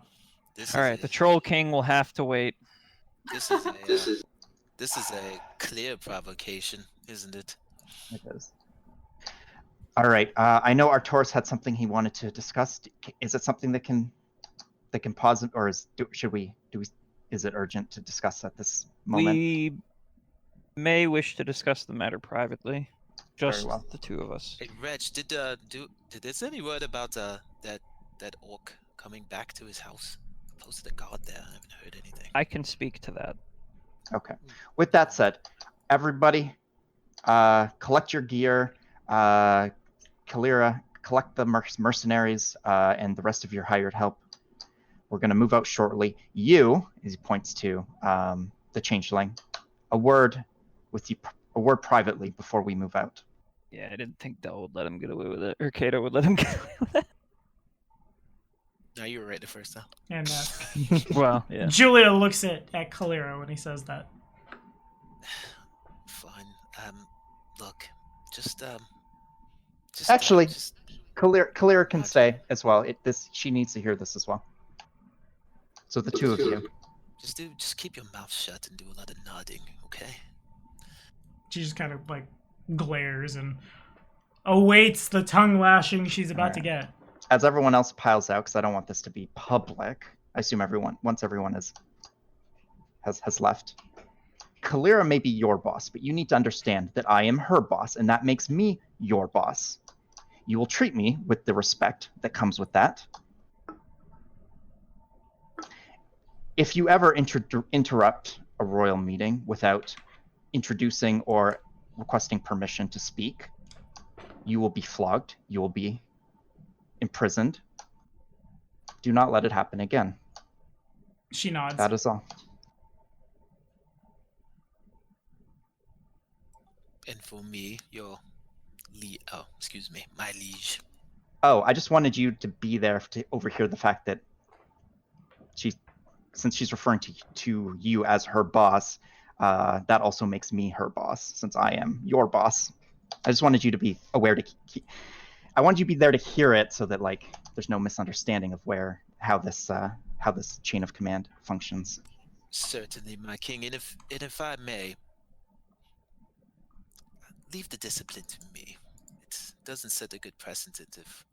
All right, the Troll King will have to wait. This is a clear provocation, isn't it? It is. All right. I know Artoris had something he wanted to discuss. Is it something that can pause it, or is it urgent to discuss at this moment? We may wish to discuss the matter privately, just well. the two of us. Hey, Reg, did there's any word about that orc coming back to his house? I posted a guard there. I haven't heard anything. I can speak to that. Okay. With that said, everybody, collect your gear. Kalira, collect the mercenaries and the rest of your hired help. We're going to move out shortly. You, as he points to the changeling, a word privately before we move out. Yeah, I didn't think Del would let him get away with it, or Kato would let him get away with it. No, you were right the first time. And Well, yeah. Julia looks at Kalira when he says that. Fine. Look, just Actually, just Kalira can stay as well. She needs to hear this as well. So the two of you. just keep your mouth shut and do a lot of nodding, okay? She just kind of like glares and awaits the tongue lashing she's about to get. As everyone else piles out, because I don't want this to be public. I assume once everyone has left. Kalira may be your boss, but you need to understand that I am her boss, and that makes me your boss. You will treat me with the respect that comes with that. If you ever interrupt a royal meeting without introducing or requesting permission to speak, you will be flogged. You will be imprisoned. Do not let it happen again. She nods. That is all. And for me, my liege. Oh, I just wanted you to be there to overhear the fact that since she's referring to you as her boss, that also makes me her boss, since I am your boss. I just wanted you to be aware I wanted you to be there to hear it, so that there's no misunderstanding of how this chain of command functions. Certainly, my king. And if I may, leave the discipline to me. It doesn't set a good precedent if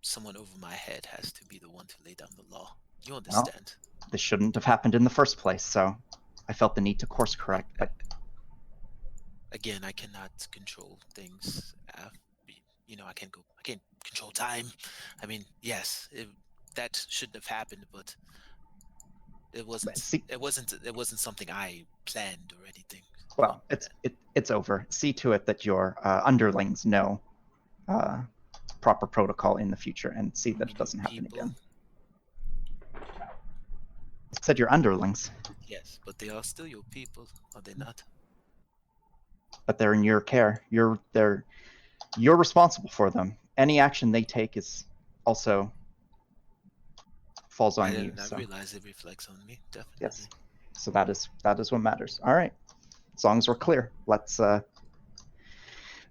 someone over my head has to be the one to lay down the law. You understand? Well, this shouldn't have happened in the first place, so I felt the need to course correct. But again, I cannot control things. I can't control time. I mean, yes, that shouldn't have happened, but it wasn't something I planned or anything. Well, it's over. See to it that your underlings know proper protocol in the future, and see that it doesn't happen again. I said your underlings. Yes, but they are still your people, are they not? But they're in your care. You're responsible for them. Any action they take is also falls on you. I realize it reflects on me, definitely. Yes. So that is what matters. All right. As long as we're clear, let's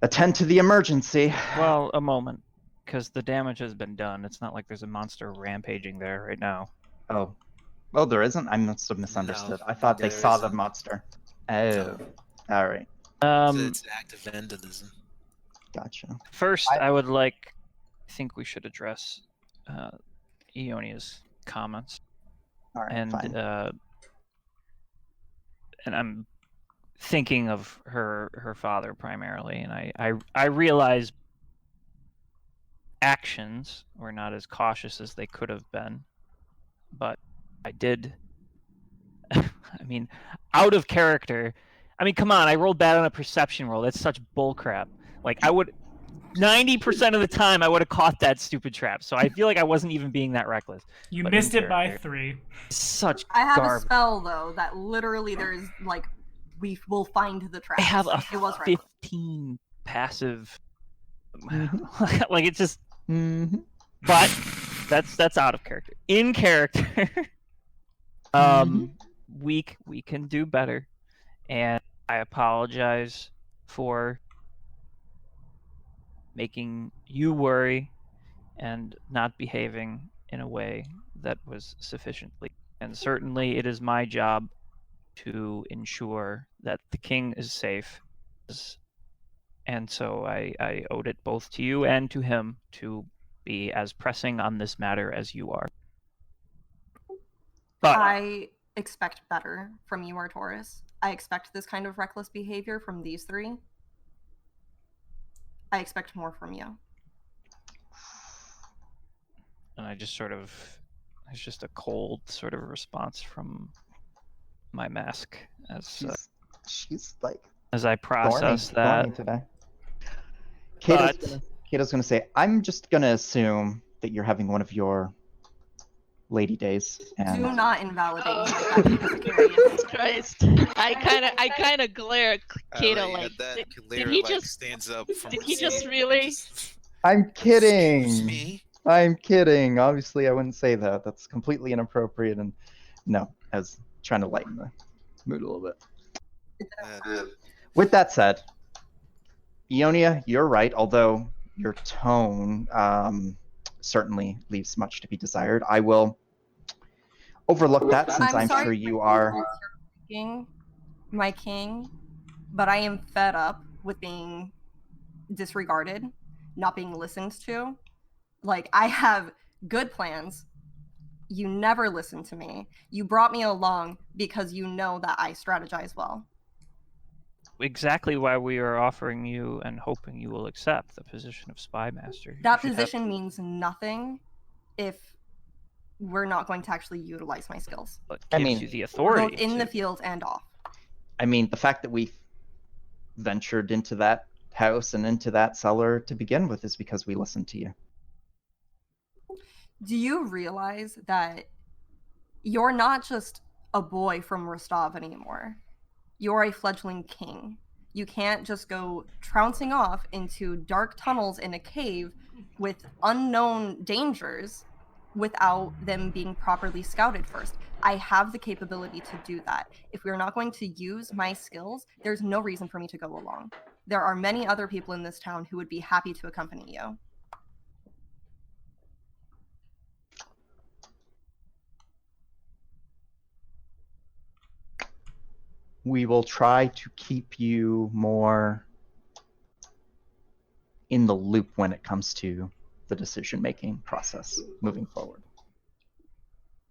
attend to the emergency. Well, a moment, because the damage has been done. It's not like there's a monster rampaging there right now. Oh, well, there isn't. I must have misunderstood. I thought they saw the monster. Oh, No. All right. It's an act of vandalism. Gotcha. First, I think we should address Ionia's comments. All right, And fine. and I'm thinking of her father primarily, and I realize actions were not as cautious as they could have been, but I did. I mean, out of character. I mean, come on! I rolled bad on a perception roll. That's such bullcrap. I would 90% of the time I would have caught that stupid trap. So I feel like I wasn't even being that reckless. You But missed in it by character. 3. Such I have garbage. a spell though that literally there's we will find the trap. I have a It was reckless. 15 passive. Mhm. It's just. Mm-hmm. But that's out of character. In character, we can do better, and I apologize for making you worry and not behaving in a way that was sufficiently. And certainly, it is my job to ensure that the king is safe. And so I owed it both to you and to him to be as pressing on this matter as you are. But I expect better from you, Artoris. I expect this kind of reckless behavior from these three. I expect more from you. and I just sort of, it's just a cold sort of response from my mask She's like as I process that. thorny today. But Kato's gonna say, I'm just gonna assume that you're having one of your lady days. And Do not invalidate Oh. me like that, because it carries. Jesus Christ. I kind of glare at Kato like, did he just stands up from did her he just seat. really? I'm Excuse kidding. me? I'm kidding. Obviously, I wouldn't say that. That's completely inappropriate. And no, I was trying to lighten the mood a little bit. With that said, Ionia, you're right. Although your tone certainly leaves much to be desired, I will overlook that since I'm sorry sure you are. King, my king, but I am fed up with being disregarded, not being listened to. Like, I have good plans. You never listened to me. You brought me along because you know that I strategize well. exactly why we are offering you and hoping you will accept the position of spy master. That You should have- position means nothing if we're not going to actually utilize my skills, but I gives mean, you the authority both in the to. field and off. I mean, the fact that we ventured into that house and into that cellar to begin with is because we listened to you. Do you realize that you're not just a boy from Rostov anymore? You're a fledgling king. You can't just go trouncing off into dark tunnels in a cave with unknown dangers without them being properly scouted first. I have the capability to do that. If we're not going to use my skills, there's no reason for me to go along. There are many other people in this town who would be happy to accompany you. We will try to keep you more in the loop when it comes to the decision-making process moving forward.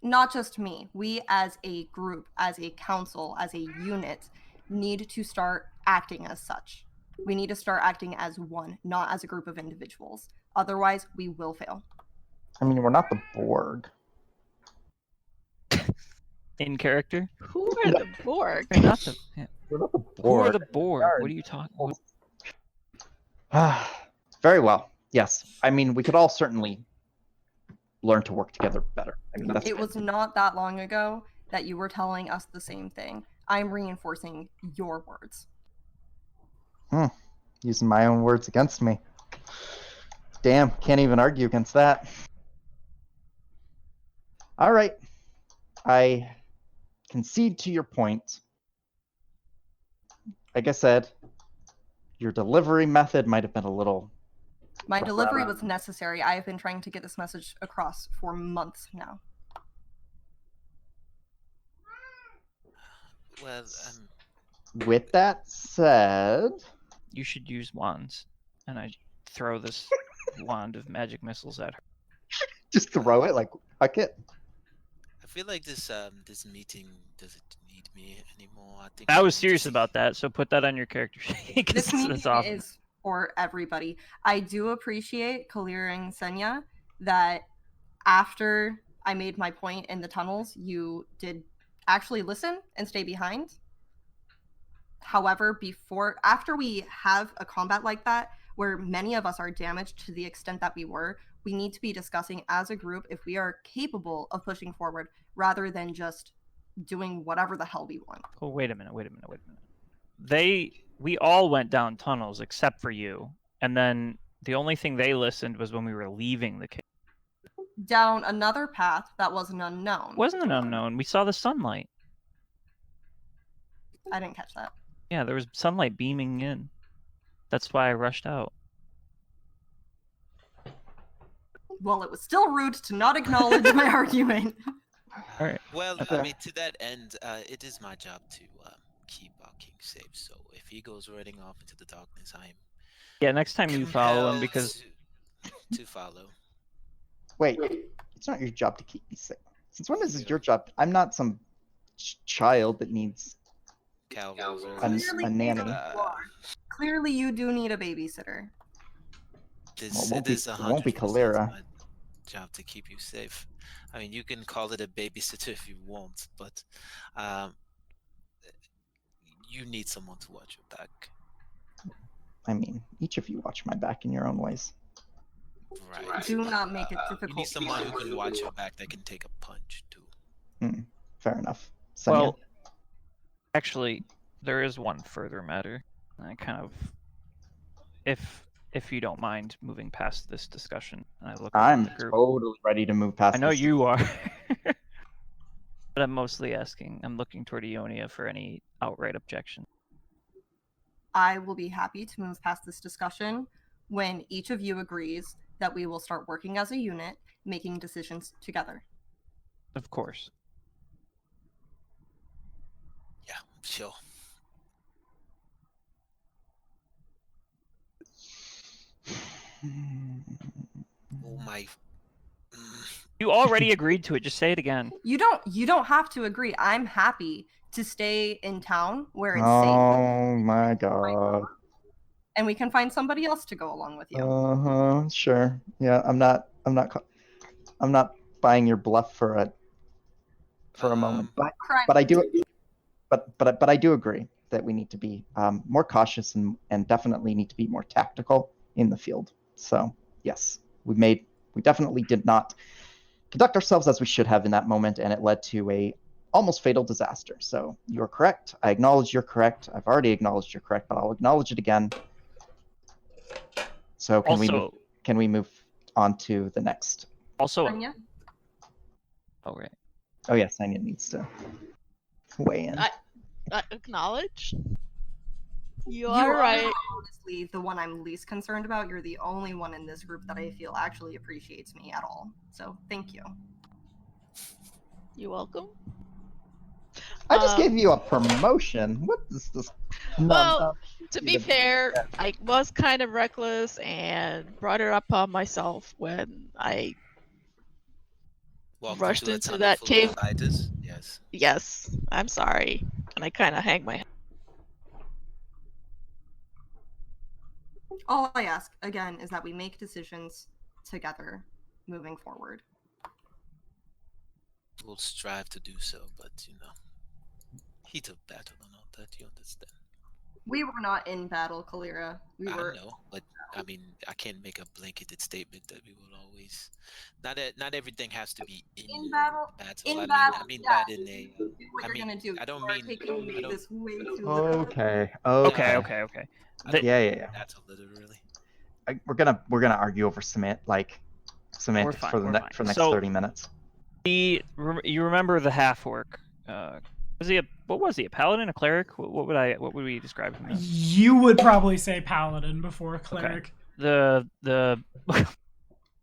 Not just me. We as a group, as a council, as a unit, need to start acting as such. We need to start acting as one, not as a group of individuals. Otherwise, we will fail. I mean, we're not the Borg. In character? Who are the Borg? You're not the. Yeah. We're not the Who are Borg. the Borg? What are you talking? Very well. Yes. I mean, we could all certainly learn to work together better. I mean, that's It was not that long ago that you were telling us the same thing. I'm reinforcing your words. using my own words against me. Damn, can't even argue against that. All right. I concede to your point. Like I said, your delivery method might have been a little... My delivery was necessary. I have been trying to get this message across for months now. Well, With that said... You should use wands, and I throw this wand of magic missiles at her. Just throw it, like, fuck it. I feel like this this meeting doesn't need me anymore. I think I we was can serious just- about that, so put that on your character sheet. 'Cause This meeting that's awesome. is for everybody. I do appreciate Kalir and Senya that after I made my point in the tunnels, you did actually listen and stay behind. However, after we have a combat like that, where many of us are damaged to the extent that we were, we need to be discussing as a group if we are capable of pushing forward rather than just doing whatever the hell we want. Oh, wait a minute. We all went down tunnels except for you, and then the only thing they listened was when we were leaving the cave. down another path that was an unknown. Wasn't an unknown. We saw the sunlight. I didn't catch that. Yeah, there was sunlight beaming in. That's why I rushed out. Well, it was still rude to not acknowledge my argument. All right. Well, Okay. I mean, to that end, it is my job to keep our king safe. So if he goes running off into the darkness, I am Yeah, next time you follow him compelled because to follow. Wait, it's not your job to keep me safe. Since when is it your job? I'm not some child that needs Cal rolls over. a nanny. Clearly, you do need a babysitter. This, Well, it is it won't be 100% Kalira. my job to keep you safe. I mean, you can call it a babysitter if you want, but you need someone to watch your back. I mean, each of you watch my back in your own ways. Right. Do not make it You difficult. need someone who can watch your back that can take a punch too. Fair enough. Sonia? well, actually, there is one further matter. I kind of, if you don't mind moving past this discussion, and I look at I'm the group. totally ready to move past I know this. you are. But I'm mostly asking. I'm looking toward Ionia for any outright objection. I will be happy to move past this discussion when each of you agrees that we will start working as a unit, making decisions together. Of course. Yeah, sure. Oh my. You already agreed to it. Just say it again. You don't have to agree. I'm happy to stay in town where it's safe, Oh my god. and we can find somebody else to go along with you. Sure. Yeah, I'm not buying your bluff for a moment. But I do but I do agree that we need to be more cautious and definitely need to be more tactical in the field. So yes, we definitely did not conduct ourselves as we should have in that moment, and it led to a almost fatal disaster. So you're correct. I acknowledge you're correct. I've already acknowledged you're correct, but I'll acknowledge it again. So can we move on to the next? Also, Anya? oh right. Oh yes, Anya needs to weigh in. Acknowledge. You You are right. honestly the one I'm least concerned about. You're the only one in this group that I feel actually appreciates me at all. So thank you. You're welcome. I just gave you a promotion. What is this? Well, to be fair, I was kind of reckless and brought it upon myself when I Walked rushed a into tunnel that full of cave. spiders. Yes. Yes, I'm sorry. And I kind of hang my head. All I ask again is that we make decisions together moving forward. We'll strive to do so, but heat of battle and all that, you understand. We were not in battle, Kalira. We were. I know, but I mean, I can't make a blanketed statement that we will always. Not everything has to be in battle. battle. In I battle, mean yeah. that in a. Do what I you're mean, gonna do. I don't You are mean- taking I don't- this way too literally. Okay. Okay. Yeah, yeah. That's literally. We're gonna argue over semantics fine, for the we're next fine. 30 minutes. You remember the half orc? What was he? A paladin? A cleric? What would we describe him as? You would probably say paladin before cleric. The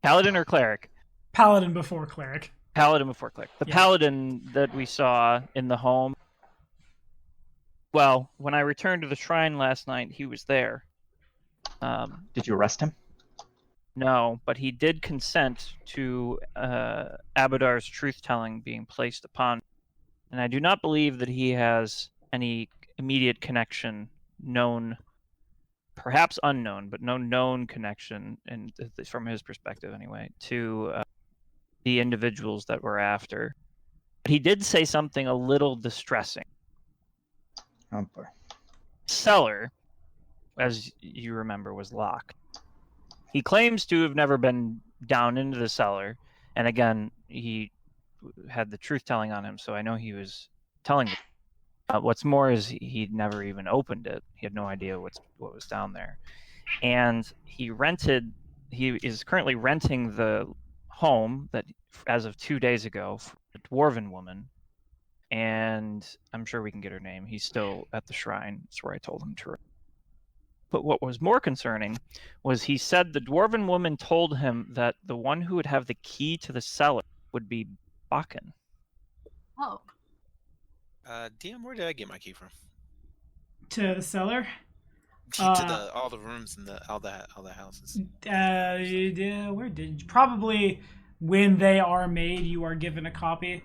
paladin or cleric? Paladin before cleric. Paladin before cleric. The Yeah. paladin that we saw in the home. Well, when I returned to the shrine last night, he was there. Did you arrest him? No, but he did consent to Abadar's truth-telling being placed upon, and I do not believe that he has any immediate connection, known, perhaps unknown, but no known connection, and from his perspective anyway, to the individuals that we're after. But he did say something a little distressing. Oh boy. Cellar, as you remember, was locked. He claims to have never been down into the cellar, and again, he had the truth-telling on him, so I know he was telling me. What's more is he'd never even opened it. He had no idea what was down there. And he is currently renting the home that, as of 2 days ago, a dwarven woman, and I'm sure we can get her name. He's still at the shrine. That's where I told him to. But what was more concerning was he said the dwarven woman told him that the one who would have the key to the cellar would be Bakken. Oh. DM, where did I get my key from? To the cellar. To all the rooms and all the houses. Where did probably when they are made, you are given a copy.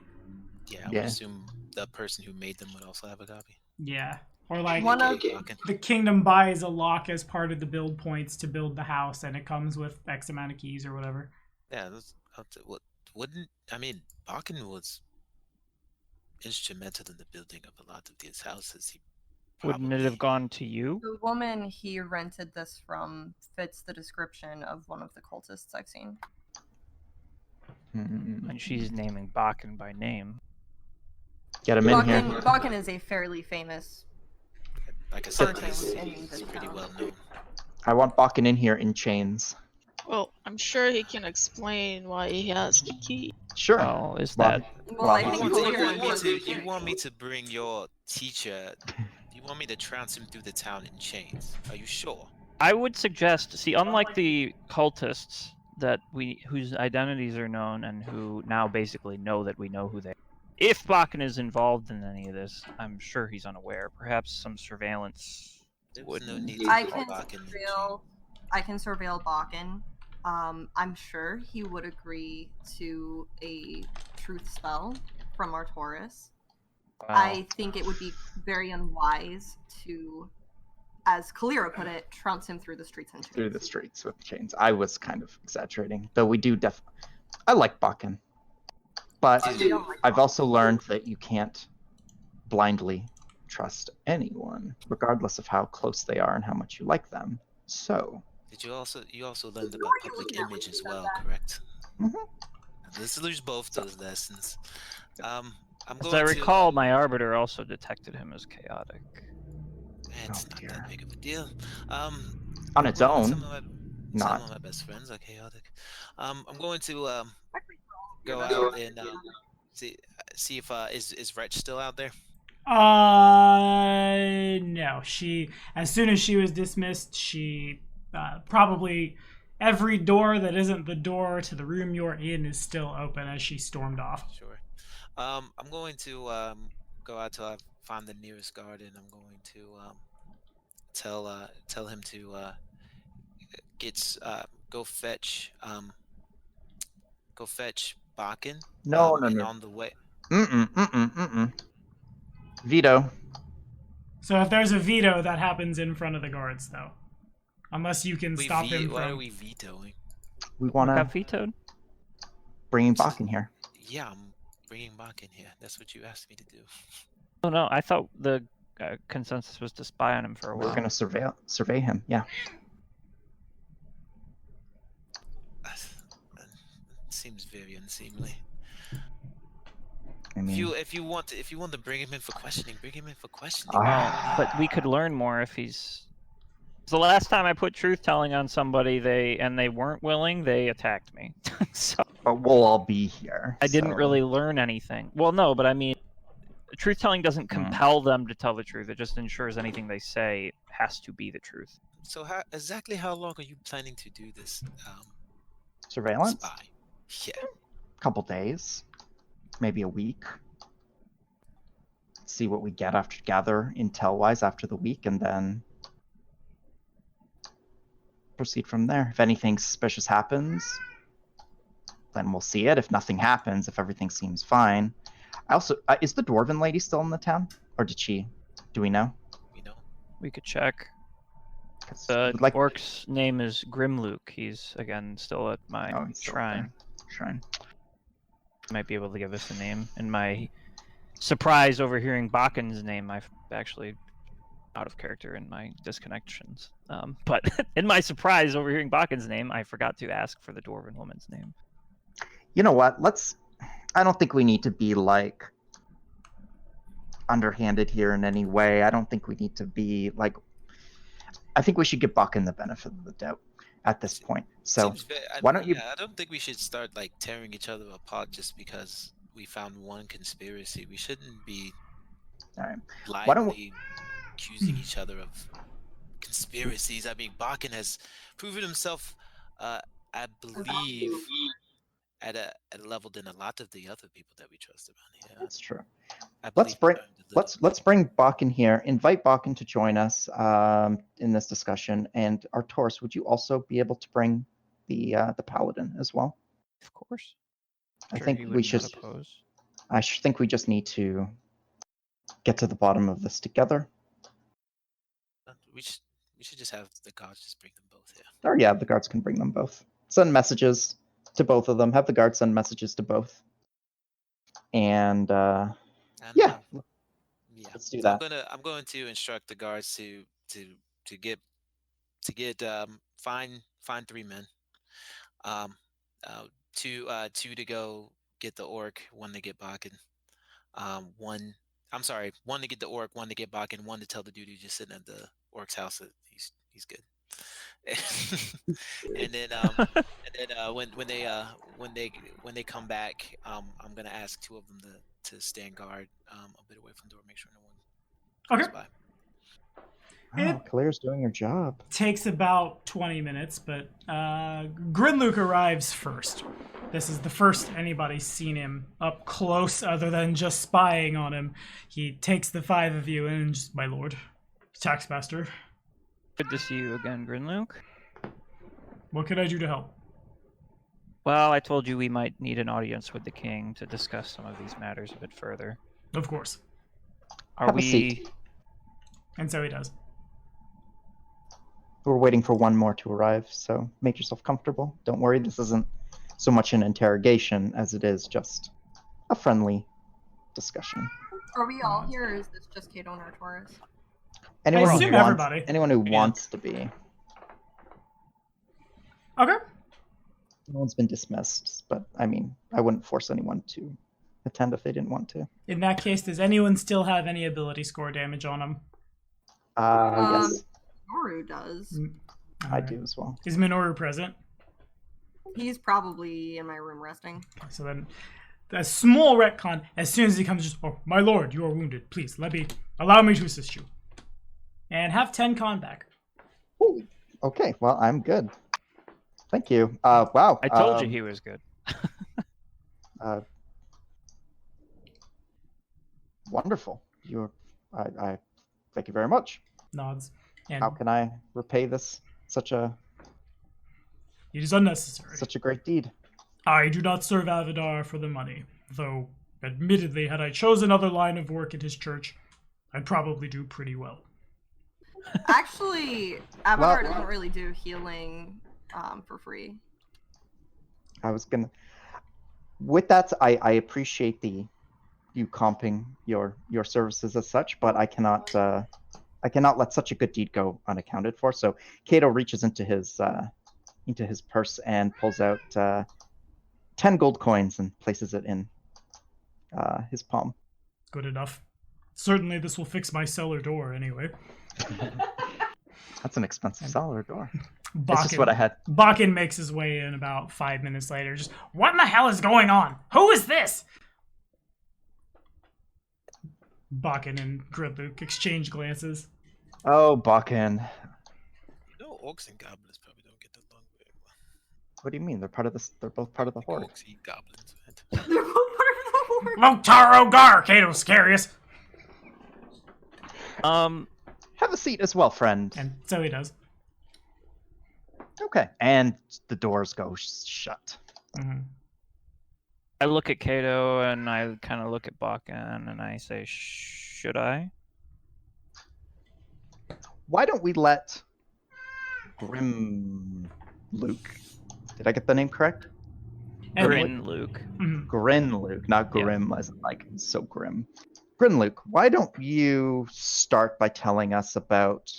Yeah, I would assume the person who made them would also have a copy. Yeah, or like One of the kingdom buys a lock as part of the build points to build the house, and it comes with X amount of keys or whatever. Yeah, Bakken was instrumental in the building of a lot of these houses. Wouldn't it have gone to you? the woman he rented this from fits the description of one of the cultists I've seen. And she's naming Bakken by name. Get him in here. Bakken is a fairly famous Like I said, person in he's this pretty town. well known. I want Bakken in here in chains. Well, I'm sure he can explain why he has the key. Sure. Well, is Well, that Well, I Well, think You want me to bring your teacher? You want me to trounce him through the town in chains? Are you sure? I would suggest, see, unlike the cultists whose identities are known and who now basically know that we know who they are. If Bakken is involved in any of this, I'm sure he's unaware. Perhaps some surveillance There would. was no need to I put can Bakken in surveil Bakken. I'm sure he would agree to a truth spell from Artoris. I think it would be very unwise to, as Kalira put it, trounce him through the streets and chains. Through the streets with chains. I was kind of exaggerating, though we do I like Bakken, but I've also learned that you can't blindly trust anyone, regardless of how close they are and how much you like them. So. Did you also learned about public image as well, correct? Mhm. Let's lose both those lessons. I'm As going I recall, my arbiter also detected him as chaotic. It's not that big of a deal. On its own, Some of not. my best friends are chaotic. I'm going to go out and see if is Wretch still out there. No. As soon as she was dismissed, she probably every door that isn't the door to the room you're in is still open as she stormed off. Sure. I'm going to go out till I find the nearest guard, and I'm going to tell him to go fetch Bakken. No. And on the way. Veto. So if there's a veto, that happens in front of the guards, though. Unless you can stop him from... What are we vetoing? We want Got to vetoed? bring Bakken here. Yeah, I'm bringing Bakken here. That's what you asked me to do. Oh no, I thought the consensus was to spy on him for a while. We're going to survey him. Yeah. Seems very unseemly. I mean, If you want to bring him in for questioning, bring him in for questioning. But we could learn more if he's. The last time I put truth telling on somebody, they weren't willing, they attacked me. So but we'll all be here. I didn't so- really learn anything. Well, no, but I mean, truth telling doesn't compel them to tell the truth. It just ensures anything they say has to be the truth. So exactly how long are you planning to do this Surveillance? spy? Yeah. Couple days, maybe a week. See what we get after gather intel-wise after the week, and then proceed from there. If anything suspicious happens, then we'll see it. If nothing happens, if everything seems fine. I also is the dwarven lady still in the town, or did she? Do we know? You know. We could check. 'Cause The we'd like- orc's name is Grimluke. He's again still at my Oh, he's still shrine. there. Shrine. Might be able to give us a name. In my surprise overhearing Bakken's name, I've actually out of character in my disconnections. But in my surprise overhearing Bakken's name, I forgot to ask for the dwarven woman's name. You know what? I don't think we need to be like underhanded here in any way. I don't think we need to be like. I think we should give Bakken the benefit of the doubt. at this point. So Seems why don't you? I don't think we should start like tearing each other apart just because we found one conspiracy. We shouldn't be All right. Why don't blindly accusing each other of conspiracies. I mean, Bakken has proven himself, I believe, at a level than a lot of the other people that we trust around here. That's true. I Let's believe he bring learned a little let's bring Bakken here. Invite Bakken to join us in this discussion. And Artoris, would you also be able to bring the paladin as well? Of course. I Sure, think he we would should. not oppose. I think we just need to get to the bottom of this together. We should just have the guards just bring them both here. Or yeah, the guards can bring them both. Send messages to both of them. Have the guards send messages to both. And And, yeah, yeah. let's do So that. I'm going to instruct the guards to get find 3 men. Two to go get the orc, 1 to get Bakken. One to get the orc, 1 to get Bakken, 1 to tell the dude who's just sitting at the orc's house that he's good. and then when they come back, I'm gonna ask 2 of them to stand guard a bit away from the door, make sure no one comes by. Oh, Claire's doing her job. Takes about 20 minutes, but Grinluke arrives first. This is the first anybody's seen him up close other than just spying on him. He takes the 5 of you and just, my lord, Taxmaster. Good to see you again, Grinluke. What can I do to help? Well, I told you we might need an audience with the king to discuss some of these matters a bit further. Of course. Are Have a we... seat. And so he does. We're waiting for 1 more to arrive, so make yourself comfortable. Don't worry, this isn't so much an interrogation as it is just a friendly discussion. Are we all here, or is this just Kato and Artoris? Anyone I who assume wants, everybody. anyone who wants to be. Okay. No one's been dismissed, but I mean, I wouldn't force anyone to attend if they didn't want to. In that case, does anyone still have any ability score damage on him? Yes, Minoru does. I do as well. Is Minoru present? He's probably in my room resting. So then, a small retcon. As soon as he comes, just, oh, my lord, you are wounded. Please, allow me to assist you. And have 10 con back. Ooh, okay, well, I'm good. Thank you. Wow. I told you he was good. Wonderful. I thank you very much. Nods. And How can I repay this it is unnecessary. such a great deed? I do not serve Avidar for the money, though, admittedly, had I chosen another line of work at his church, I'd probably do pretty well. Actually, Avidar doesn't really do healing for free. I was gonna. With that, I appreciate you comping your services as such, but I cannot let such a good deed go unaccounted for. So Kato reaches into his purse and pulls out 10 gold coins and places it in his palm. Good enough. Certainly this will fix my cellar door anyway. That's an expensive cellar door. Bakken, That's just what I had. Bakken makes his way in about 5 minutes later. Just, what in the hell is going on? Who is this? Bakken and Gridluke exchange glances. Oh, Bakken. No, orcs and goblins probably don't get along very well. What do you mean? They're both part of the horde. Orcs eat goblins, man. They're both part of the horde. Lotaro Gar, Kato's scariest. Have a seat as well, friend. And so he does. Okay. And the doors go shut. Mm-hmm. I look at Kato and I kind of look at Bakken and I say, should I? Why don't we let Grim Luke? Did I get the name correct? Grin Luke. Mhm. Grin Luke, not Grim, as in like so grim. Grin Luke, why don't you start by telling us about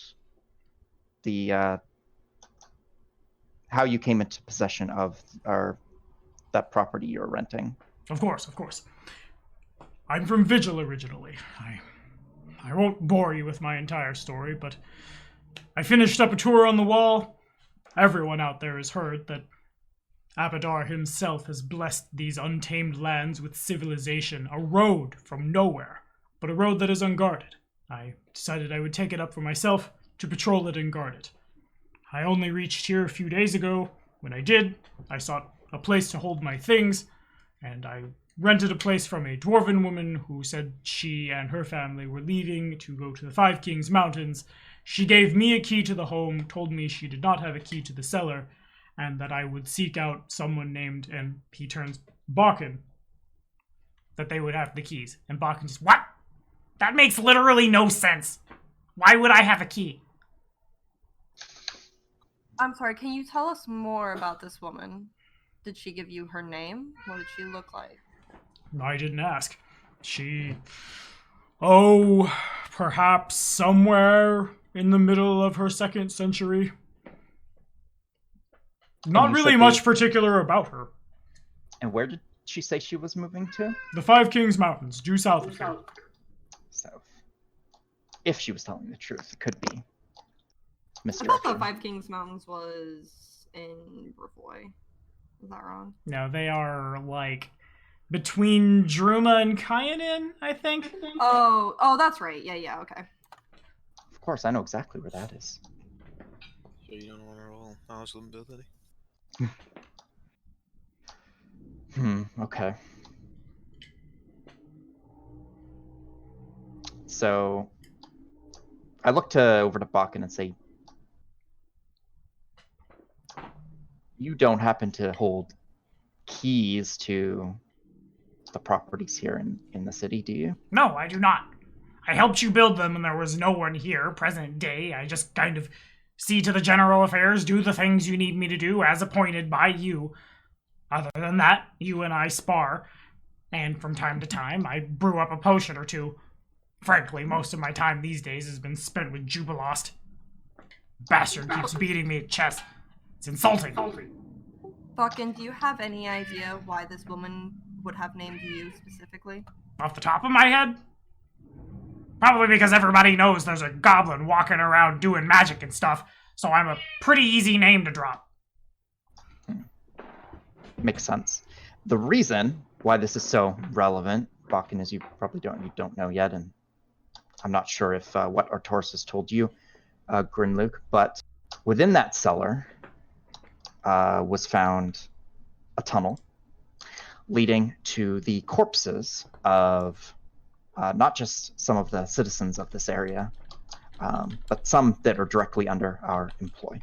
the how you came into possession of that property you're renting? Of course. I'm from Vigil originally. I won't bore you with my entire story, but I finished up a tour on the wall, everyone out there has heard that Abadar himself has blessed these untamed lands with civilization, a road from nowhere, but a road that is unguarded. I decided I would take it up for myself to patrol it and guard it. I only reached here a few days ago. When I did, I sought a place to hold my things, and I rented a place from a dwarven woman who said she and her family were leaving to go to the Five Kings Mountains. She gave me a key to the home, told me she did not have a key to the cellar, and that I would seek out someone named, and he turns Bakken, that they would have the keys. And Bakken just, what? That makes literally no sense. Why would I have a key? I'm sorry, can you tell us more about this woman? Did she give you her name? What did she look like? I didn't ask. Perhaps somewhere in the middle of her 2nd century. Not really much particular about her. And where did she say she was moving to? The Five Kings Mountains, due south of here. South. If she was telling the truth, it could be I misdirection. thought the Five Kings Mountains was in Brevoy. Is that wrong? No, they are, like, between Druma and Kyanin, I think. Oh, that's right. Yeah, okay. Of course, I know exactly where that is. So you don't want to roll knowledge ability? Okay. So, I look over to Bakken and say, you don't happen to hold keys to the properties here in the city, do you? No, I do not. I helped you build them and there was no one here, present day. I just kind of see to the general affairs, do the things you need me to do as appointed by you. Other than that, you and I spar, and from time to time, I brew up a potion or two. Frankly, most of my time these days has been spent with Jubilost. Bastard keeps beating me at chess. It's insulting. Bakken, do you have any idea why this woman would have named you specifically? Off the top of my head? Probably because everybody knows there's a goblin walking around doing magic and stuff, so I'm a pretty easy name to drop. Makes sense. The reason why this is so relevant, Bakken, is you probably don't know yet, and I'm not sure if what Artoris has told you, Grinluke, but within that cellar was found a tunnel leading to the corpses of not just some of the citizens of this area, but some that are directly under our employ.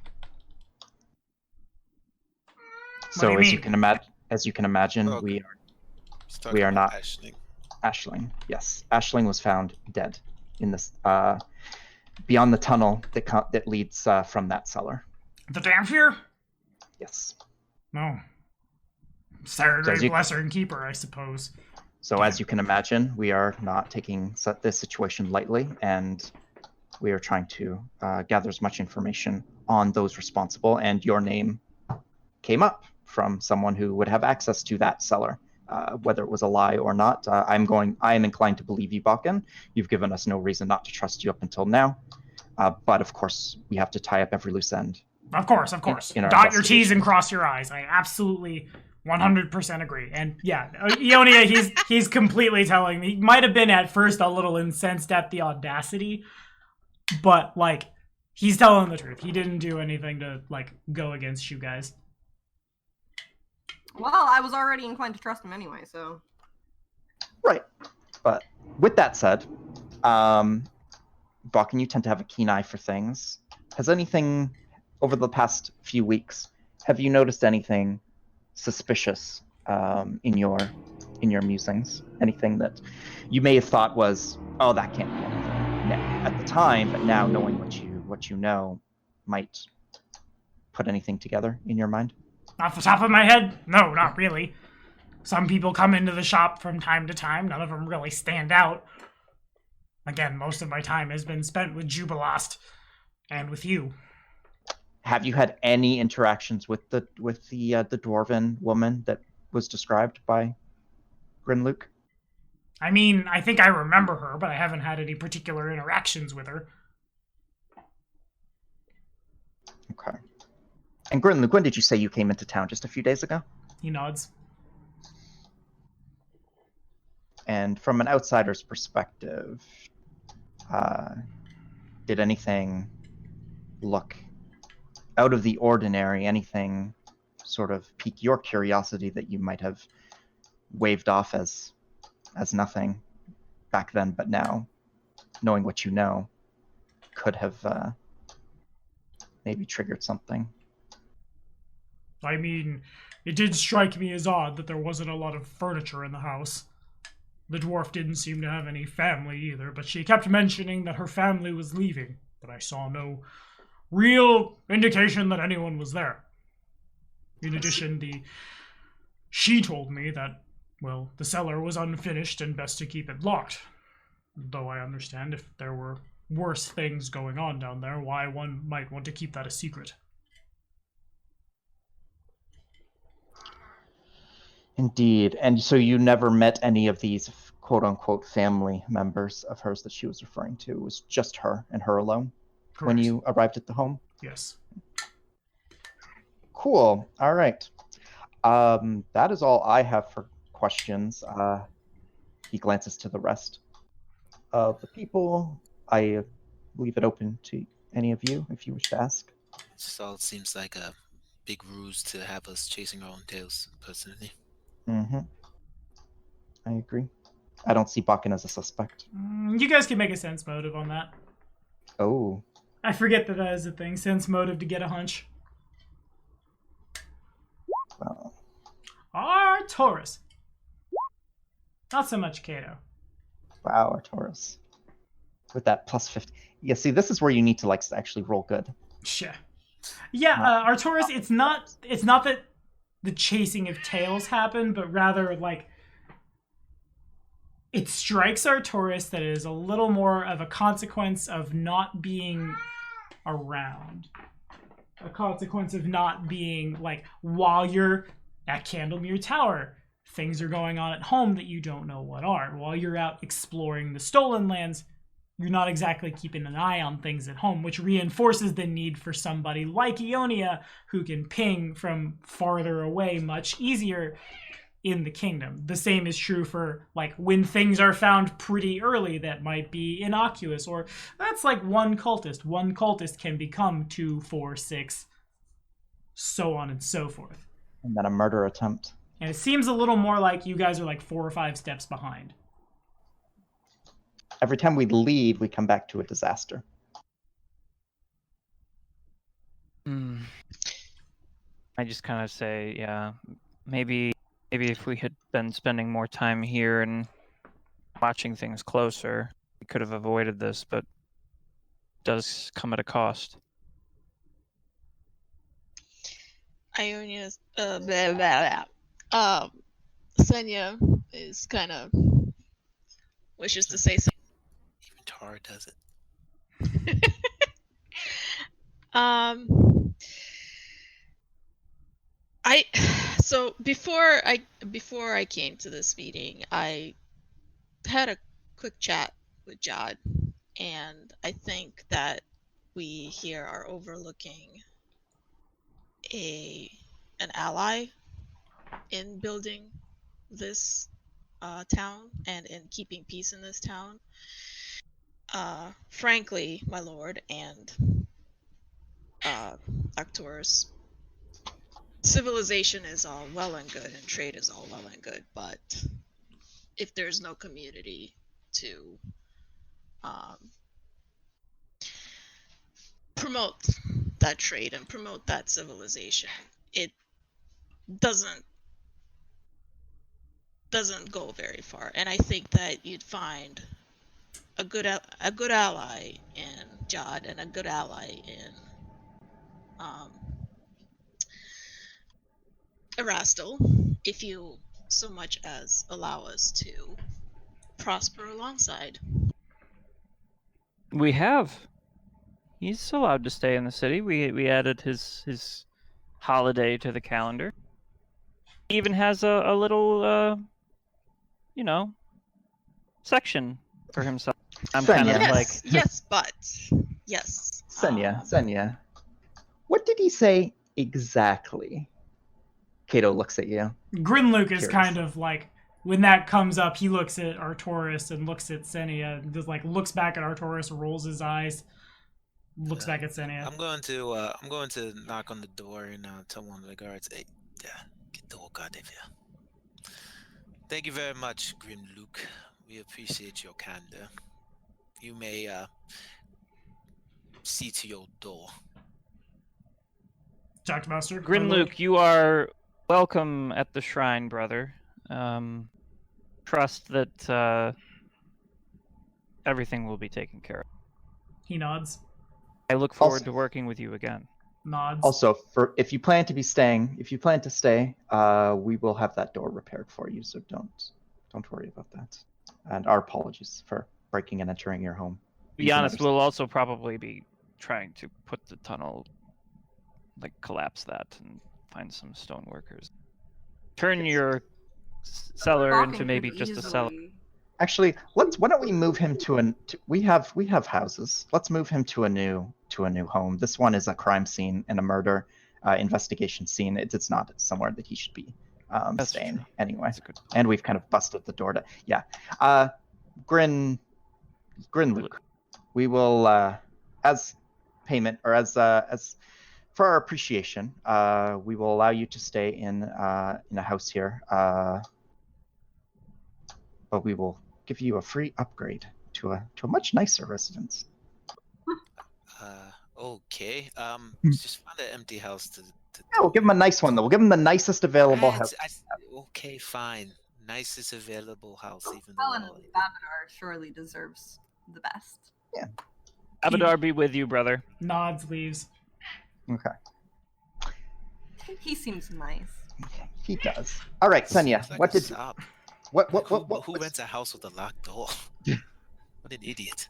So as you can imagine, Okay. we are not Ashling. Ashling. Yes, Ashling was found dead in this beyond the tunnel that leads from that cellar. The damn here? Yes. No. Saturday, So as you- bless her and keep her, I suppose. So as you can imagine, we are not taking this situation lightly, and we are trying to gather as much information on those responsible. And your name came up from someone who would have access to that cellar, whether it was a lie or not. I am inclined to believe you, Bakken. You've given us no reason not to trust you up until now. But of course, we have to tie up every loose end. Of course. In our Dot your T's investigation. and cross your I's. I absolutely 100% agree. And yeah, Ionia, he's completely telling me. He might have been at first a little incensed at the audacity, but like, he's telling the truth. He didn't do anything to like go against you guys. Well, I was already inclined to trust him anyway, so... Right. But with that said, Bakken, you tend to have a keen eye for things. Has anything over the past few weeks, have you noticed anything suspicious in your musings? Anything that you may have thought was, oh, that can't be anything at the time, but now knowing what you know might put anything together in your mind? Off the top of my head, no, not really. Some people come into the shop from time to time. None of them really stand out. Again, most of my time has been spent with Jubilost and with you. Have you had any interactions with the dwarven woman that was described by Grinluke? I mean, I think I remember her, but I haven't had any particular interactions with her. Okay. And Grinluke, when did you say you came into town? Just a few days ago? He nods. And from an outsider's perspective, did anything look out of the ordinary? Anything sort of pique your curiosity that you might have waved off as nothing back then, but now, knowing what you know, could have maybe triggered something? I mean, it did strike me as odd that there wasn't a lot of furniture in the house. The dwarf didn't seem to have any family either, but she kept mentioning that her family was leaving, but I saw no real indication that anyone was there. In addition, she told me that, well, the cellar was unfinished and best to keep it locked. Though I understand if there were worse things going on down there, why one might want to keep that a secret. Indeed. And so you never met any of these quote-unquote family members of hers that she was referring to? It was just her and her alone? Correct. When you arrived at the home? Yes. Cool. All right. That is all I have for questions. He glances to the rest of the people. I leave it open to any of you if you wish to ask. This all seems like a big ruse to have us chasing our own tails, personally. Mm-hmm. I agree. I don't see Bakken as a suspect. You guys can make a sense motive on that. Oh. I forget that is a thing. Sense motive to get a hunch. Well. Arcturus. Not so much Cato. Wow, Arcturus. With that plus 50. Yeah, see, this is where you need to actually roll good. Yeah, Arcturus, it's not that the chasing of tails happened, but rather it strikes Arcturus that it is a little more of a consequence of not being around. A consequence of not being while you're at Candlemere Tower, things are going on at home that you don't know what are. While you're out exploring the Stolen Lands, you're not exactly keeping an eye on things at home, which reinforces the need for somebody like Ionia who can ping from farther away much easier in the kingdom. The same is true for when things are found pretty early that might be innocuous, or that's one cultist. One cultist can become 2, 4, 6, so on and so forth. And then a murder attempt. And it seems a little more like you guys are 4 or 5 steps behind. Every time we lead, we come back to a disaster. I just kind of say, yeah, maybe if we had been spending more time here and watching things closer, we could have avoided this, but it does come at a cost. Ionia's blah, blah, blah. Senya is kind of wishes to say something. Even Tara does it. So before I came to this meeting, I had a quick chat with Jod, and I think that we here are overlooking an ally in building this town and in keeping peace in this town. Frankly, my lord and Arcturus, civilization is all well and good and trade is all well and good, but if there's no community to promote that trade and promote that civilization, it doesn't go very far. And I think that you'd find a good ally in Jod and a good ally in Erastil, if you so much as allow us to prosper alongside. We have. He's allowed to stay in the city. We added his holiday to the calendar. He even has a little, section for himself. I'm kind of yes, but yes. Senya, what did he say exactly? Kato looks at you. Grinluke is Curious. kind of like, when that comes up, he looks at Artoris and looks at Senia, and just like looks back at Artoris, rolls his eyes, looks back at Senia. I'm going to knock on the door and tell one of the guards, "Hey, get the whole goddamn here." Thank you very much, Grinluke. We appreciate your candor. You may see to your door. Jackmaster. Grinluke, you are welcome at the shrine, brother. Trust that everything will be taken care of. He nods. I look forward Also- to working with you again. Nods. Also, if you plan to stay, we will have that door repaired for you. So don't worry about that. And our apologies for breaking and entering your home. To be honest, we'll also probably be trying to put the tunnel, collapse that and find some stone workers. Turn your cellar Walking into maybe could just a cellar. easily- Actually, why don't we move him to we have houses. Let's move him to a new home. This one is a crime scene and a murder investigation scene. It's not somewhere that he should be That's staying true. anyway. That's a good. And we've kind of busted the door to Grinluke. We will as payment or as for our appreciation, we will allow you to stay in a house here. But we will give you a free upgrade to a much nicer residence. Okay. Just find an empty house to Yeah, we'll give him a nice one though. We'll give him the nicest available house. Okay, fine. Nicest available house, even Helen though. Babadar surely deserves the best. Abadar be with you, brother. Nods, leaves. Okay, He seems nice. he does. All right, Senya. Seems like What a did sop. what Who rents a house with a locked door? What an idiot.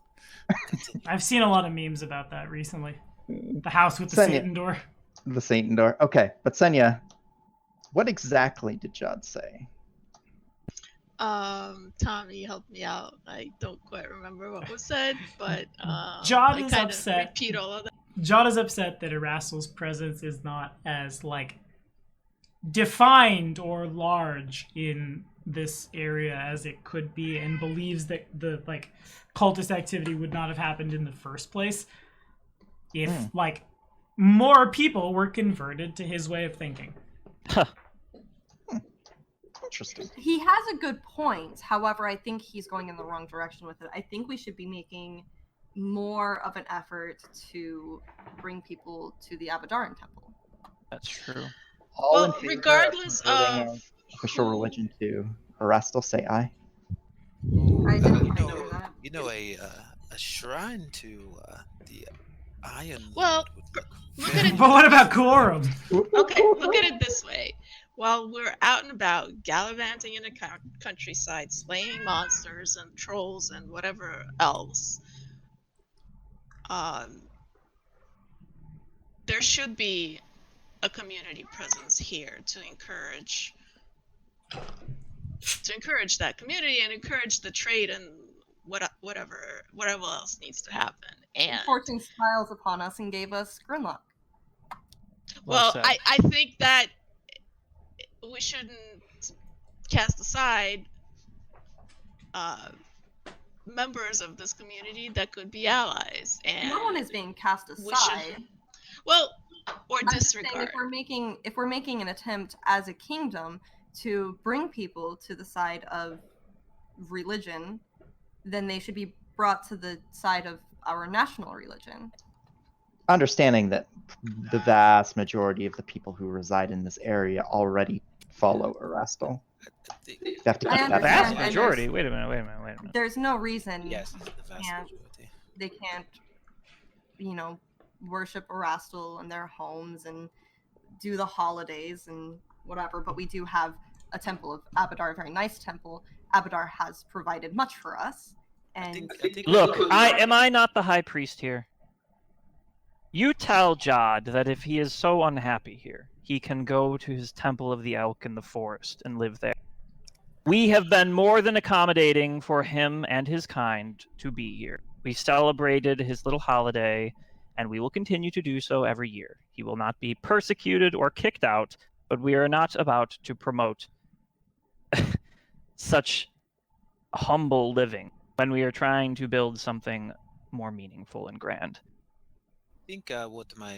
I've seen a lot of memes about that recently. The house with the Senya. Satan door. The Satan door. Okay, but Senya, what exactly did Jod say? Tommy helped me out. I don't quite remember what was said, but Jod I is kind of upset. repeat all of that. Jod is upset that Erastel's presence is not as defined or large in this area as it could be, and believes that the cultist activity would not have happened in the first place if more people were converted to his way of thinking. Interesting. He has a good point. However, I think he's going in the wrong direction with it. I think we should be making more of an effort to bring people to the Abadaran temple. That's true. All in Well, favor regardless converting of official who- religion to Erastel, say aye. I didn't You quite know, hear that. a shrine to the Iron Well, Lord would look at it. But what about Quorum? Okay, look at it this way. While we're out and about, gallivanting in the countryside, slaying monsters and trolls and whatever else, there should be a community presence here to encourage that community and encourage the trade and whatever else needs to happen. And Fortune smiles upon us and gave us Grimlock. well, said. I think that we shouldn't cast aside members of this community that could be allies, and No one is being cast we aside. should, well, or I'm just saying, disregard. if we're making an attempt as a kingdom to bring people to the side of religion, then they should be brought to the side of our national religion. Understanding that the vast majority of the people who reside in this area already follow Erastel. You have to I keep The that in understand, vast mind. and majority. Wait a minute. There's no reason Yes, it's the vast Yeah. majority. they can't, worship Erastel in their homes and do the holidays and whatever. But we do have a temple of Abadar, a very nice temple. Abadar has provided much for us. I And think Look, am I not the high priest here? You tell Jod that if he is so unhappy here, he can go to his temple of the elk in the forest and live there. We have been more than accommodating for him and his kind to be here. We celebrated his little holiday, and we will continue to do so every year. He will not be persecuted or kicked out, but we are not about to promote such humble living when we are trying to build something more meaningful and grand. I think what my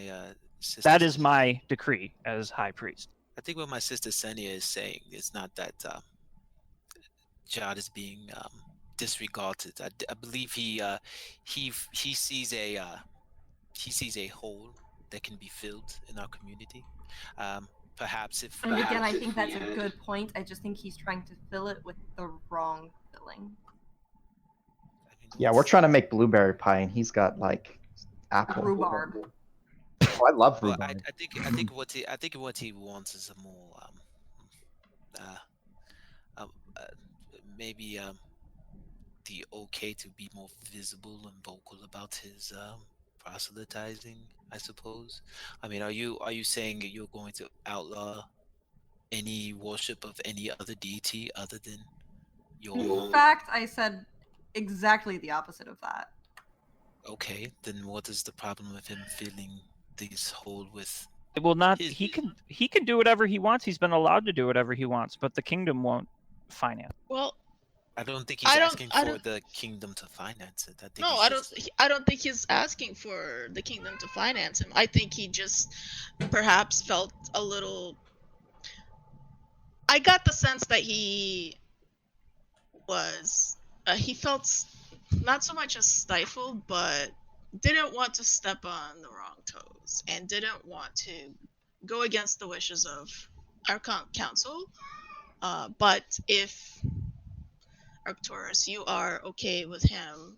sister... That is my decree as High Priest. I think what my sister Senia is saying is not that Jod is being disregarded. I believe he sees a hole that can be filled in our community. Perhaps if... And again, I think that's a good point. I just think he's trying to fill it with the wrong filling. Yeah, we're trying to make blueberry pie, and he's got like apple. Rhubarb. Oh, I love Well, rhubarb. I think what he wants is a more maybe the okay to be more visible and vocal about his proselytizing, I suppose. I mean, are you saying that you're going to outlaw any worship of any other deity other than your In own? fact, I said exactly the opposite of that. Okay, then what is the problem with him filling this hole with? It will not. His- He can do whatever he wants. He's been allowed to do whatever he wants, but the kingdom won't finance. Well, I don't think he's I don't- asking I for don't- the kingdom to finance it. I think no, he's I just- don't. I don't think he's asking for the kingdom to finance him. I think he just perhaps felt a little. I got the sense that he was. He felt not so much as stifled, but didn't want to step on the wrong toes and didn't want to go against the wishes of our council. But if Arcturus, you are okay with him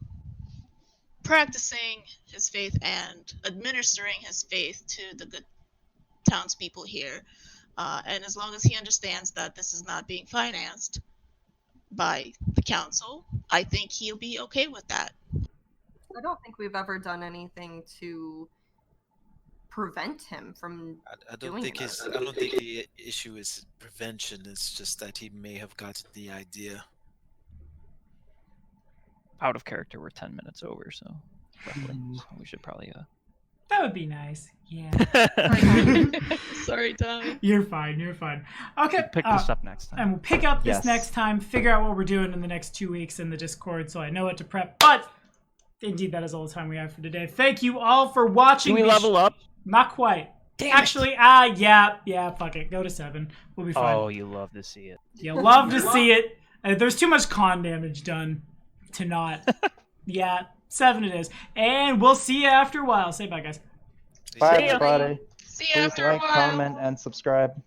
practicing his faith and administering his faith to the good townspeople here, and as long as he understands that this is not being financed by the council, I think he'll be okay with that. I don't think we've ever done anything to prevent him from I doing don't think that. I don't think the issue is prevention. It's just that he may have gotten the idea. Out of character, we're 10 minutes over, so roughly. So we should probably. That would be nice. Yeah. Sorry, Tommy. You're fine. You're fine. Okay. Pick this up next time. And we'll pick up this Yes. next time, figure out what we're doing in the next 2 weeks in the Discord so I know what to prep. But indeed, that is all the time we have for today. Thank you all for watching. Can we level up? Not quite. Damn it. Actually, yeah, fuck it. Go to 7. We'll be fine. Oh, you love to see it. You love to see it. There's too much con damage done to not. Yeah, 7 it is. And we'll see you after a while. Say bye, guys. Bye, See ya. everybody. See you Please after a like, while. comment, and subscribe.